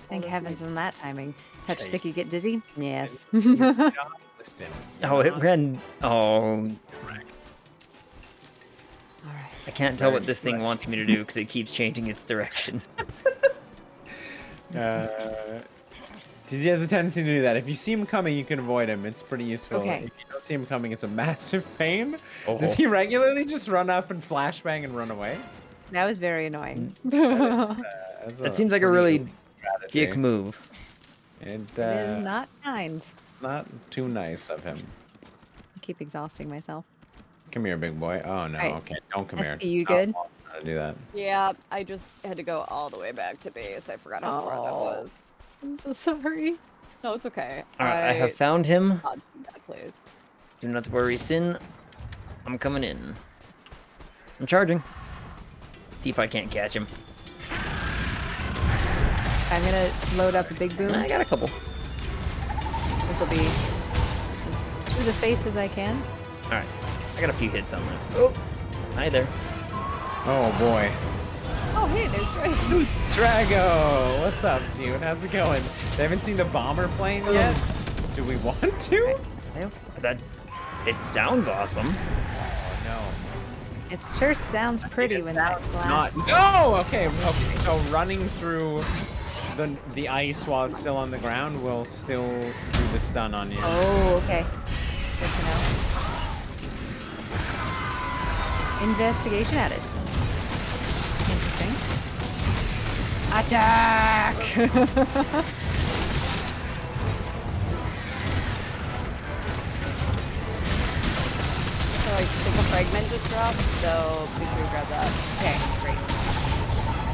Thank heavens on that timing. Touch Chase. sticky, get dizzy? Yes. Listen. Oh, it ran. Oh, Alright. I can't tell what this thing Very wants me to do because it keeps changing its direction. He has a tendency to do that. If you see him coming, you can avoid him. It's pretty useful. Okay. If you don't see him coming, it's a massive pain. Oh. Does he regularly just run up and flashbang and run away? That was very annoying. That's That seems like a pretty really good strategy. dick move. And It is not kind. it's not too nice of him. I keep exhausting myself. Come here, big boy. Oh no. Right. Okay, don't come here. ST, you Not good? all the how to do that. Yeah, I just had to go all the way back to base. I forgot how far that was. I'm so sorry. No, it's okay. Alright, I have found him. Not in that place. Do not worry, Sin. I'm coming in. I'm charging. See if I can't catch him. I'm gonna load up a big boom. I got a couple. This will be as to the face as I can. Alright, I got a few hits on that. Oh, hi there. Oh boy. Oh, hey, there's Drake. Drago! What's up, dude? How's it going? They haven't seen the bomber plane yet? Do we want to? That, it sounds awesome. Oh no. It sure sounds pretty when that Not. glass. No! Okay, okay. So running through the ice while it's still on the ground will still do the stun on you. Oh, okay. Good to know. Investigation added. Interesting. Attack! So I think a fragment just dropped, so be sure to grab that. Okay, great.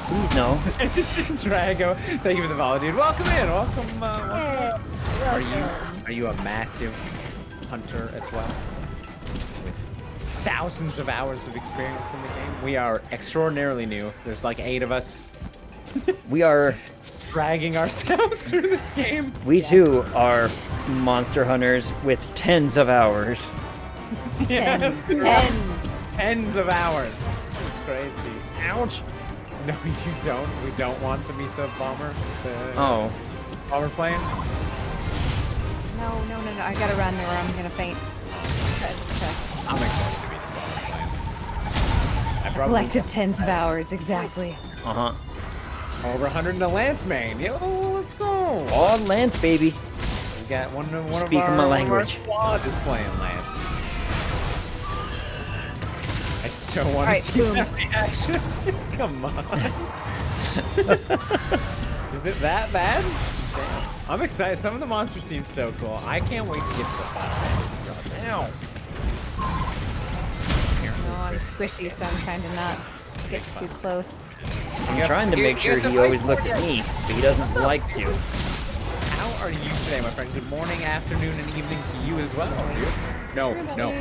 Please no. Drago, thank you for the follow, dude. Welcome in. Welcome. Yeah. Are you a massive hunter as well? With thousands of hours of experience in the game. We are extraordinarily new. There's like 8 of us We are, dragging ourselves through this game. we too are monster hunters with tens of hours. Ten. Tens of hours. It's crazy. Ouch. No, you don't. We don't want to meet the bomber. The Oh, bomber plane. No. I gotta run or I'm gonna faint. Okay. I'm excited to meet the bomber plane. I probably Collective tens of hours, exactly. uh-huh. over 100 in the Lance main. Yo, let's go. Oh, Lance, baby. We got one of Speaking our, my one of our language. squad is playing Lance. I still want Alright, to see boom. that reaction. Come on. Is it that bad? I'm excited. Some of the monsters seem so cool. I can't wait to get to the Final Fantasy cross. Ow. No, I'm squishy, so I'm trying to not get too close. I'm trying to make sure he always looks at me, but he doesn't like to. How are you today, my friend? Good morning, afternoon, and evening to you as well, dude. No, no.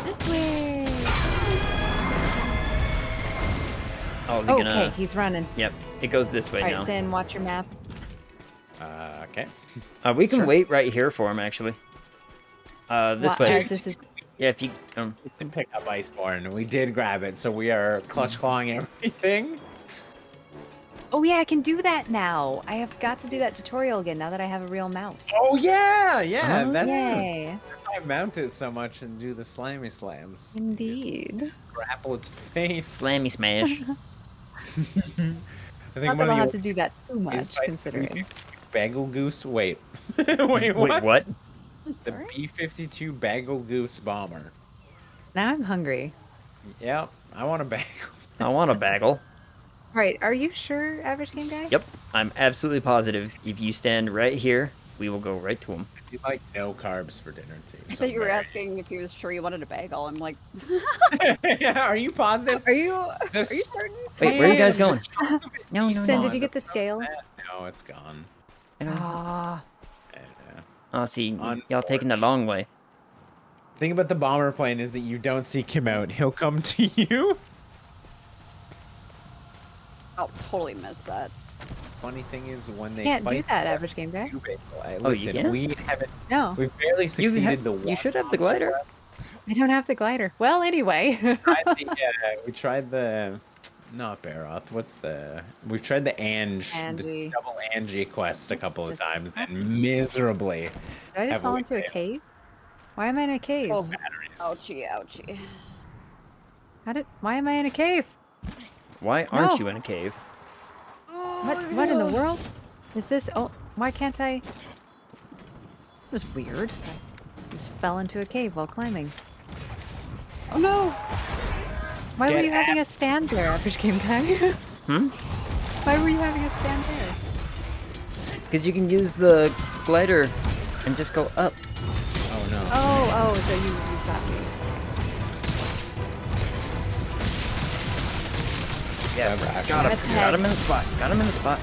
This way. Oh, they're Okay, gonna... he's running. Yep, it goes this way Alright, now. Sin, watch your map. Okay. We can Sure. wait right here for him, actually. This way. As this is Yeah, if you... We can pick up Iceborne, and we did grab it, so we are clutch clawing everything. Oh yeah, I can do that now. I have got to do that tutorial again now that I have a real mouse. Oh yeah, Oh, that's Yay. why I mount it so much and do the slammy slams. Indeed. Grapple its face. Slammy smash. I think Not that one I'll have of to do that too much, considering. Bagel Goose. Wait. Wait, what? Wait, what? The Sorry? B-52 Bagel Goose bomber. Now I'm hungry. Yep, I want a bagel. I want a bagel. Right, are you sure, Average Game Guy? Yep, I'm absolutely positive. If you stand right here, we will go right to him. I do like no carbs for dinner too. I so thought you were very- asking if he was sure you wanted a bagel. I'm like, Yeah, are you positive? are you This- certain? Wait, where are you guys going? No, no, Sin, no. did you get the scale? No, it's gone. Ah, Yeah. Oh, see, y'all taking the long way. Thing about the bomber plane is that you don't seek him out. He'll come to you. Oh, totally missed that. Funny thing is when they can't do fight that, Average Game Guy. you basically- Oh, you Listen, can't? we haven't. No, We've barely succeeded the. you should have the monster glider. quest. I don't have the glider. Well, anyway. We tried the. Not Baroth. What's the? We've tried the Angie. Angie. The double Angie quest a couple of times and miserably. Did I just Have fall we into a failed? cave? Why am I in a cave? Oh, Batteries. ouchie, ouchie. Why am I in a cave? Why aren't No. you in a cave? What in the world? Is this? Oh, why can't I? It was weird. I just fell into a cave while climbing. Oh no! Why were Get you having us stand there, Average Game Guy? Why were you having us stand there? Because you can use the glider and just go up. Oh no. Oh, so you got me. Yes, Ration. got him. That's the Got head. him in the spot. Got him in the spot.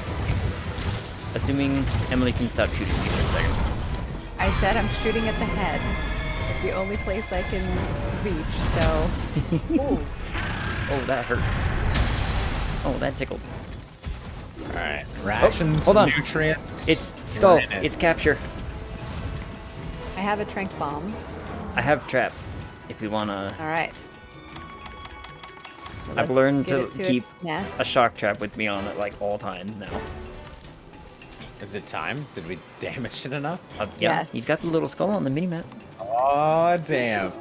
Assuming Emily can stop shooting me for a second. I said I'm shooting at the head. It's the only place I can reach, so... Oh, that hurt. Oh, that tickled. All right. Rations, hold on. nutrients. It's skull. We're in it. It's capture. I have a trank bomb. I have trap. If you wanna, Alright. I've learned get to it to keep its nest. a shock trap with me on at like all times now. Is it time? Did we damage it enough? Yeah, Yes. he's got the little skull on the minimap. Oh damn.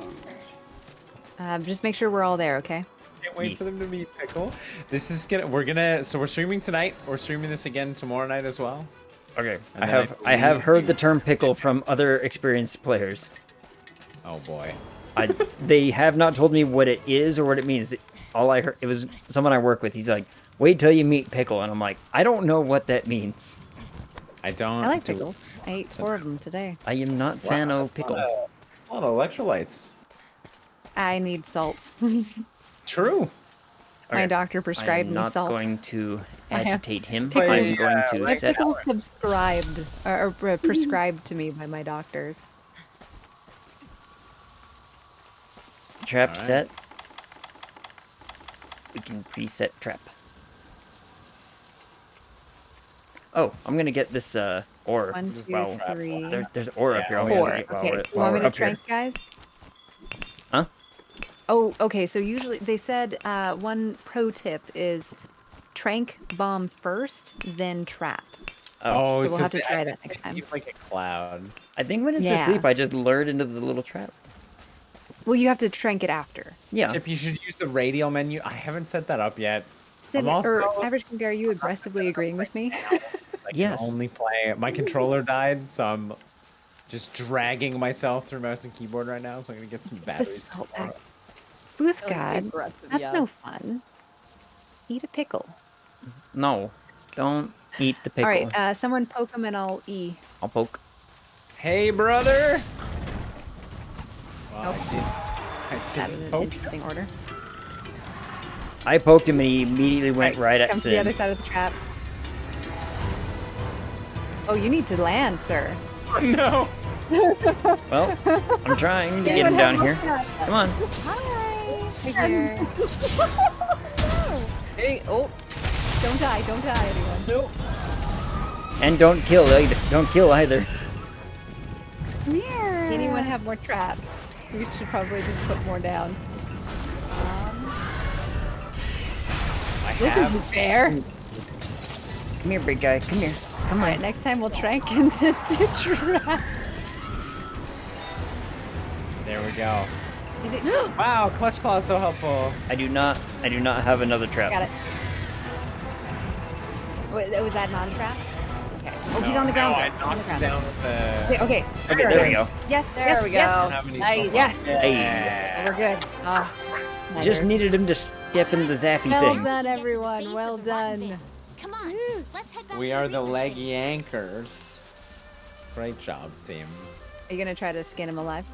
Just make sure we're all there, okay? Can't wait Ye- for them to meet Pickle. This is gonna. So we're streaming tonight. We're streaming this again tomorrow night as well. Okay, And I then I have believe heard you- the term pickle from other experienced players. Oh boy. They have not told me what it is or what it means. All I heard, it was someone I work with. He's like, "Wait till you meet pickle," and I'm like, "I don't know what that means. I don't. I like do- pickles. I ate 4 of them today. I am not fan of pickle." It's a lot of electrolytes. I need salt. True. My Okay, doctor I prescribed am me not salt. going to I have agitate him. pickles. I'm going to My set pickles subscribed or prescribed to me by my doctors. trap Alright. set. We can preset trap. Oh, I'm gonna get this ore. 1, Just 2, wow. 3, There's ore up here. I'm 4. gonna get while Okay, we're, you while want me we're to up here. trank, guys? Huh? Oh, okay. So usually they said one pro tip is trank bomb first, then trap. Oh, So we'll have 'cause to try I that think next time. it's like a cloud. I think when it's Yeah. asleep, I just lured into the little trap. Well, you have to trank it after. Yeah. If you should use the radial menu, I haven't set that up yet. Then, I'm also or Average Finger, are you aggressively agreeing with me? I Yes. can only play. My controller died, so I'm just dragging myself through mouse and keyboard right now. So I'm gonna get some The batteries. salt tomorrow. pack. Booth Really God, aggressive, that's no yes. fun. Eat a pickle. No, don't eat the pickle. All right, someone poke him and I'll E. I'll poke. Hey, brother. Well, Nope. I That's didn't an poke. interesting order. I poked him and he immediately went right at Come to the other Sin. side of the trap. Oh, you need to land, sir. Oh, no. Well, I'm trying to Yeah, get him what down happened? here. Come on. Hi. Hi here. Hey, oh. Don't die, anyone. Nope. And don't kill either. Don't kill either. Come here. Anyone have more traps? We should probably just put more down. I This have. isn't fair. Come here, big guy. Come here. Come Alright, on. next time we'll trank in the trap. There we go. Is it- Wow, clutch claw is so helpful. I do not have another trap. Got it. Was that not a trap? Okay. Oh, he's No, on the ground. no, I though. On the knocked him ground. down with the. Okay, okay. Okay, there we go. Yes, There yes, we go. yes. How many Nice. spells? Yes. Yeah. We're good. Ah, my Just nerve. needed him to step in the zappy Well thing. done, Get to the everyone. base Well of the rotten done. veil. Come on, let's head back We to are the research leggy base. anchors. Great job, team. Are you gonna try to skin him alive?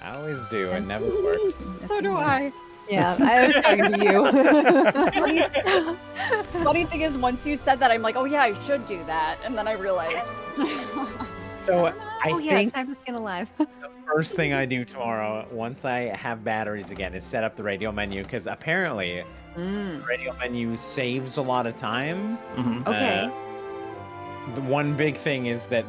I always do. It never works. So do I. Yeah, I was talking to you. Funny thing is, once you said that, I'm like, oh yeah, I should do that, and then I realized. So I Oh yeah, think it's time to skin alive. the first thing I do tomorrow, once I have batteries again, is set up the radio menu because apparently the radio menu saves a lot of time. Mhm. Okay. The one big thing is that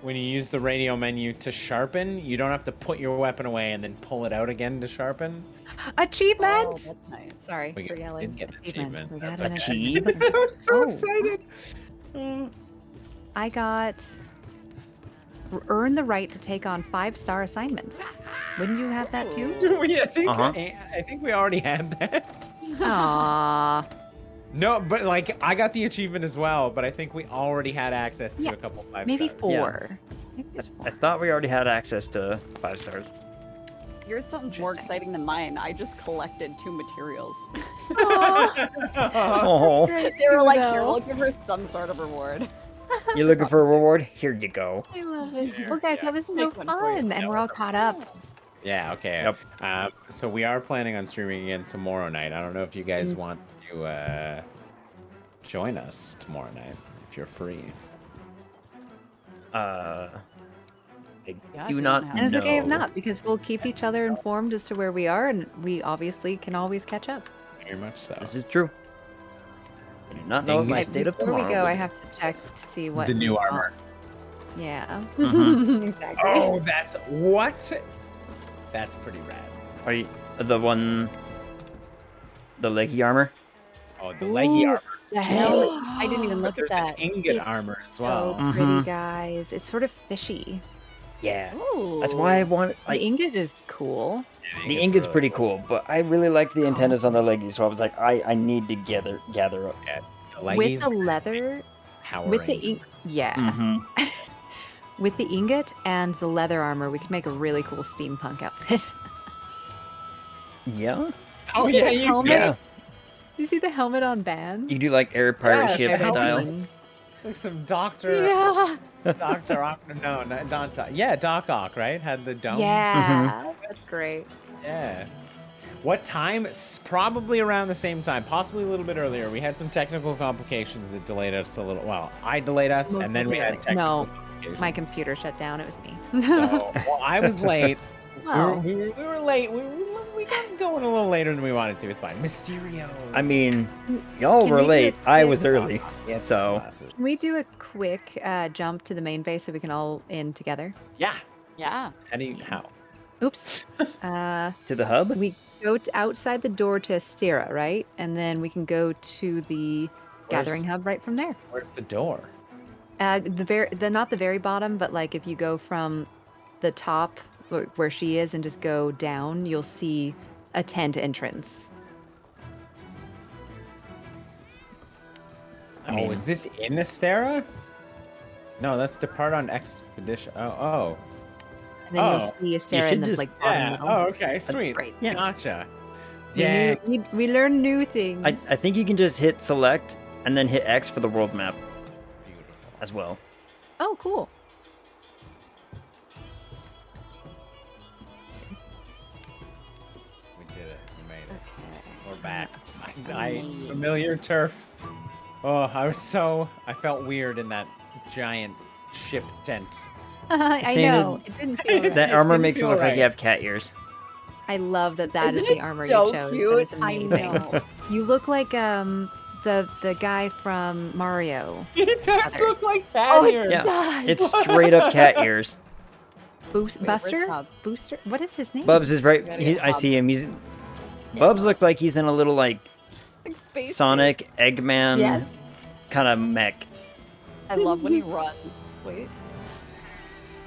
when you use the radio menu to sharpen, you don't have to put your weapon away and then pull it out again to sharpen. Achievement! Oh, that's nice. Sorry We for did yelling. get an Achievement. achievement. We got That's an okay. achievement. I'm so Oh. excited. I got earn the right to take on 5-star assignments. Wouldn't you have that too? Yeah, Uh-huh. I think we already had that. Aww. No, but like I got the achievement as well, but I think we already had access to Yeah, a couple 5 Maybe stars. 4. Maybe it was I 4. thought we already had access to 5 stars. Yours sounds more Interesting. exciting than mine. I just collected 2 materials. Oh, They were like, here, we'll give her some sort of reward. you're looking for a reward? Here you go. I love it. Yeah, Well, guys, yeah. that was We'll so make one for you. fun, and we're all caught up. Yeah, okay. Yep. So we are planning on streaming again tomorrow night. I don't know if you guys want to join us tomorrow night if you're free. I Yeah, if do you not wanna know. have And it's okay if not, because we'll keep each other informed as to where we are, and we obviously can always catch up. Very much so. This is true. I do not know what my Hey, state of Before tomorrow we go, will I be. have to check to see what the new we got. armor. Yeah. Mhm. Exactly. Oh, that's what? That's pretty rad. Are you the one? The leggy armor? Oh, the leggy Ooh, armor. the hell. I didn't even But look at there's an that. ingot It's armor as so well. pretty, Mhm. guys. It's sort of fishy. Yeah. Ooh. That's why I want. The ingot is cool. The ingot's pretty cool, but I really like the antennas on the leggies, so I was like, I need to gather up. Yeah, the With leggies the leather, Power with the Rangers. yeah, Mm-hmm. with the ingot and the leather armor, we could make a really cool steampunk outfit. Yeah. Oh You see yeah, the you helmet? Yeah. You see the helmet on Ban? You do like air pirate Yeah, ship I've style. seen. It's like some Doctor. Yeah. Doctor Ock. No, not Doc. Yeah, Doc Ock, right? Had the dome. Yeah, that's great. Yeah. What time? Probably around the same time, possibly a little bit earlier. We had some technical complications that delayed us a little. Well, I delayed us, Most and then we had definitely. technical No, complications. my computer shut down. It was me. So, well, I was late. Well. we were late. We got going a little later than we wanted to. It's fine. Mysterio. I mean, y'all Can were we do late. it I in- was early. Yeah, So glasses. Can we do a quick jump to the main base so we can all in together? Yeah. Yeah. How? Oops. to the hub. We go outside the door to Astera, right? And then we can go to the gathering hub right from there. Where's the door? Not the very bottom, but like if you go from the top where she is and just go down, you'll see a tent entrance. I mean- Oh, is this in Astera? No, that's depart on expedition. Oh. And then Oh, you'll see Astera should in the just- like bottom Yeah. middle. Oh, okay. Sweet. Great. Yeah. Gotcha. We Yeah. we learn new things. I think you can just hit select and then hit X for the world map Beautiful. as well. Oh, cool. We did it. We made it. Okay. We're back. Familiar turf. Oh, I felt weird in that giant ship tent. I Standard- know. It didn't feel right. That armor didn't makes it feel look like right. you have cat ears. I love that is Isn't the it armor so you chose. cute? That is I amazing. know. You look like the guy from Mario. It does Other. look like that Oh, it here. Yeah. does. It's straight up cat ears. Boost, Wait, where's Buster? Bubs? Booster? What is his name? Bubs is right. Gotta get I see Bubs. him. He's Bubs looks like he's in a little like Like space Sonic Eggman Yes. kind of mech. suit. I love when he runs. Wait.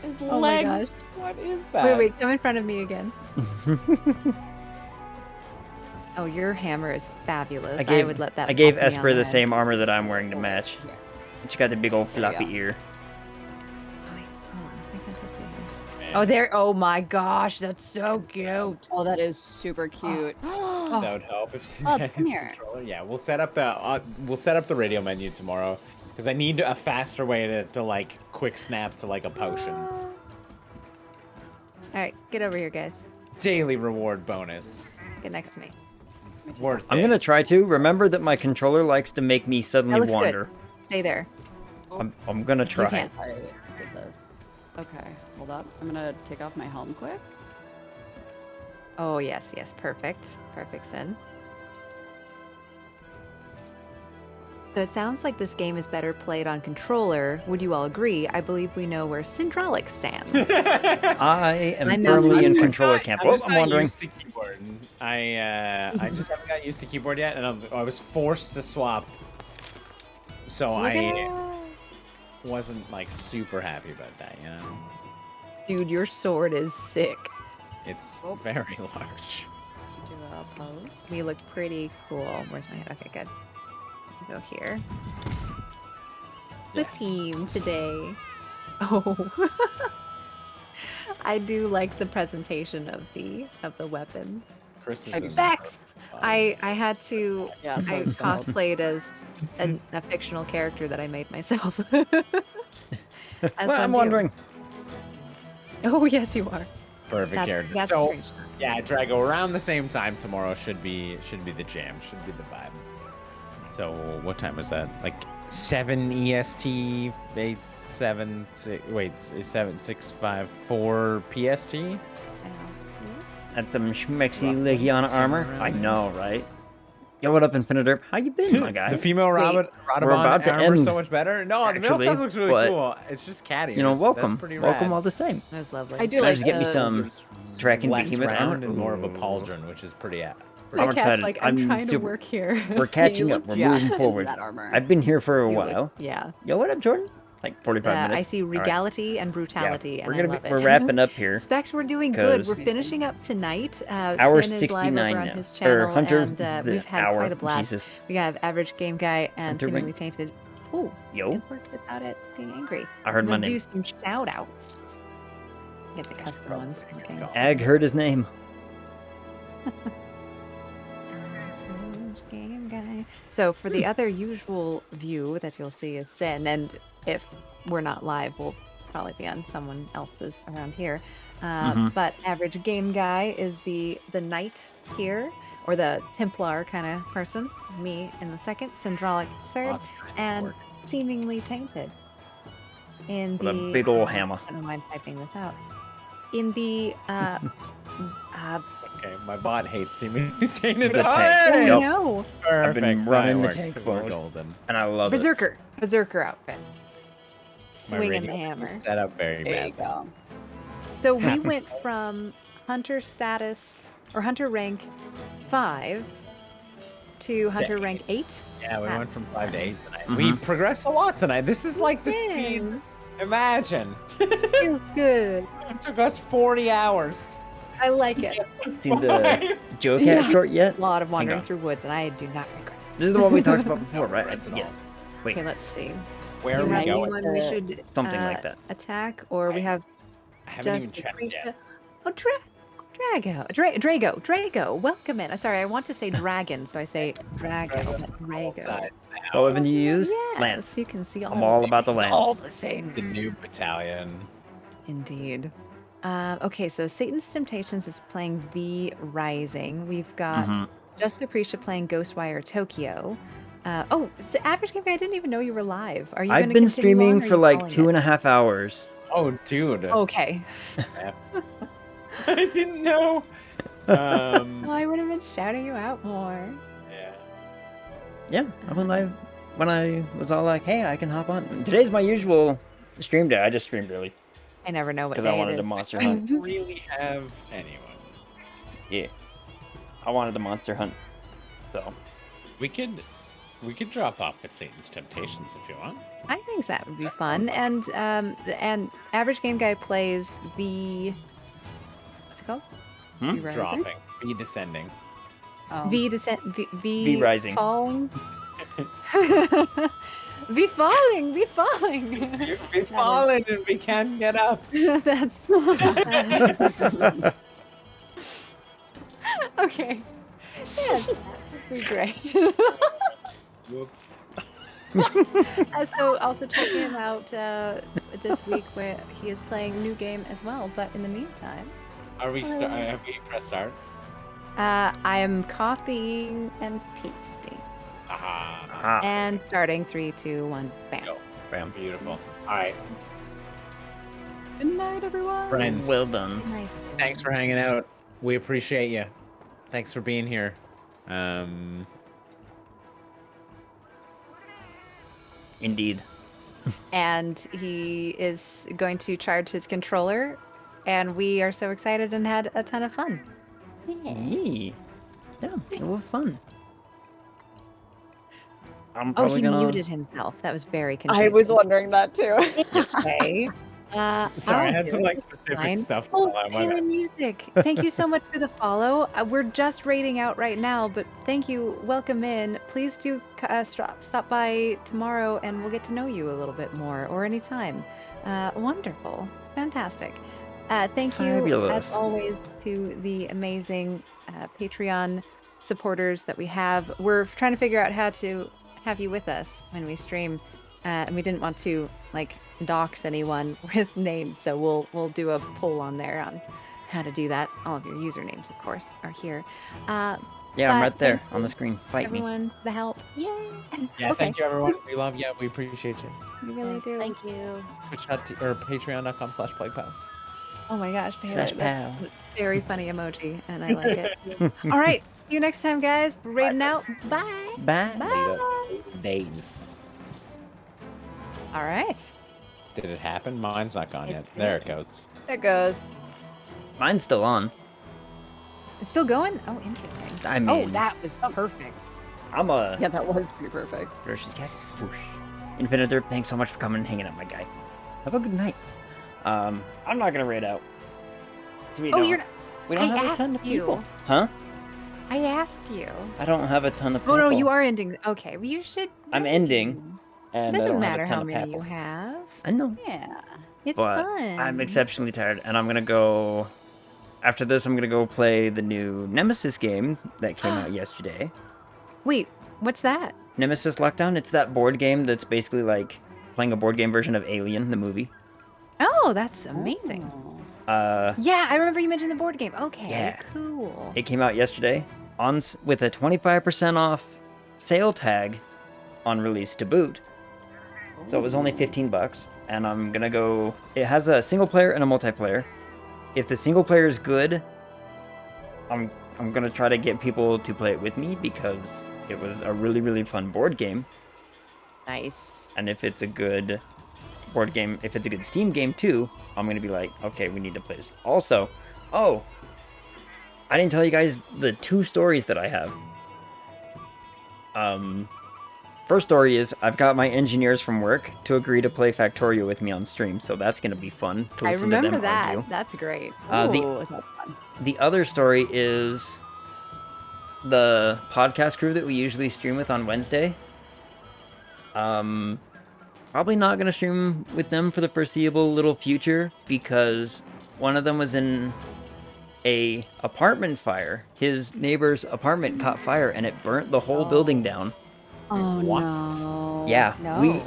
His Oh my legs. gosh. What is that? Wait, come in front of me again. Oh, your hammer is fabulous. I would let that. I gave pop me on Esper the head. same armor that I'm wearing to match. Here. She got the big old There we floppy go. ear. Oh, wait, hold on. I can't just see him. Oh, there. Oh my gosh, that's so cute. Oh, that is super cute. That would help if Bubs, had come his here. controller. Yeah, we'll set up the radio menu tomorrow because I need a faster way to like quick snap to like a potion. All right, get over here, guys. Daily reward bonus. Get next to me. Worth I'm it. gonna try to. Remember that my controller likes to make me That suddenly looks wander. good. Stay there. I'm gonna try. can. I did this. Okay, hold up. I'm gonna take off my helm quick. Oh yes, yes, perfect, perfect, Sin. So it sounds like this game is better played on controller. Would you all agree? I believe we know where Syndraulic stands. I am I'm firmly in just controller camp. Oh, just I'm not wandering. used to keyboard. I just haven't got used to keyboard yet, and I was forced to swap. So Look at I that. wasn't like super happy about that, you know. Dude, your sword is sick. It's Oh. very large. Do a pose. We look pretty cool. Where's my head? Okay, good. Go here. The Yes. team today. Oh. I do like the presentation of the weapons. Chris is I do in Specs. fun. I had to. Yeah, so I it's called. cosplayed as a fictional character that I made myself. As Well, one I'm do. wondering. Oh yes, you are. Perfect character. That's So strange. yeah, Drago around the same time tomorrow should be the jam, should be the vibe. So what time is that? Like 7 EST, 8, 7, 6, wait, 7, 6, 5, 4 PST? That's some schmexy Roughly, Legiana somewhere armor. around I there. know, right? Yo, what up, Infiniderp? How you been, my guy? The female Wait. We're Radabon about to armor end, so much better. No, the male actually, stuff looks really but, cool. It's just cat ears. You know, That's welcome. pretty Welcome rad. all the same. That was lovely. I do Can I like just get me some It's Draken less Behemoth round armor? and more of a Ooh. pauldron, which is pretty My I'm cat's excited. like, I'm trying to super- work here. We're catching you up. look We're moving jacked in forward. that armor. I've been here for a You would- while. Yeah. Yo, what up, Jordan? Like 45 minutes. I see All right. regality and brutality, and We're I gonna love be, it. we're wrapping up here. Specs, we're doing good. 'cause- We're finishing up tonight. Hour Sin is live 69 over on now. his Or channel, Hunter, and the we've had hour. quite a blast. Jesus. We have Average Game Guy and Hunter Seemingly Ring. Tainted. Oh, Yo, it worked without it being angry. I heard I'm my gonna do name. some shout outs. Get the custom ones from Kings. Ag heard his name. Average Game Guy. So for the other usual view that you'll see is Sin, and if we're not live, we'll probably be on someone else's around here. Mhm. But Average Game Guy is the knight here, or the Templar kind of person. Me in the second, Syndraulic third, Lots of and work. Seemingly Tainted. In With a the big ol' hammer. I don't know why I'm typing this out. In the Okay, my bot hates seeming tainted. The tank. Hey! Yep. no, I've been Perfect, running that the works. tank We're mode. golden. And I love Berserker outfit. My Swinging radio the hammer. is set up very There you bad. go. So we went from hunter status or hunter rank 5 to hunter eight. rank 8. Yeah, we Ah. went from 5 to 8 tonight. Mhm. We progressed a lot tonight. This is like the speed. Man, Imagine. feels good. It took us 40 hours. I like it. Seen the Joe Cat short yet? A lot of wandering on. through woods, and I do not regret. This is the one we talked about before, right? Regrets at Yeah. all. Wait, Okay, let's see. Where Do are you we have going? anyone we should something like that. attack, or we have I haven't even just a checked creature? yet. Oh, Drago, welcome in. Sorry, I want to say dragon, so I say Drago, but Both Drago. sides now. What weapon do you use? Yes, Lance. you can see I'm all about the it's lance. all the things. The new battalion. Indeed. Okay, so Satan's Temptations is playing V Rising. We've got Mhm. Just Lucretia playing Ghostwire Tokyo. Average Game Guy, I didn't even know you were live. Are you I've gonna been continue streaming on, or are for you like calling 2.5 hours. Oh, dude. Okay. I didn't know. Well, I would have been shouting you out more. Yeah. Yeah, when I was all like, hey, I can hop on. Today's my usual stream day. I just streamed early I never know what because day I wanted it to is. monster hunt. Really have anyone? Yeah, I wanted to monster hunt. So We could drop off at Satan's Temptations if you want. I think that would be fun. And Average Game Guy plays V. What's it called? Hmm? You rising? Dropping. Be descending. Oh. V descent. V rising. Falling. V falling. V falling. We've fallen and we can't get up. That's okay. Yeah, that would be great. Whoops. So also check him out this week where he is playing new game as well. But in the meantime, Are we have we pressed start? I am copying and pasting Aha. and starting 3, 2, 1, bam. Go. bam. Beautiful. All right, Good night, everyone. friends. Well done. Nice. Thanks for hanging out. We appreciate you. Thanks for being here. Indeed. And he is going to charge his controller, and we are so excited and had a ton of fun. Yee. Yeah, it was fun. I'm Oh, probably he gonna. muted himself. That was very confusing. I was wondering that too. Okay. Sorry, I I'll had do some it. like It's specific fine. stuff. To Oh, pull out. My Halo bad. Music. Thank you so much for the follow. We're just raiding out right now, but thank you. Welcome in. Please do stop by tomorrow, and we'll get to know you a little bit more, or anytime. Wonderful. Fantastic. Thank you, as Fabulous. always, to the amazing Patreon supporters that we have. We're trying to figure out how to have you with us when we stream, and we didn't want to like dox anyone with names, so we'll do a poll on there on how to do that. All of your usernames, of course, are here. Yeah, I'm But right there thank on you, the screen. Fight me. everyone, for the help. Yay! Yeah, Okay, thank you everyone. We love you. We appreciate you. we really Yes, do. thank you. Or patreon.com/plaguepass. Oh my gosh, Slash Bailey, that's pal. a very funny emoji, and I like it. All right, see you next time, guys. We're raiding out. Bye. Bye. Bye. Days. All right. Did it happen? Mine's not gone It yet. did. There it goes. There it goes. Mine's still on. It's still going? Oh, interesting. I Oh, mean, that was perfect. I'm a Yeah, that was pretty perfect. ferocious cat. Whoosh. Infinitor, thanks so much for coming and hanging out, my guy. Have a good night. I'm not gonna raid out. We Oh, don't- you're not. We don't I have a ton of asked you. people. Huh? I asked you. I don't have a ton of Oh people. no, you are ending. Okay, well you should. I'm raid. ending, and I Doesn't don't matter have a ton how of many you people. have. I know, Yeah. It's but fun. I'm exceptionally tired, and I'm gonna go. After this, I'm gonna go play the new Nemesis game that came out yesterday. Wait, what's that? Nemesis Lockdown. It's that board game that's basically like playing a board game version of Alien, the movie. Oh, that's amazing. Oh. Yeah, I remember you mentioned the board game. Okay, Yeah. cool. It came out yesterday with a 25% off sale tag on release to boot. So it was only $15, and I'm gonna go. It has a single player and a multiplayer. If the single player is good, I'm gonna try to get people to play it with me because it was a really fun board game. Nice. And if it's a good board game, if it's a good Steam game too, I'm gonna be like, okay, we need to play this. Also, oh, I didn't tell you guys the 2 stories that I have. First story is I've got my engineers from work to agree to play Factorio with me on stream, so that's gonna be fun to I listen to remember them that. argue. That's great. Ooh, is that fun? The other story is the podcast crew that we usually stream with on Wednesday. Probably not gonna stream with them for the foreseeable little future because one of them was in a apartment fire. His neighbor's apartment caught fire and it burnt the whole building down. Oh What? no. Yeah, No. we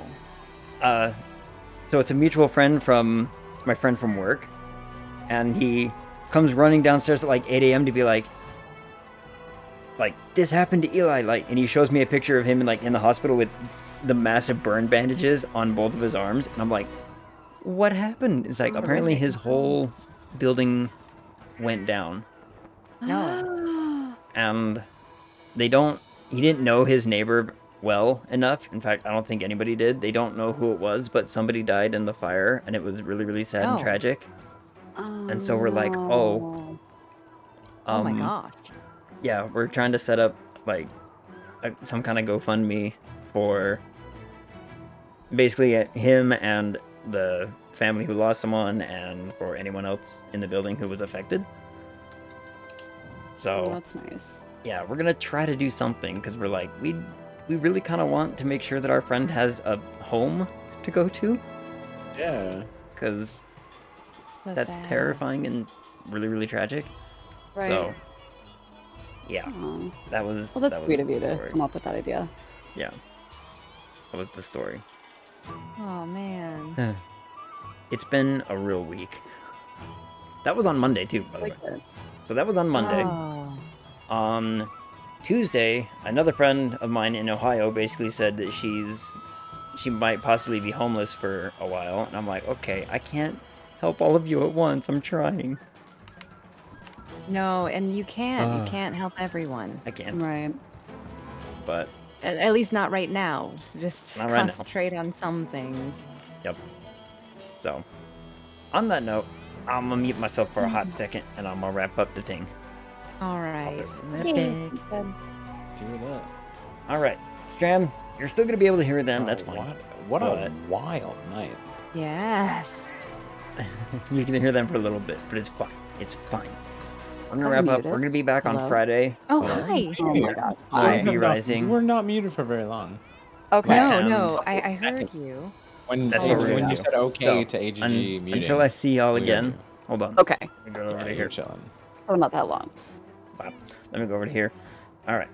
so it's a mutual friend from my friend from work, and he comes running downstairs at like 8 a.m. to be like this happened to Eli, and he shows me a picture of him in the hospital with the massive burn bandages on both of his arms, and I'm like, what happened? It's like apparently his whole building went down, No. and he didn't know his neighbor well enough. In fact, I don't think anybody did. They don't know who it was, but somebody died in the fire, and it was really sad and Oh. tragic. Oh, And so we're like, no. Oh my gosh. Yeah, we're trying to set up some kind of GoFundMe for basically him and the family who lost someone, and for anyone else in the building who was affected. Oh, So that's nice. yeah, we're gonna try to do something because we're like we really kind of want to make sure that our friend has a home to go to, Yeah. because So that's sad. terrifying and really tragic. Right. So yeah, Aw. that was Well, that's that sweet was of you the to story. come up with that idea. Yeah, that was the story. Oh man. It's been a real week. That was on Monday too, by the way. Like that. So that was on Monday. Oh. On Tuesday, another friend of mine in Ohio basically said that she might possibly be homeless for a while, and I'm like, okay, I can't help all of you at once. I'm trying. No, and you can't. You Ugh. can't help everyone. I can't. Right. But At least not right now. Just Not right now. concentrate on some things. yep. So, on that note, I'm gonna mute myself for a hot second, and I'm gonna wrap up the thing. All right. Yes, it's good. Do that. All right, Stram, you're still gonna be able to hear them. That's fine. What a But- wild night. Yes. You're gonna hear them for a little bit, but it's fine. It's fine. We're So gonna wrap up. muted. We're gonna be back on Hello? Friday. Oh, for hi. Oh my god. Hi. You have Rising. You were not muted for very long. Okay. No, Um, no. I heard seconds. you. When That's what we're when gonna you do. said okay So, to AGG muting. until I see y'all we again, heard Hold on. Okay. Let me go over Yeah, to you're here. chilling. So not that long. Wow. Let me go over to here. All right.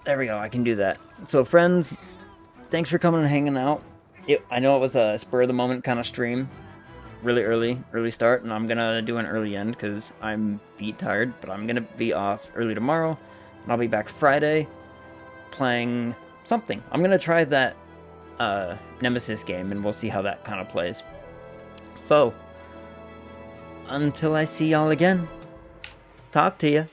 There we go. I can do that. So, friends, thanks for coming and hanging out. I know it was a spur of the moment kind of stream. Really early start, and I'm gonna do an early end because I'm beat tired, but I'm gonna be off early tomorrow, and I'll be back Friday playing something. I'm gonna try that Nemesis game, and we'll see how that kind of plays. So, until I see y'all again, talk to ya.